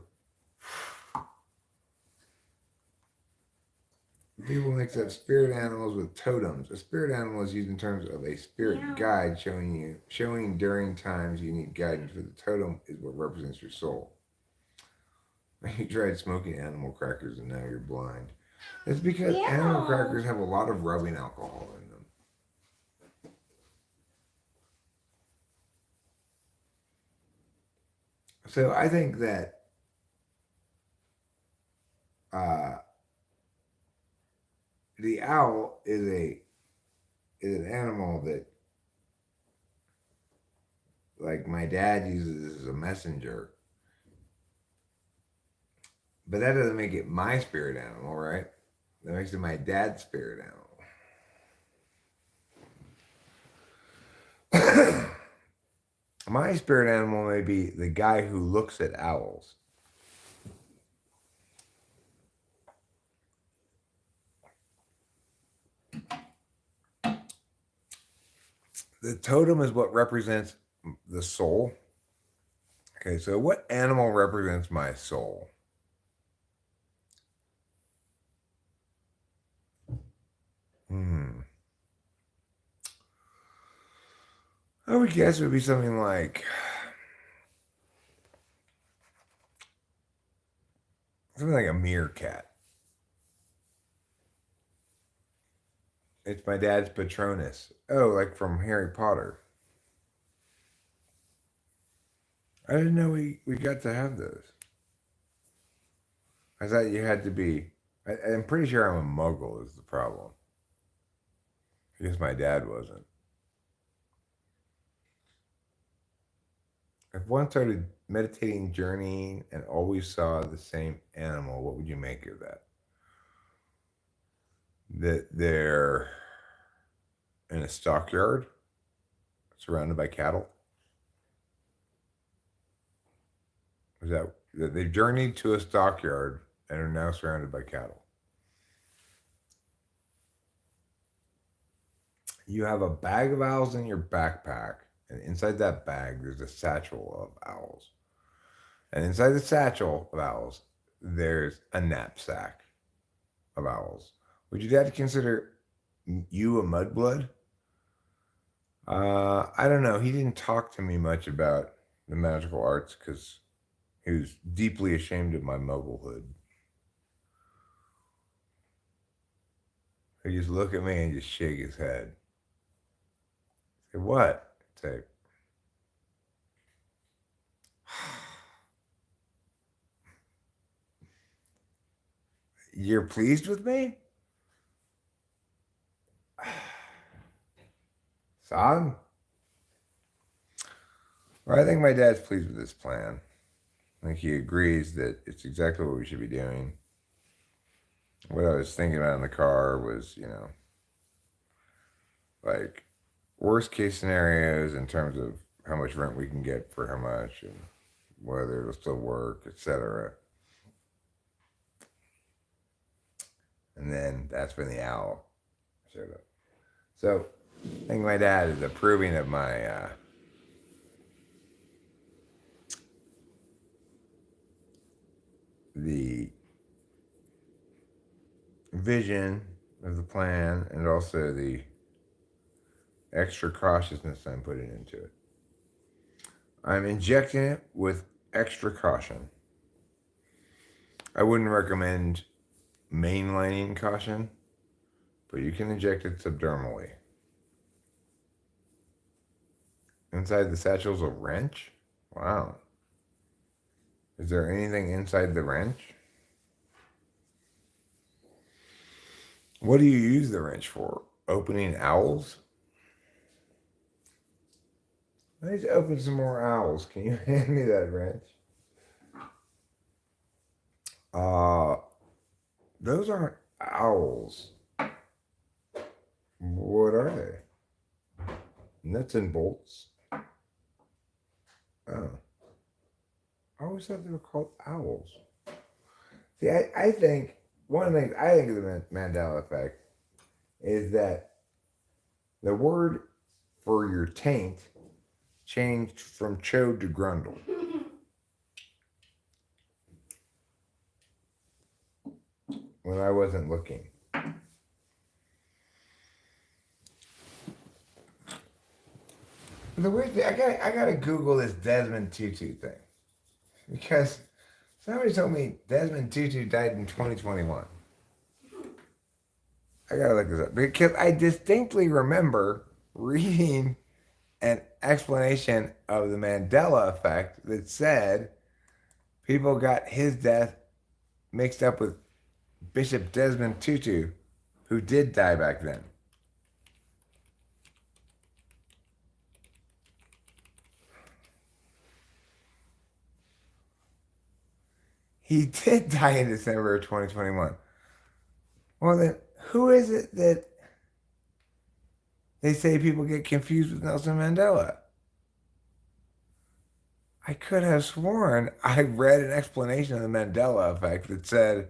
People mix up spirit animals with totems. A spirit animal is used in terms of a spirit guide showing during times you need guidance, for the totem is what represents your soul. You tried smoking animal crackers and now you're blind. It's because animal crackers have a lot of rubbing alcohol in them. So I think that the owl is an animal that, like, my dad uses as a messenger. But that doesn't make it my spirit animal, right? That makes it my dad's spirit animal. My spirit animal may be the guy who looks at owls. The totem is what represents the soul. Okay, so what animal represents my soul? I would guess it would be something like a meerkat. It's my dad's Patronus. Oh, like from Harry Potter. I didn't know we got to have those. I thought you had to be. I'm pretty sure I'm a muggle is the problem. Because my dad wasn't. If one started meditating, journeying, and always saw the same animal, what would you make of that? That they're in a stockyard surrounded by cattle? Is that they journeyed to a stockyard and are now surrounded by cattle? You have a bag of owls in your backpack, and inside that bag, there's a satchel of owls. And inside the satchel of owls, there's a knapsack of owls. Would your dad consider you a mudblood? I don't know. He didn't talk to me much about the magical arts because he was deeply ashamed of my mugglehood. He'd just look at me and just shake his head. Say, what? Say, you're pleased with me? Son? Well, I think my dad's pleased with this plan. I think he agrees that it's exactly what we should be doing. What I was thinking about in the car was, like worst case scenarios in terms of how much rent we can get for how much and whether it'll still work, etc. And then that's when the owl showed up. So I think my dad is approving of my the vision of the plan and also the extra cautiousness I'm putting into it. I'm injecting it with extra caution. I wouldn't recommend mainlining caution, but you can inject it subdermally. Inside the satchel's a wrench? Wow. Is there anything inside the wrench? What do you use the wrench for? Opening owls? I need to open some more owls. Can you hand me that wrench? Those aren't owls. What are they? Nuts and bolts? Oh. I always thought they were called owls. See, I think one of the things I think of the Mandela effect is that the word for your taint changed from chode to grundle. When I wasn't looking. The weird thing, I gotta Google this Desmond Tutu thing. Because somebody told me Desmond Tutu died in 2021. I gotta look this up. Because I distinctly remember reading an explanation of the Mandela effect that said people got his death mixed up with Bishop Desmond Tutu, who did die back then. He did die in December of 2021. Well, then, who is it that they say people get confused with Nelson Mandela? I could have sworn I read an explanation of the Mandela effect that said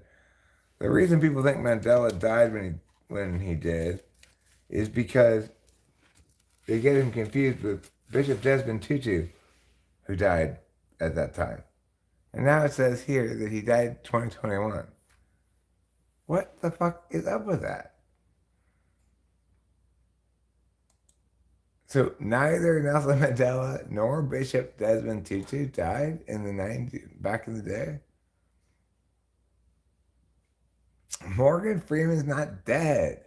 the reason people think Mandela died when he did is because they get him confused with Bishop Desmond Tutu, who died at that time. And now it says here that he died in 2021. What the fuck is up with that? So neither Nelson Mandela nor Bishop Desmond Tutu died in the 90s, back in the day. Morgan Freeman's not dead.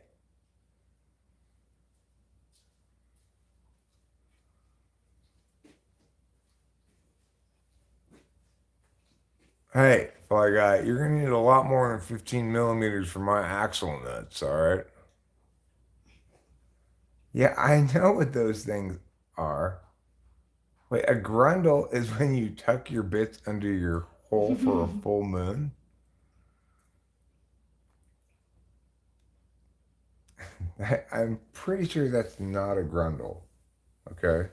Hey, Fly Guy, you're gonna need a lot more than 15 millimeters for my axle nuts, all right? Yeah, I know what those things are. Wait, a grundle is when you tuck your bits under your hole for a full moon? I'm pretty sure that's not a grundle, okay?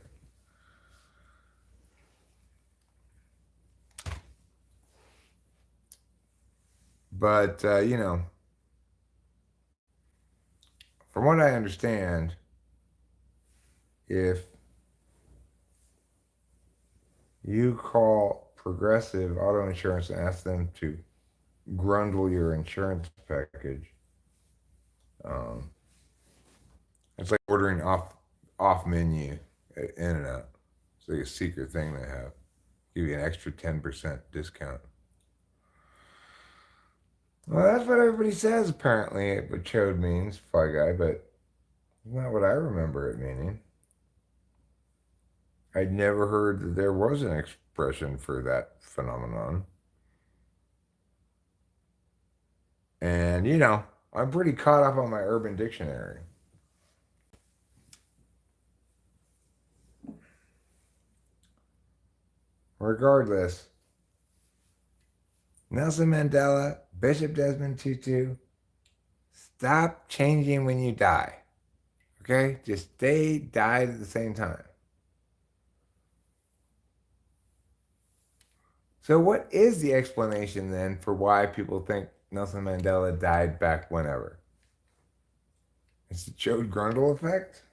But, from what I understand, if you call Progressive Auto Insurance and ask them to grundle your insurance package, um, it's like ordering off menu at In-N-Out. It's like a secret thing they have. Give you an extra 10% discount. Well, that's what everybody says, apparently, what chode means, Fly Guy, but not what I remember it meaning. I'd never heard that there was an expression for that phenomenon. And, I'm pretty caught up on my Urban Dictionary. Regardless, Nelson Mandela, Bishop Desmond Tutu, stop changing when you die. Okay? Just died at the same time. So what is the explanation then for why people think Nelson Mandela died back whenever? It's the Chode Grundle effect?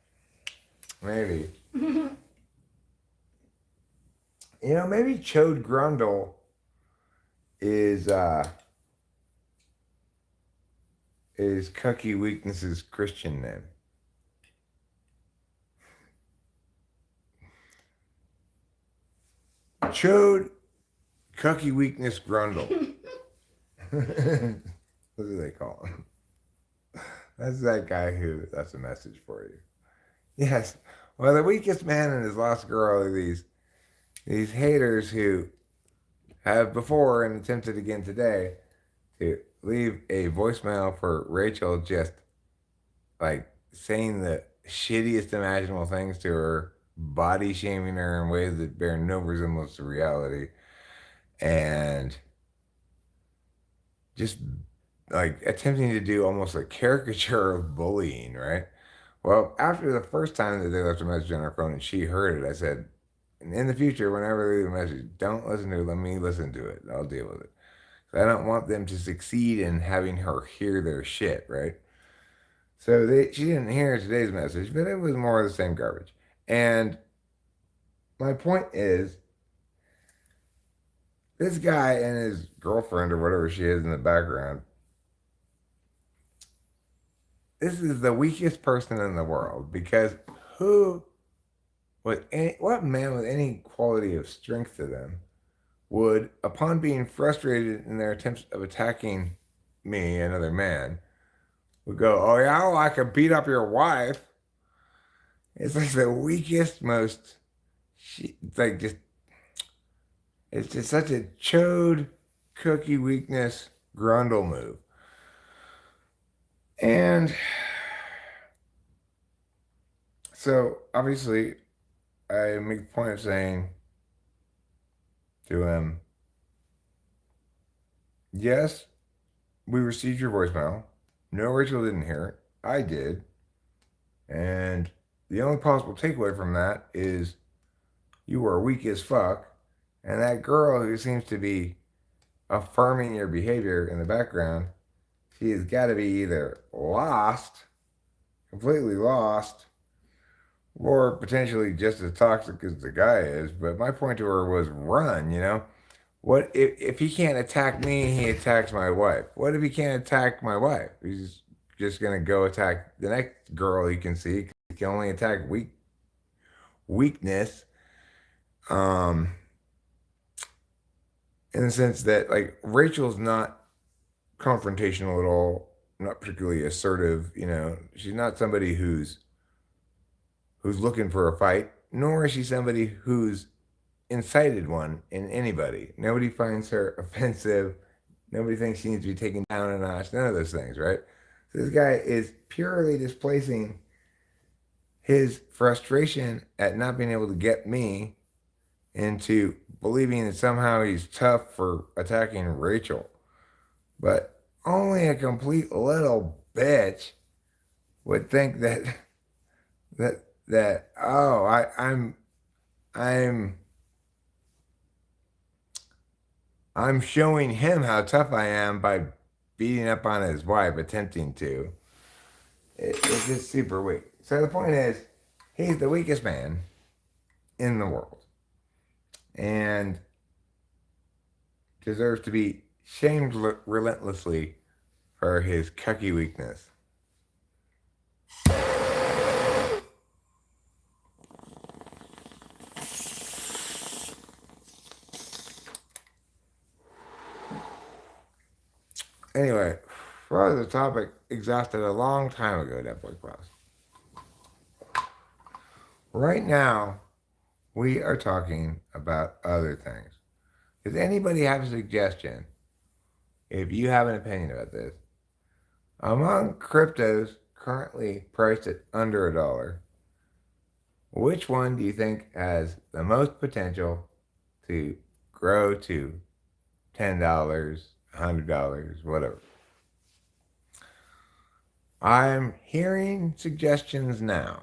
Maybe. Maybe Chode Grundle is Cookie Weakness's Christian name. Chode Cookie Weakness Grundle. What do they call him? That's that guy that's a message for you. Yes. Well, the weakest man and his lost girl are these haters who have before and attempted again today to leave a voicemail for Rachel, just like saying the shittiest imaginable things to her, body shaming her in ways that bear no resemblance to reality, and just like attempting to do almost a caricature of bullying, right? Well, after the first time that they left a message on her phone and she heard it, I said, in the future, whenever they leave a message, don't listen to it. Let me listen to it. I'll deal with it. I don't want them to succeed in having her hear their shit, right? So she didn't hear today's message, but it was more of the same garbage. And my point is, this guy and his girlfriend or whatever she is in the background, this is the weakest person in the world, because what man with any quality of strength to them would, upon being frustrated in their attempts of attacking me, another man, would go, "Oh yeah, well, I could beat up your wife." It's like the weakest, most, it's like just, it's just such a chode cookie weakness grundle move. And so obviously I make the point of saying to him, yes, we received your voicemail. No, Rachel didn't hear it. I did. And the only possible takeaway from that is you are weak as fuck. And that girl who seems to be affirming your behavior in the background, she has got to be either lost, completely lost, or potentially just as toxic as the guy is. But my point to her was run. What if he can't attack me, he attacks my wife? What if he can't attack my wife? He's just going to go attack the next girl he can see. He can only attack weak weakness, in the sense that like Rachel's not confrontational at all, not particularly assertive. She's not somebody who's looking for a fight, nor is she somebody who's incited one in anybody. Nobody finds her offensive. Nobody thinks she needs to be taken down a notch. None of those things, right? So this guy is purely displacing his frustration at not being able to get me into believing that somehow he's tough for attacking Rachel. But only a complete little bitch would think that oh I'm showing him how tough I am by beating up on his wife, attempting to. It's just super weak. So the point is, he's the weakest man in the world, and deserves to be shamed relentlessly for his cucky weakness. Anyway, further the topic exhausted a long time ago, Netflix Plus. Right now, we are talking about other things. Does anybody have a suggestion, if you have an opinion about this, among cryptos currently priced at under $1, which one do you think has the most potential to grow to $10, $100, whatever? I'm hearing suggestions now.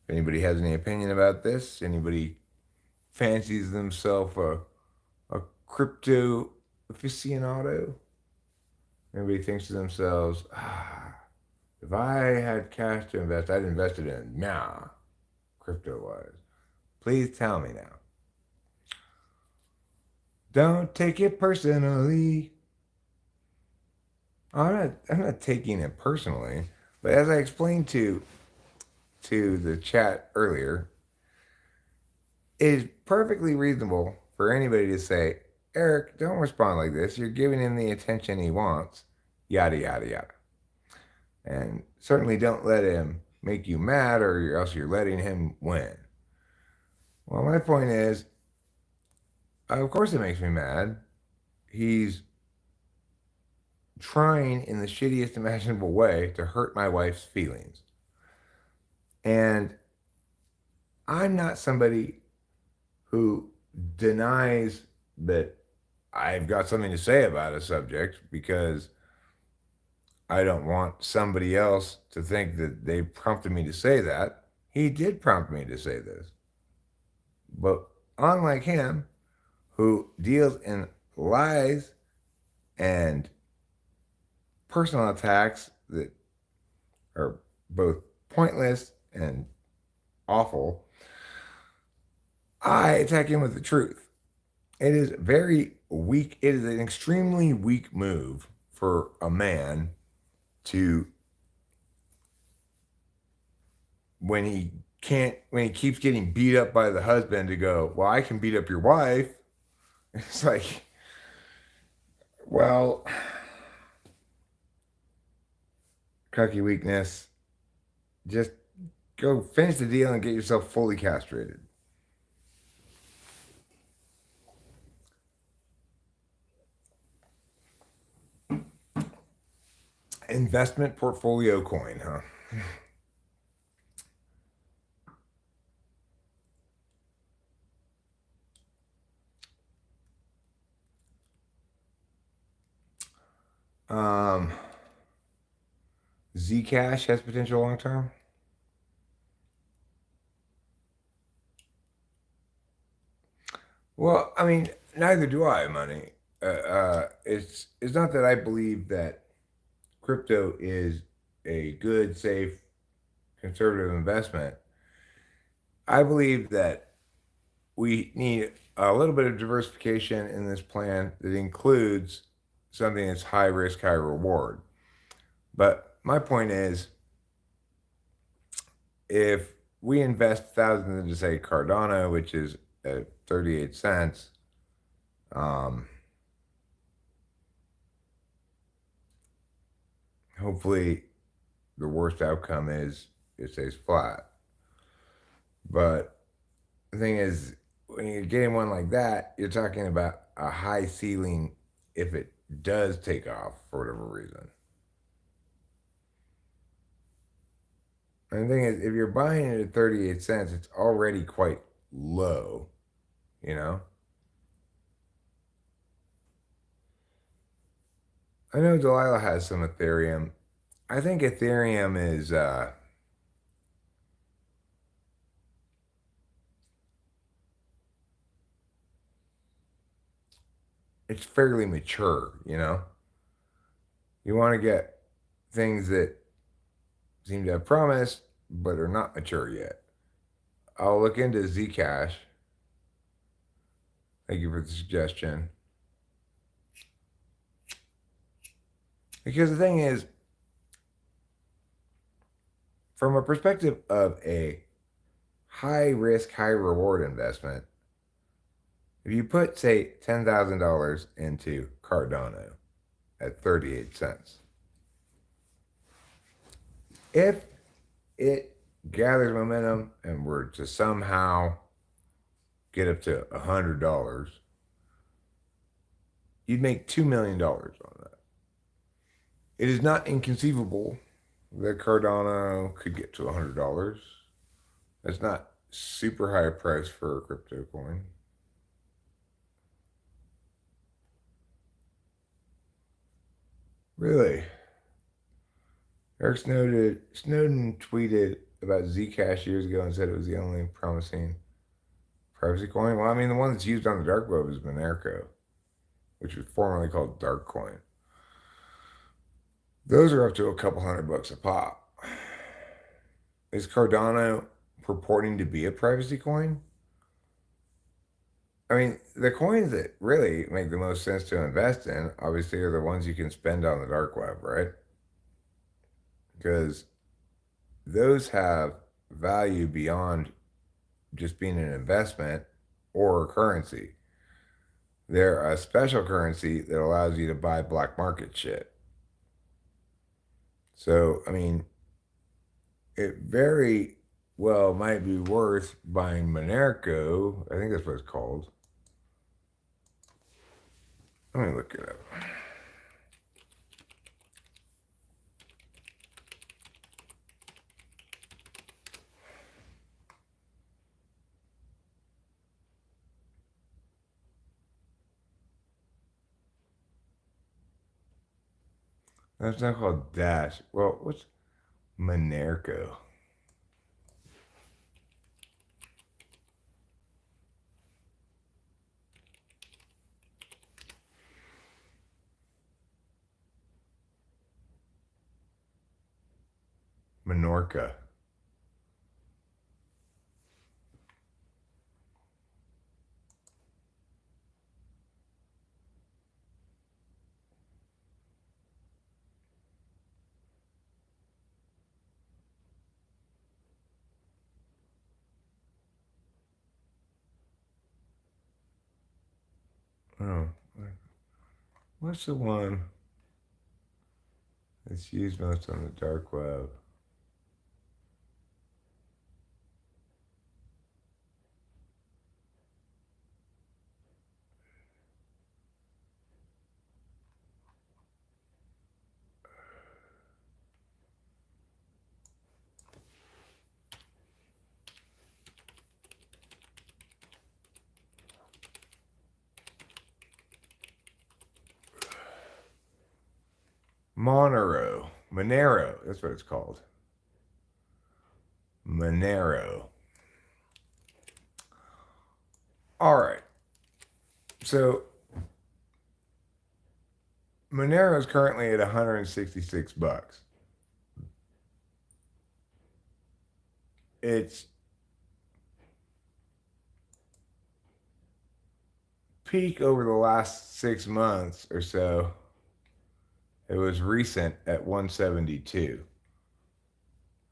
If anybody has any opinion about this, anybody fancies themselves a crypto aficionado, everybody thinks to themselves, if I had cash to invest, I'd invest it in crypto-wise. Please tell me now. Don't take it personally. I'm not taking it personally, but as I explained to the chat earlier, it is perfectly reasonable for anybody to say, Eric, don't respond like this. You're giving him the attention he wants, yada, yada, yada. And certainly don't let him make you mad, or else you're letting him win. Well, my point is, of course it makes me mad. He's trying in the shittiest imaginable way to hurt my wife's feelings. And I'm not somebody who denies that I've got something to say about a subject because I don't want somebody else to think that they prompted me to say that. He did prompt me to say this. But unlike him, who deals in lies and personal attacks that are both pointless and awful, I attack him with the truth. It is very weak. It is an extremely weak move for a man to, when he keeps getting beat up by the husband, to go, well, I can beat up your wife. It's like, well, cucky weakness, just go finish the deal and get yourself fully castrated. Investment portfolio coin, huh? Zcash has potential long term. Well, I mean, neither do I, money. It's not that I believe that crypto is a good, safe, conservative investment. I believe that we need a little bit of diversification in this plan that includes something that's high risk, high reward. But my point is, if we invest thousands into, say, Cardano, which is at 38 cents. Hopefully, the worst outcome is it stays flat. But the thing is, when you're getting one like that, you're talking about a high ceiling if it does take off for whatever reason. And the thing is, if you're buying it at 38 cents, it's already quite low, you know? I know Delilah has some Ethereum. I think Ethereum is it's fairly mature, you know? You want to get things that seem to have promise but are not mature yet. I'll look into Zcash. Thank you for the suggestion. Because the thing is, from a perspective of a high risk, high reward investment, if you put, say, $10,000 into Cardano at 38 cents, if it gathers momentum and were to somehow get up to $100, you'd make $2 million on that. It is not inconceivable that Cardano could get to $100. That's not super high price for a crypto coin. Really? Eric Snowden tweeted about Zcash years ago and said it was the only promising privacy coin. Well, I mean, the one that's used on the dark web is Monero, which was formerly called Darkcoin. Those are up to a couple $100 a pop. Is Cardano purporting to be a privacy coin? I mean, the coins that really make the most sense to invest in, obviously, are the ones you can spend on the dark web, right? Because those have value beyond just being an investment or a currency. They're a special currency that allows you to buy black market shit. So, I mean, it very well might be worth buying Monero. I think that's what it's called. Let me look it up. That's not called Dash. Well, what's Monero? Menorca. Oh, what's the one that's used most on the dark web? Monero, that's what it's called. Monero. All right. So Monero is currently at $166. Its peak over the last 6 months or so, it was recent at 172.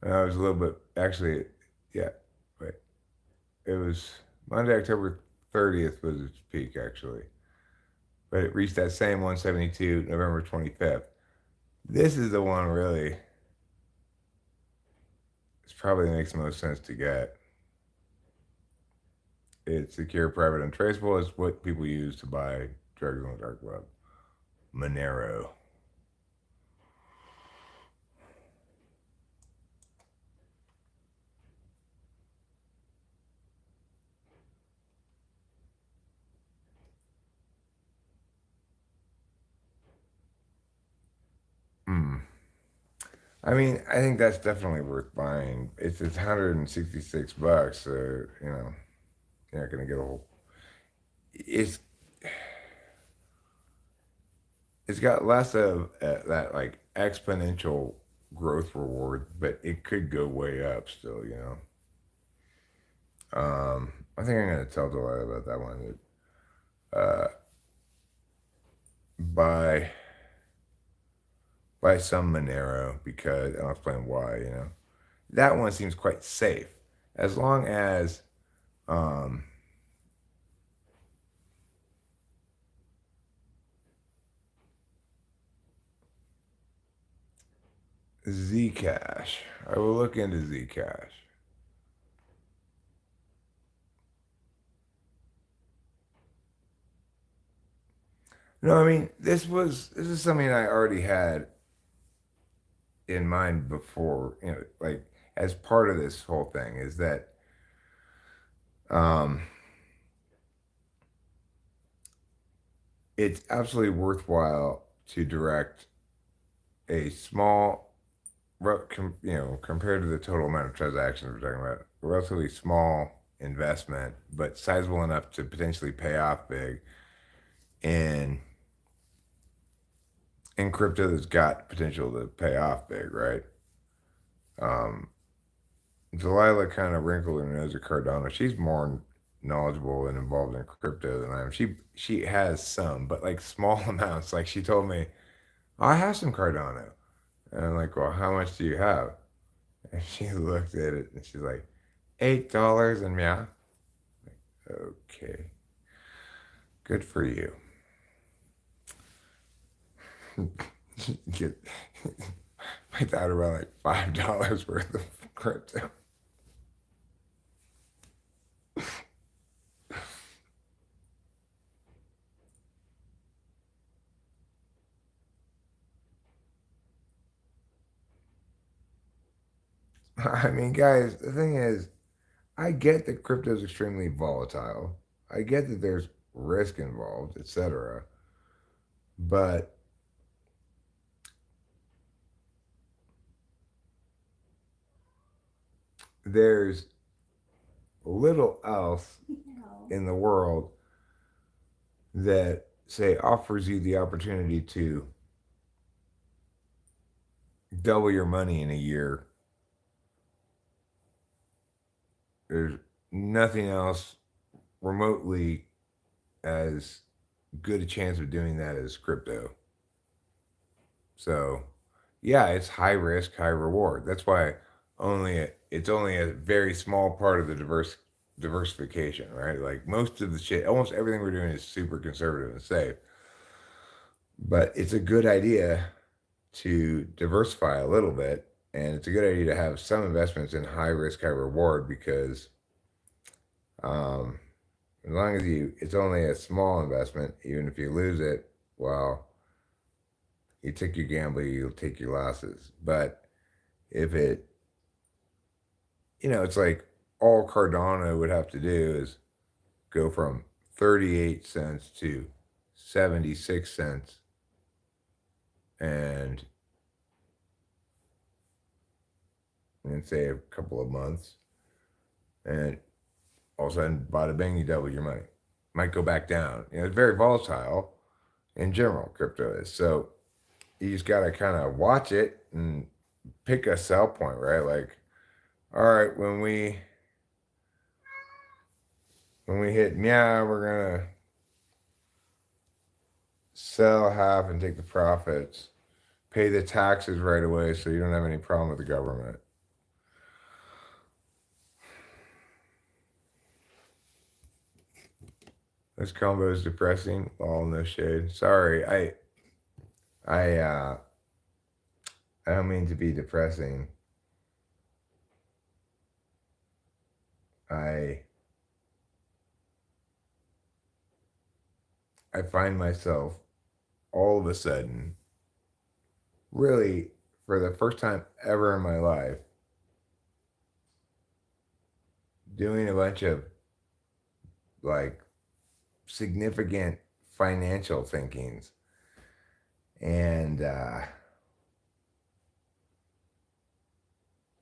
And I was a little bit, actually, Yeah, wait. It was Monday, October 30th was its peak actually, but it reached that same 172 November 25th. This is the one really. It probably makes the most sense to get. It's secure, private, and traceable. Is what people use to buy drugs on the dark web. Monero. Hmm. I mean, I think that's definitely worth buying. It's $166, so you're not gonna get a whole. It's it's got less of that like exponential growth reward, but it could go way up still. I think I'm gonna tell Delilah about that one. That buy buy some Monero because I'll explain why. That one seems quite safe as long as um Zcash. I will look into Zcash. No, I mean this is something I already had in mind before. Like as part of this whole thing is that um, it's absolutely worthwhile to direct a small, compared to the total amount of transactions we're talking about, a relatively small investment, but sizable enough to potentially pay off big in crypto that's got potential to pay off big, right? Um, Delilah kind of wrinkled her nose at Cardano. She's more knowledgeable and involved in crypto than I am. She has some, but like small amounts. Like she told me, "Oh, I have some Cardano," and I'm like, "Well, how much do you have?" And she looked at it and she's like, $8, and yeah, okay, good for you. Get I thought about like $5 worth of crypto. I mean, guys, the thing is, I get that crypto is extremely volatile. I get that there's risk involved, etc. But there's little else No. in the world that, say, offers you the opportunity to double your money in a year. There's nothing else remotely as good a chance of doing that as crypto. So, yeah, it's high risk, high reward. That's why it's only a very small part of the diversification, right? Like most of the shit, almost everything we're doing is super conservative and safe. But it's a good idea to diversify a little bit, and it's a good idea to have some investments in high risk, high reward because um, as long as it's only a small investment, even if you lose it, well, you take your gamble, you'll take your losses. But if it's like all Cardano would have to do is go from 38 cents to 76 cents and in say a couple of months, and all of a sudden, bada bing, you double your money. Might go back down. It's very volatile in general, crypto is. So you just got to kind of watch it and pick a sell point, right? Like, all right, when we hit meow, we're gonna sell half and take the profits, pay the taxes right away, so you don't have any problem with the government. This combo is depressing. All no shade. Sorry, I I don't mean to be depressing. I I find myself all of a sudden, really for the first time ever in my life, doing a bunch of like significant financial thinkings. And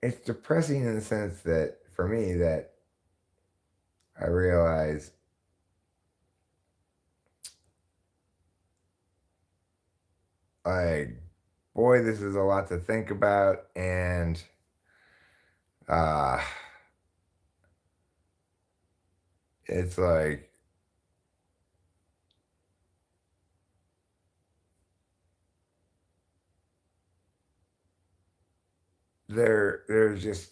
it's depressing in the sense that for me that I realize like boy, this is a lot to think about, and uh it's like there's just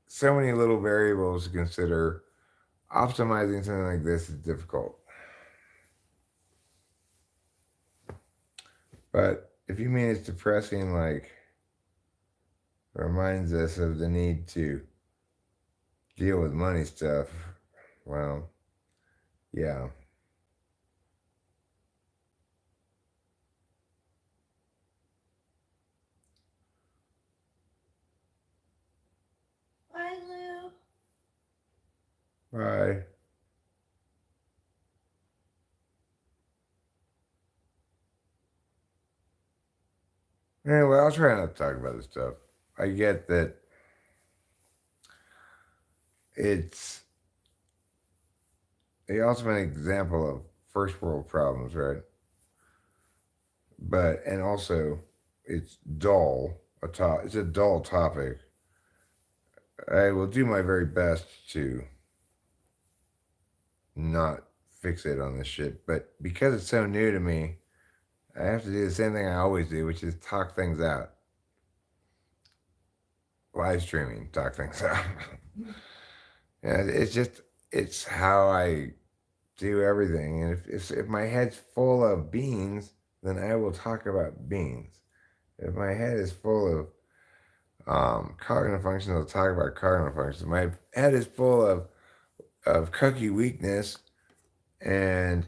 so many little variables to consider. Optimizing something like this is difficult. But if you mean it's depressing, like reminds us of the need to deal with money stuff, well, yeah. Bye, Lou. Bye. Anyway, I'll try not to talk about this stuff. I get that it's the ultimate example of first world problems, right? But and also it's dull. It's a dull topic. I will do my very best to not fixate on this shit, but because it's so new to me, I have to do the same thing I always do, which is talk things out. Live streaming, talk things out. Yeah, it's how I do everything. And if my head's full of beans, then I will talk about beans. If my head is full of cognitive functions, I'll talk about cognitive functions. My head is full of Cookie weakness and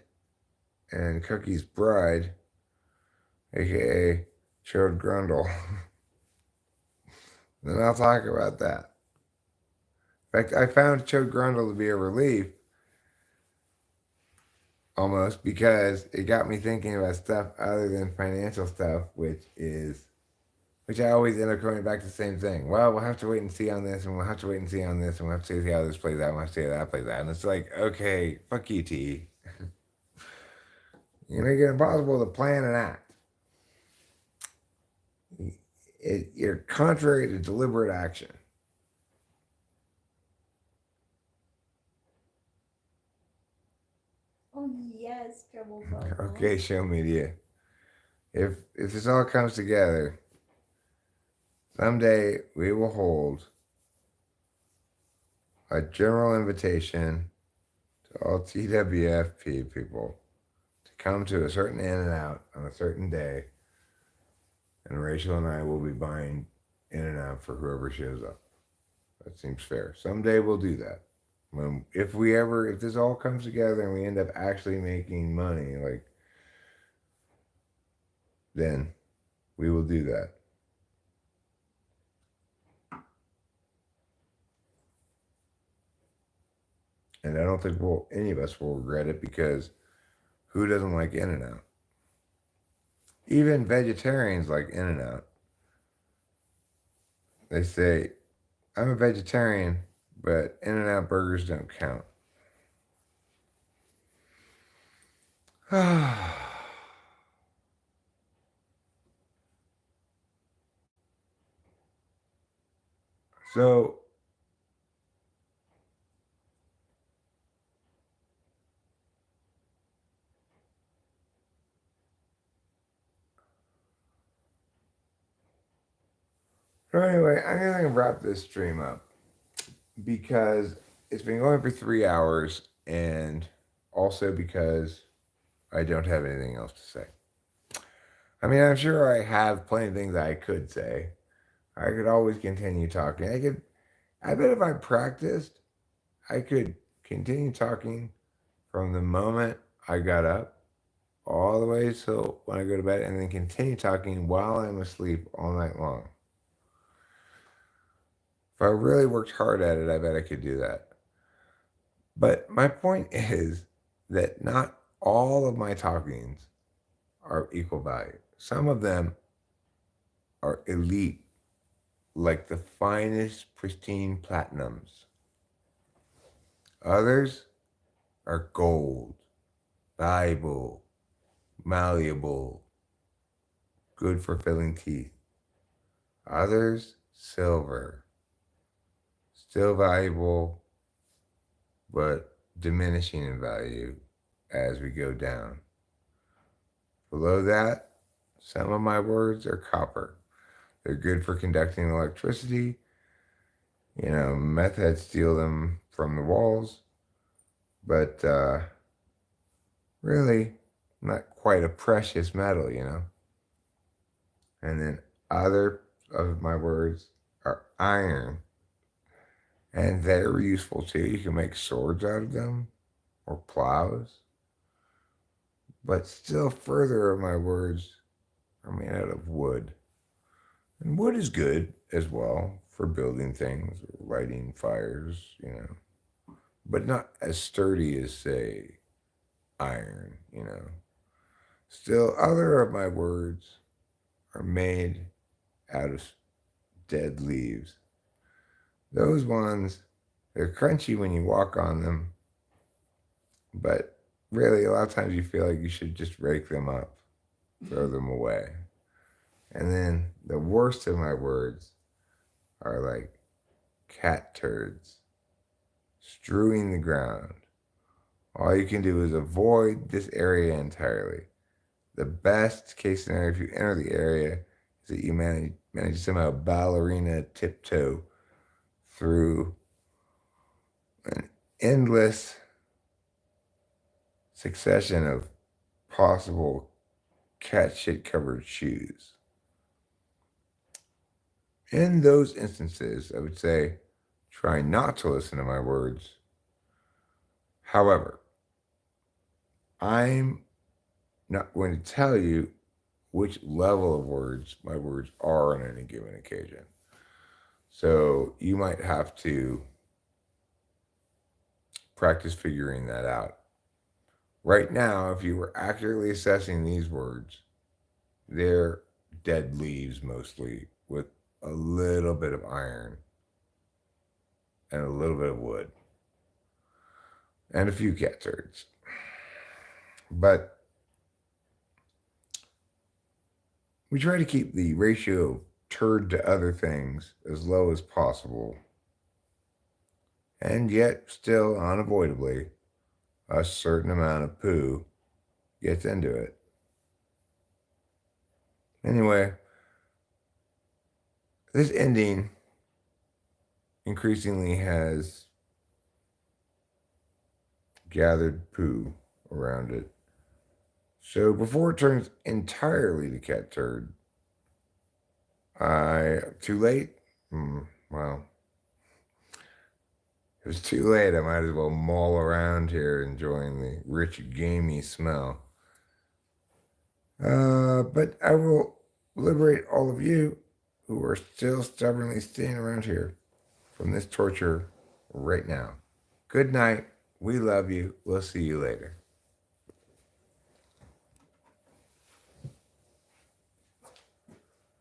Cookie's bride, aka Chode Grundle. Then I'll talk about that. In fact, I found Chode Grundle to be a relief almost because it got me thinking about stuff other than financial stuff, which I always end up coming back to the same thing. Well, we'll have to wait and see on this, and we'll have to wait and see on this, and we'll have to see how this plays out, and we'll have to see how that plays out. And it's like, okay, fuck you, T. You make it impossible to plan and act. You're contrary to deliberate action. Oh yes, Trouble Bubble. Okay, show media. If this all comes together, someday we will hold a general invitation to all TWFP people to come to a certain in and out on a certain day, and Rachel and I will be buying in and out for whoever shows up. That seems fair. Someday we'll do that. If this all comes together and we end up actually making money, like, then we will do that. And I don't think any of us will regret it, because who doesn't like in and out? Even vegetarians like in and out. They say, I'm a vegetarian, but in and out burgers don't count. So anyway, I'm gonna wrap this stream up because it's been going for 3 hours, and also because I don't have anything else to say. I mean, I'm sure I have plenty of things I could say. I could always continue talking. I bet if I practiced, I could continue talking from the moment I got up all the way till when I go to bed, and then continue talking while I'm asleep all night long. If I really worked hard at it, I bet I could do that. But my point is that not all of my talkings are equal value. Some of them are elite, like the finest pristine platinums. Others are gold, valuable, malleable, good for filling teeth. Others, silver, still valuable, but diminishing in value as we go down. Below that, some of my words are copper. They're good for conducting electricity. You know, meth heads steal them from the walls, but really not quite a precious metal, you know. And then other of my words are iron, and they're useful too. You can make swords out of them or plows. But still further of my words are made out of wood. And wood is good as well for building things, lighting fires, you know, but not as sturdy as, say, iron, you know. Still, other of my words are made out of dead leaves. Those ones, they're crunchy when you walk on them, but really, a lot of times you feel like you should just rake them up, throw them away. And then the worst of my words are like cat turds strewing the ground. All you can do is avoid this area entirely. The best case scenario if you enter the area is that you manage to somehow ballerina tiptoe through an endless succession of possible cat shit covered shoes. In those instances, I would say try not to listen to my words. However, I'm not going to tell you which level of words my words are on any given occasion. So you might have to practice figuring that out. Right now, if you were accurately assessing these words, they're dead leaves mostly with a little bit of iron and a little bit of wood and a few cat turds. But we try to keep the ratio of turd to other things as low as possible. And yet, still unavoidably, a certain amount of poo gets into it. Anyway, this ending increasingly has gathered poo around it. So before it turns entirely to cat turd, too late? Well, it was too late. I might as well maul around here enjoying the rich, gamey smell. But I will liberate all of you who are still stubbornly staying around here from this torture right now. Good night. We love you. We'll see you later.